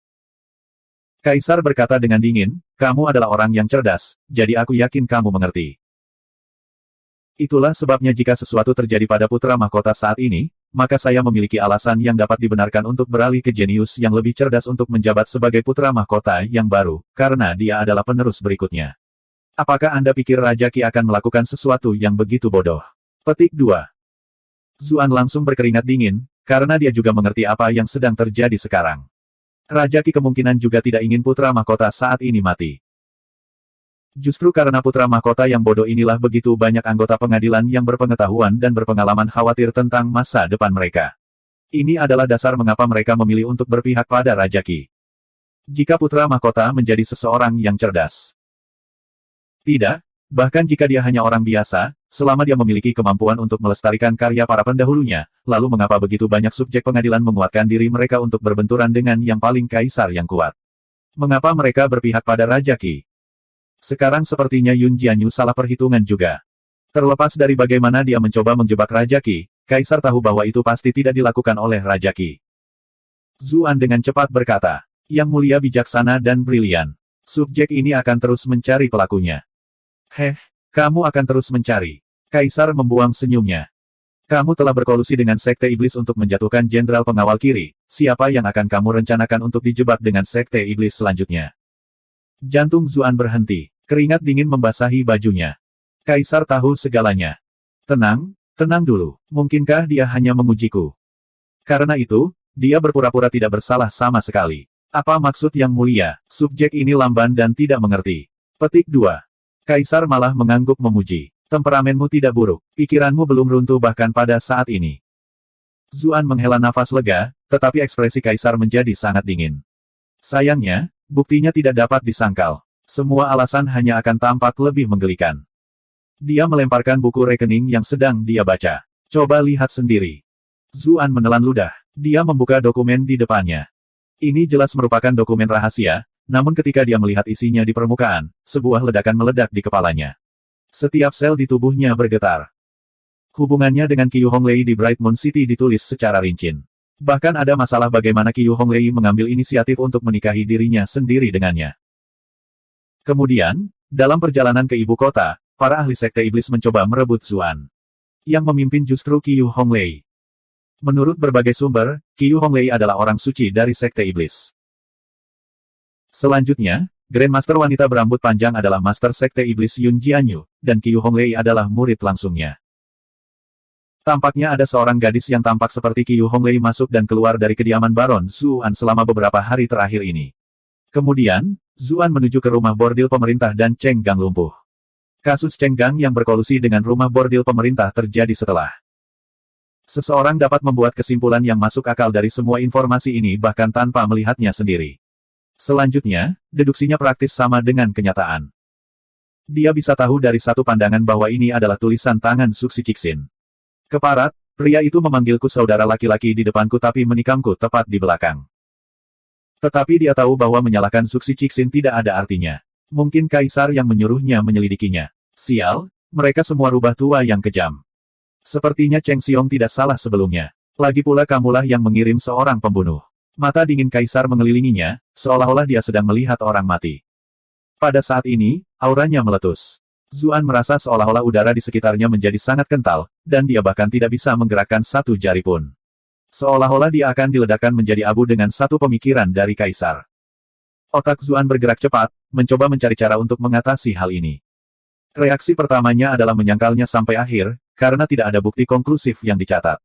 Kaisar berkata dengan dingin, kamu adalah orang yang cerdas, jadi aku yakin kamu mengerti. Itulah sebabnya jika sesuatu terjadi pada putra mahkota saat ini, maka saya memiliki alasan yang dapat dibenarkan untuk beralih ke jenius yang lebih cerdas untuk menjabat sebagai putra mahkota yang baru, karena dia adalah penerus berikutnya. Apakah Anda pikir Raja Qi akan melakukan sesuatu yang begitu bodoh? Petik 2. Zuan langsung berkeringat dingin, karena dia juga mengerti apa yang sedang terjadi sekarang. Raja Qi kemungkinan juga tidak ingin putra mahkota saat ini mati. Justru karena putra mahkota yang bodoh inilah begitu banyak anggota pengadilan yang berpengetahuan dan berpengalaman khawatir tentang masa depan mereka. Ini adalah dasar mengapa mereka memilih untuk berpihak pada Raja Qi. Jika putra mahkota menjadi seseorang yang cerdas. Tidak, bahkan jika dia hanya orang biasa, selama dia memiliki kemampuan untuk melestarikan karya para pendahulunya, lalu mengapa begitu banyak subjek pengadilan menguatkan diri mereka untuk berbenturan dengan yang paling kaisar yang kuat? Mengapa mereka berpihak pada Raja Qi? Sekarang sepertinya Yun Jianyu salah perhitungan juga. Terlepas dari bagaimana dia mencoba menjebak Raja Qi, Kaisar tahu bahwa itu pasti tidak dilakukan oleh Raja Qi. Zuan dengan cepat berkata, Yang Mulia bijaksana dan brilian. Subjek ini akan terus mencari pelakunya. Kamu akan terus mencari. Kaisar membuang senyumnya. Kamu telah berkolusi dengan Sekte Iblis untuk menjatuhkan Jenderal Pengawal Kiri. Siapa yang akan kamu rencanakan untuk dijebak dengan Sekte Iblis selanjutnya? Jantung Zuan berhenti. Keringat dingin membasahi bajunya. Kaisar tahu segalanya. Tenang dulu. Mungkinkah dia hanya mengujiku? Karena itu, dia berpura-pura tidak bersalah sama sekali. Apa maksud Yang Mulia? Subjek ini lamban dan tidak mengerti. Petik 2. Kaisar malah mengangguk memuji. Temperamenmu tidak buruk. Pikiranmu belum runtuh bahkan pada saat ini. Zuan menghela nafas lega, tetapi ekspresi Kaisar menjadi sangat dingin. Sayangnya, buktinya tidak dapat disangkal. Semua alasan hanya akan tampak lebih menggelikan. Dia melemparkan buku rekening yang sedang dia baca. Coba lihat sendiri. Zuan menelan ludah. Dia membuka dokumen di depannya. Ini jelas merupakan dokumen rahasia, namun ketika dia melihat isinya di permukaan, sebuah ledakan meledak di kepalanya. Setiap sel di tubuhnya bergetar. Hubungannya dengan Qiu Honglei di Bright Moon City ditulis secara rinci. Bahkan ada masalah bagaimana Qiu Honglei mengambil inisiatif untuk menikahi dirinya sendiri dengannya. Kemudian, dalam perjalanan ke ibu kota, para ahli Sekte Iblis mencoba merebut Zuan. Yang memimpin justru Qiu Honglei. Menurut berbagai sumber, Qiu Honglei adalah orang suci dari Sekte Iblis. Selanjutnya, Grandmaster wanita berambut panjang adalah Master Sekte Iblis Yun Jianyu, dan Qiu Honglei adalah murid langsungnya. Tampaknya ada seorang gadis yang tampak seperti Qiu Honglei masuk dan keluar dari kediaman Baron Zuan selama beberapa hari terakhir ini. Kemudian, Zuan menuju ke rumah bordil pemerintah dan Cheng Gang lumpuh. Kasus Cheng Gang yang berkolusi dengan rumah bordil pemerintah terjadi setelah. Seseorang dapat membuat kesimpulan yang masuk akal dari semua informasi ini bahkan tanpa melihatnya sendiri. Selanjutnya, deduksinya praktis sama dengan kenyataan. Dia bisa tahu dari satu pandangan bahwa ini adalah tulisan tangan Suksi Cixin. Keparat, pria itu memanggilku saudara laki-laki di depanku tapi menikamku tepat di belakang. Tetapi dia tahu bahwa menyalahkan Suksi Cixin tidak ada artinya. Mungkin Kaisar yang menyuruhnya menyelidikinya. Sial, mereka semua rubah tua yang kejam. Sepertinya Cheng Xiong tidak salah sebelumnya. Lagi pula kamulah yang mengirim seorang pembunuh. Mata dingin Kaisar mengelilinginya, seolah-olah dia sedang melihat orang mati. Pada saat ini, auranya meletus. Zuan merasa seolah-olah udara di sekitarnya menjadi sangat kental, dan dia bahkan tidak bisa menggerakkan satu jari pun. Seolah-olah dia akan diledakkan menjadi abu dengan satu pemikiran dari Kaisar. Otak Zuan bergerak cepat, mencoba mencari cara untuk mengatasi hal ini. Reaksi pertamanya adalah menyangkalnya sampai akhir, karena tidak ada bukti konklusif yang dicatat.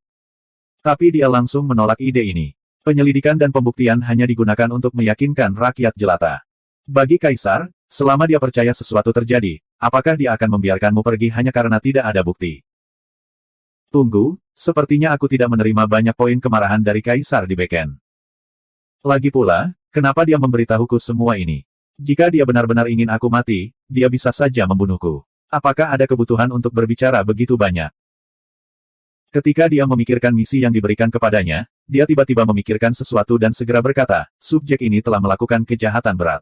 Tapi dia langsung menolak ide ini. Penyelidikan dan pembuktian hanya digunakan untuk meyakinkan rakyat jelata. Bagi Kaisar, selama dia percaya sesuatu terjadi, apakah dia akan membiarkanmu pergi hanya karena tidak ada bukti? Tunggu, sepertinya aku tidak menerima banyak poin kemarahan dari Kaisar di backhand. Lagi pula, kenapa dia memberitahuku semua ini? Jika dia benar-benar ingin aku mati, dia bisa saja membunuhku. Apakah ada kebutuhan untuk berbicara begitu banyak? Ketika dia memikirkan misi yang diberikan kepadanya, dia tiba-tiba memikirkan sesuatu dan segera berkata, subjek ini telah melakukan kejahatan berat.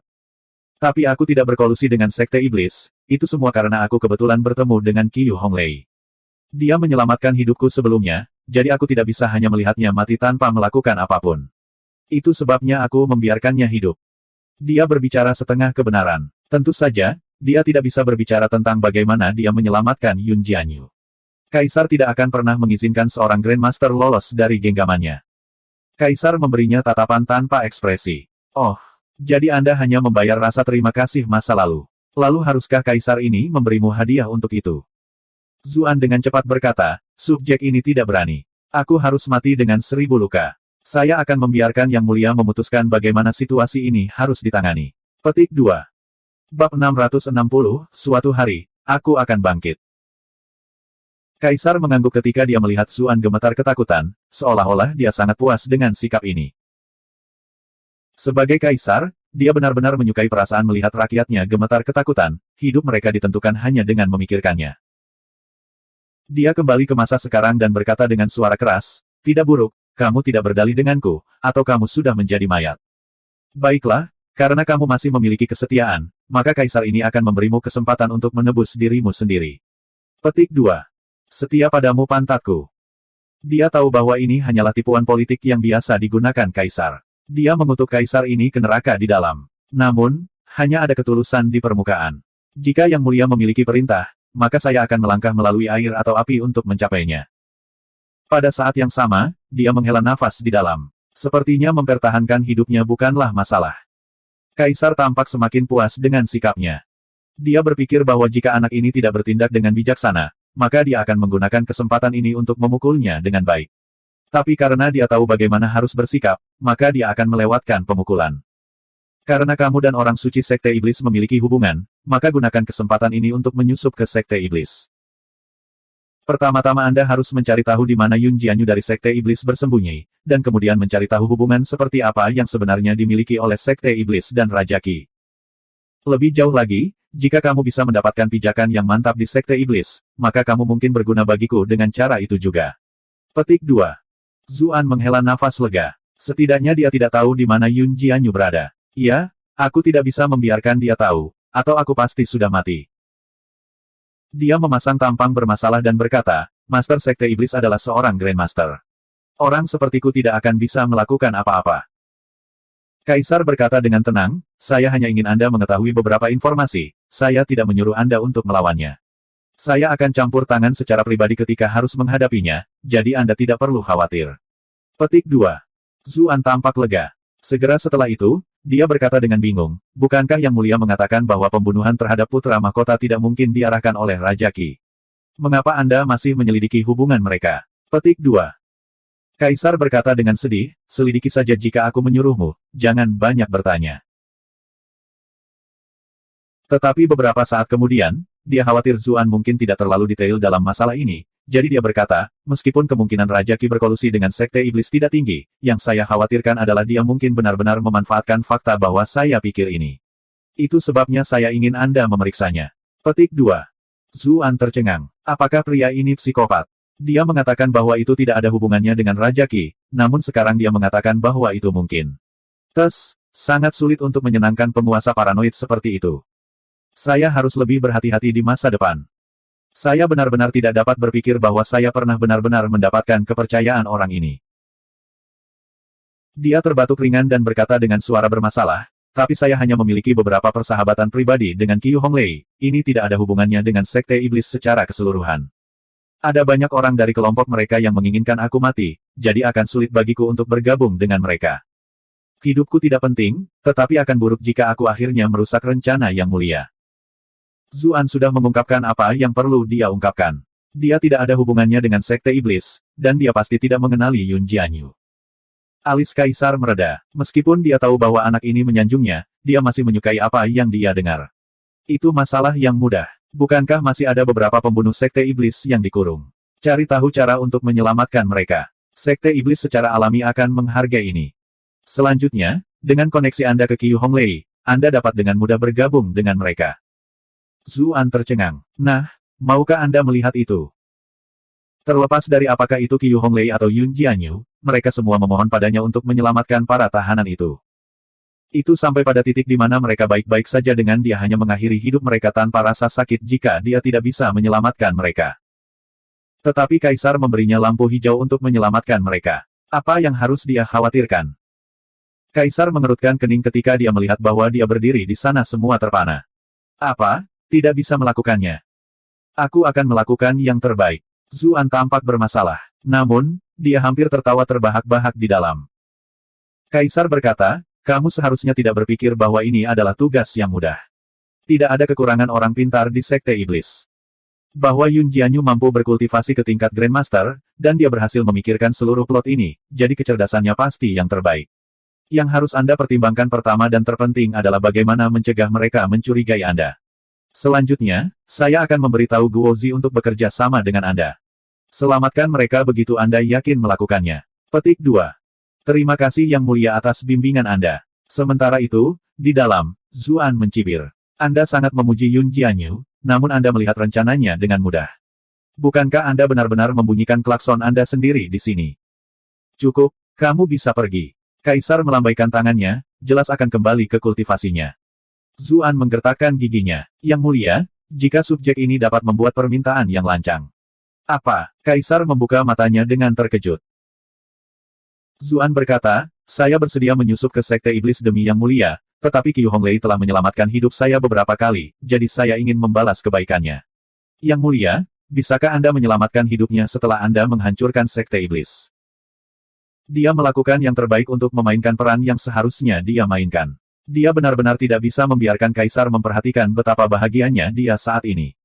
Tapi aku tidak berkolusi dengan Sekte Iblis, itu semua karena aku kebetulan bertemu dengan Qiu Honglei. Dia menyelamatkan hidupku sebelumnya, jadi aku tidak bisa hanya melihatnya mati tanpa melakukan apapun. Itu sebabnya aku membiarkannya hidup. Dia berbicara setengah kebenaran. Tentu saja, dia tidak bisa berbicara tentang bagaimana dia menyelamatkan Yun Jianyu. Kaisar tidak akan pernah mengizinkan seorang Grandmaster lolos dari genggamannya. Kaisar memberinya tatapan tanpa ekspresi. Oh, jadi Anda hanya membayar rasa terima kasih masa lalu. Lalu haruskah Kaisar ini memberimu hadiah untuk itu? Zuan dengan cepat berkata, subjek ini tidak berani. Aku harus mati dengan 1000 luka. Saya akan membiarkan Yang Mulia memutuskan bagaimana situasi ini harus ditangani. Petik 2. Bab 660, suatu hari, aku akan bangkit. Kaisar mengangguk ketika dia melihat Zuan gemetar ketakutan, seolah-olah dia sangat puas dengan sikap ini. Sebagai kaisar, dia benar-benar menyukai perasaan melihat rakyatnya gemetar ketakutan, hidup mereka ditentukan hanya dengan memikirkannya. Dia kembali ke masa sekarang dan berkata dengan suara keras, tidak buruk, kamu tidak berdalih denganku, atau kamu sudah menjadi mayat. Baiklah, karena kamu masih memiliki kesetiaan, maka kaisar ini akan memberimu kesempatan untuk menebus dirimu sendiri. Petik 2. Setia padamu pantatku. Dia tahu bahwa ini hanyalah tipuan politik yang biasa digunakan kaisar. Dia mengutuk kaisar ini ke neraka di dalam. Namun, hanya ada ketulusan di permukaan. Jika Yang Mulia memiliki perintah, maka saya akan melangkah melalui air atau api untuk mencapainya. Pada saat yang sama, dia menghela nafas di dalam. Sepertinya mempertahankan hidupnya bukanlah masalah. Kaisar tampak semakin puas dengan sikapnya. Dia berpikir bahwa jika anak ini tidak bertindak dengan bijaksana, maka dia akan menggunakan kesempatan ini untuk memukulnya dengan baik. Tapi karena dia tahu bagaimana harus bersikap, maka dia akan melewatkan pemukulan. Karena kamu dan orang suci Sekte Iblis memiliki hubungan, maka gunakan kesempatan ini untuk menyusup ke Sekte Iblis. Pertama-tama Anda harus mencari tahu di mana Yun Jianyu dari Sekte Iblis bersembunyi, dan kemudian mencari tahu hubungan seperti apa yang sebenarnya dimiliki oleh Sekte Iblis dan Raja Qi. Lebih jauh lagi, jika kamu bisa mendapatkan pijakan yang mantap di Sekte Iblis, maka kamu mungkin berguna bagiku dengan cara itu juga. Petik 2. Zuan menghela nafas lega. Setidaknya dia tidak tahu di mana Yun Jianyu berada. Iya, aku tidak bisa membiarkan dia tahu, atau aku pasti sudah mati. Dia memasang tampang bermasalah dan berkata, Master Sekte Iblis adalah seorang Grandmaster. Orang sepertiku tidak akan bisa melakukan apa-apa. Kaisar berkata dengan tenang, saya hanya ingin Anda mengetahui beberapa informasi, saya tidak menyuruh Anda untuk melawannya. Saya akan campur tangan secara pribadi ketika harus menghadapinya, jadi Anda tidak perlu khawatir. Petik 2. Zuan tampak lega. Segera setelah itu, dia berkata dengan bingung, bukankah Yang Mulia mengatakan bahwa pembunuhan terhadap putra mahkota tidak mungkin diarahkan oleh Raja Qi? Mengapa Anda masih menyelidiki hubungan mereka? Petik 2. Kaisar berkata dengan sedih, selidiki saja jika aku menyuruhmu, jangan banyak bertanya. Tetapi beberapa saat kemudian, dia khawatir Zuan mungkin tidak terlalu detail dalam masalah ini, jadi dia berkata, meskipun kemungkinan Raja Qi berkolusi dengan Sekte Iblis tidak tinggi, yang saya khawatirkan adalah dia mungkin benar-benar memanfaatkan fakta bahwa saya pikir ini. Itu sebabnya saya ingin Anda memeriksanya. Petik 2. Zuan tercengang. Apakah pria ini psikopat? Dia mengatakan bahwa itu tidak ada hubungannya dengan Raja Qi, namun sekarang dia mengatakan bahwa itu mungkin. Sangat sulit untuk menyenangkan penguasa paranoid seperti itu. Saya harus lebih berhati-hati di masa depan. Saya benar-benar tidak dapat berpikir bahwa saya pernah benar-benar mendapatkan kepercayaan orang ini. Dia terbatuk ringan dan berkata dengan suara bermasalah, tapi saya hanya memiliki beberapa persahabatan pribadi dengan Qiu Honglei, ini tidak ada hubungannya dengan Sekte Iblis secara keseluruhan. Ada banyak orang dari kelompok mereka yang menginginkan aku mati, jadi akan sulit bagiku untuk bergabung dengan mereka. Hidupku tidak penting, tetapi akan buruk jika aku akhirnya merusak rencana Yang Mulia. Zuan sudah mengungkapkan apa yang perlu dia ungkapkan. Dia tidak ada hubungannya dengan Sekte Iblis, dan dia pasti tidak mengenali Yun Jianyu. Alis Kaisar mereda. Meskipun dia tahu bahwa anak ini menyanjungnya, dia masih menyukai apa yang dia dengar. Itu masalah yang mudah. Bukankah masih ada beberapa pembunuh Sekte Iblis yang dikurung? Cari tahu cara untuk menyelamatkan mereka. Sekte Iblis secara alami akan menghargai ini. Selanjutnya, dengan koneksi Anda ke Qiu Honglei, Anda dapat dengan mudah bergabung dengan mereka. Zuan tercengang. Nah, maukah Anda melihat itu? Terlepas dari apakah itu Qiu Honglei atau Yun Jianyu, mereka semua memohon padanya untuk menyelamatkan para tahanan itu. Itu sampai pada titik di mana mereka baik-baik saja dengan dia hanya mengakhiri hidup mereka tanpa rasa sakit jika dia tidak bisa menyelamatkan mereka. Tetapi Kaisar memberinya lampu hijau untuk menyelamatkan mereka. Apa yang harus dia khawatirkan? Kaisar mengerutkan kening ketika dia melihat bahwa dia berdiri di sana semua terpana. Apa? Tidak bisa melakukannya. Aku akan melakukan yang terbaik. Zuan tampak bermasalah. Namun, dia hampir tertawa terbahak-bahak di dalam. Kaisar berkata, kamu seharusnya tidak berpikir bahwa ini adalah tugas yang mudah. Tidak ada kekurangan orang pintar di Sekte Iblis. Bahwa Yun Jianyu mampu berkultivasi ke tingkat Grandmaster, dan dia berhasil memikirkan seluruh plot ini, jadi kecerdasannya pasti yang terbaik. Yang harus Anda pertimbangkan pertama dan terpenting adalah bagaimana mencegah mereka mencurigai Anda. Selanjutnya, saya akan memberitahu Guozi untuk bekerja sama dengan Anda. Selamatkan mereka begitu Anda yakin melakukannya. Petik 2. Terima kasih Yang Mulia atas bimbingan Anda. Sementara itu, di dalam, Zuan mencibir. Anda sangat memuji Yun Jianyu, namun Anda melihat rencananya dengan mudah. Bukankah Anda benar-benar membunyikan klakson Anda sendiri di sini? Cukup, kamu bisa pergi. Kaisar melambaikan tangannya, jelas akan kembali ke kultivasinya. Zuan menggertakkan giginya. Yang Mulia, jika subjek ini dapat membuat permintaan yang lancang. Apa? Kaisar membuka matanya dengan terkejut. Zuan berkata, saya bersedia menyusup ke Sekte Iblis demi Yang Mulia, tetapi Qiu Honglei telah menyelamatkan hidup saya beberapa kali, jadi saya ingin membalas kebaikannya. Yang Mulia, bisakah Anda menyelamatkan hidupnya setelah Anda menghancurkan Sekte Iblis? Dia melakukan yang terbaik untuk memainkan peran yang seharusnya dia mainkan. Dia benar-benar tidak bisa membiarkan Kaisar memperhatikan betapa bahagianya dia saat ini.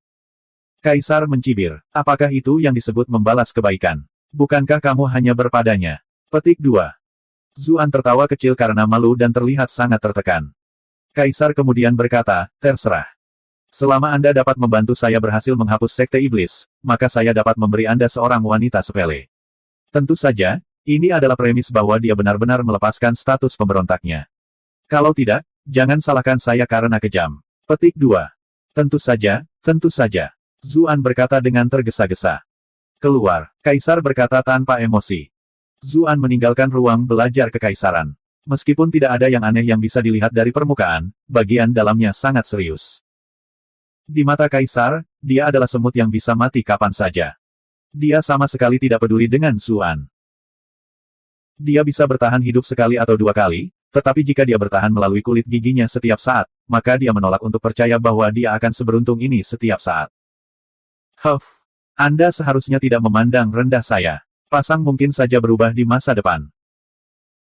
Kaisar mencibir. Apakah itu yang disebut membalas kebaikan? Bukankah kamu hanya berpadanya? Petik 2. Zuan tertawa kecil karena malu dan terlihat sangat tertekan. Kaisar kemudian berkata, terserah. Selama Anda dapat membantu saya berhasil menghapus Sekte Iblis, maka saya dapat memberi Anda seorang wanita sepele. Tentu saja, ini adalah premis bahwa dia benar-benar melepaskan status pemberontaknya. Kalau tidak, jangan salahkan saya karena kejam. Petik 2. Tentu saja, tentu saja. Zuan berkata dengan tergesa-gesa. Keluar, Kaisar berkata tanpa emosi. Zuan meninggalkan ruang belajar kekaisaran. Meskipun tidak ada yang aneh yang bisa dilihat dari permukaan, bagian dalamnya sangat serius. Di mata Kaisar, dia adalah semut yang bisa mati kapan saja. Dia sama sekali tidak peduli dengan Zuan. Dia bisa bertahan hidup sekali atau dua kali, tetapi jika dia bertahan melalui kulit giginya setiap saat, maka dia menolak untuk percaya bahwa dia akan seberuntung ini setiap saat. Huff, Anda seharusnya tidak memandang rendah saya. Pasang mungkin saja berubah di masa depan.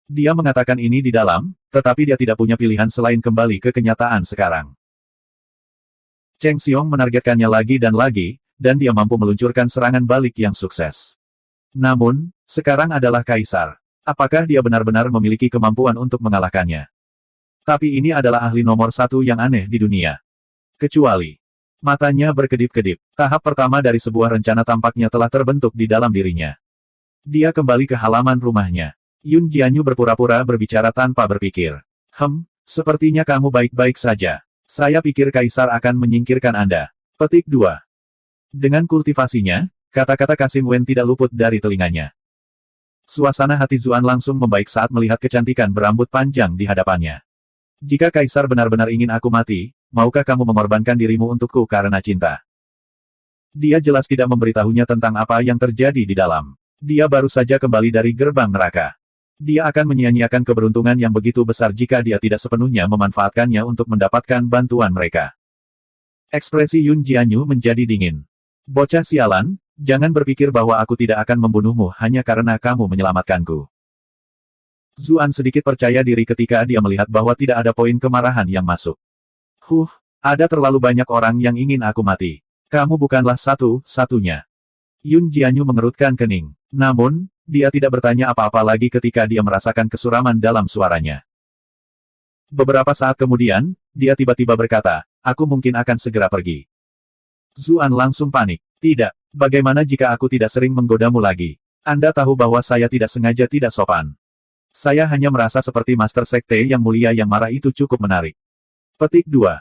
Dia mengatakan ini di dalam, tetapi dia tidak punya pilihan selain kembali ke kenyataan sekarang. Cheng Xiong menargetkannya lagi, dan dia mampu meluncurkan serangan balik yang sukses. Namun, sekarang adalah Kaisar. Apakah dia benar-benar memiliki kemampuan untuk mengalahkannya? Tapi ini adalah ahli nomor satu yang aneh di dunia. Kecuali, matanya berkedip-kedip. Tahap pertama dari sebuah rencana tampaknya telah terbentuk di dalam dirinya. Dia kembali ke halaman rumahnya. Yun Jianyu berpura-pura berbicara tanpa berpikir. Sepertinya kamu baik-baik saja. Saya pikir Kaisar akan menyingkirkan Anda. Petik 2. Dengan kultivasinya, kata-kata Kasim Wen tidak luput dari telinganya. Suasana hati Zuan langsung membaik saat melihat kecantikan berambut panjang di hadapannya. Jika Kaisar benar-benar ingin aku mati, maukah kamu mengorbankan dirimu untukku karena cinta? Dia jelas tidak memberitahunya tentang apa yang terjadi di dalam. Dia baru saja kembali dari gerbang neraka. Dia akan menyia-nyiakan keberuntungan yang begitu besar jika dia tidak sepenuhnya memanfaatkannya untuk mendapatkan bantuan mereka. Ekspresi Yun Jianyu menjadi dingin. Bocah sialan, jangan berpikir bahwa aku tidak akan membunuhmu hanya karena kamu menyelamatkanku. Zuan sedikit percaya diri ketika dia melihat bahwa tidak ada poin kemarahan yang masuk. Ada terlalu banyak orang yang ingin aku mati. Kamu bukanlah satu-satunya. Yun Jianyu mengerutkan kening. Namun, dia tidak bertanya apa-apa lagi ketika dia merasakan kesuraman dalam suaranya. Beberapa saat kemudian, dia tiba-tiba berkata, aku mungkin akan segera pergi. Zuan langsung panik. Tidak, bagaimana jika aku tidak sering menggodamu lagi? Anda tahu bahwa saya tidak sengaja tidak sopan. Saya hanya merasa seperti Master Sekte yang mulia yang marah itu cukup menarik. Petik 2.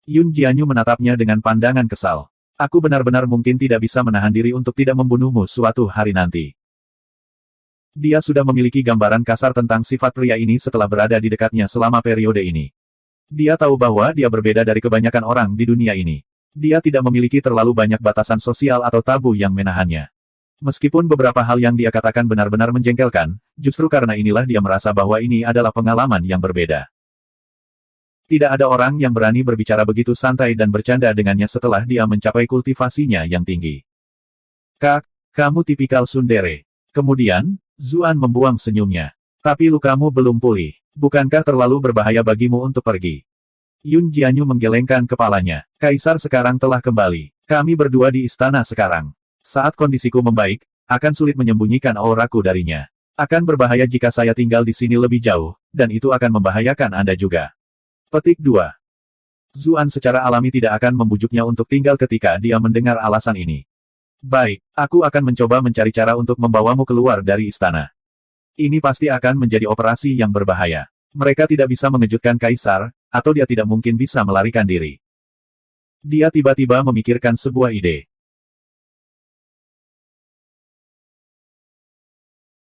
Yun Jianyu menatapnya dengan pandangan kesal. Aku benar-benar mungkin tidak bisa menahan diri untuk tidak membunuhmu suatu hari nanti. Dia sudah memiliki gambaran kasar tentang sifat pria ini setelah berada di dekatnya selama periode ini. Dia tahu bahwa dia berbeda dari kebanyakan orang di dunia ini. Dia tidak memiliki terlalu banyak batasan sosial atau tabu yang menahannya. Meskipun beberapa hal yang dia katakan benar-benar menjengkelkan, justru karena inilah dia merasa bahwa ini adalah pengalaman yang berbeda. Tidak ada orang yang berani berbicara begitu santai dan bercanda dengannya setelah dia mencapai kultivasinya yang tinggi. Kak, kamu tipikal tsundere. Kemudian, Zuan membuang senyumnya. Tapi lukamu belum pulih. Bukankah terlalu berbahaya bagimu untuk pergi? Yun Jianyu menggelengkan kepalanya. Kaisar sekarang telah kembali. Kami berdua di istana sekarang. Saat kondisiku membaik, akan sulit menyembunyikan auraku darinya. Akan berbahaya jika saya tinggal di sini lebih jauh, dan itu akan membahayakan Anda juga. Petik 2. Zuan secara alami tidak akan membujuknya untuk tinggal ketika dia mendengar alasan ini. Baik, aku akan mencoba mencari cara untuk membawamu keluar dari istana. Ini pasti akan menjadi operasi yang berbahaya. Mereka tidak bisa mengejutkan Kaisar, atau dia tidak mungkin bisa melarikan diri. Dia tiba-tiba memikirkan sebuah ide.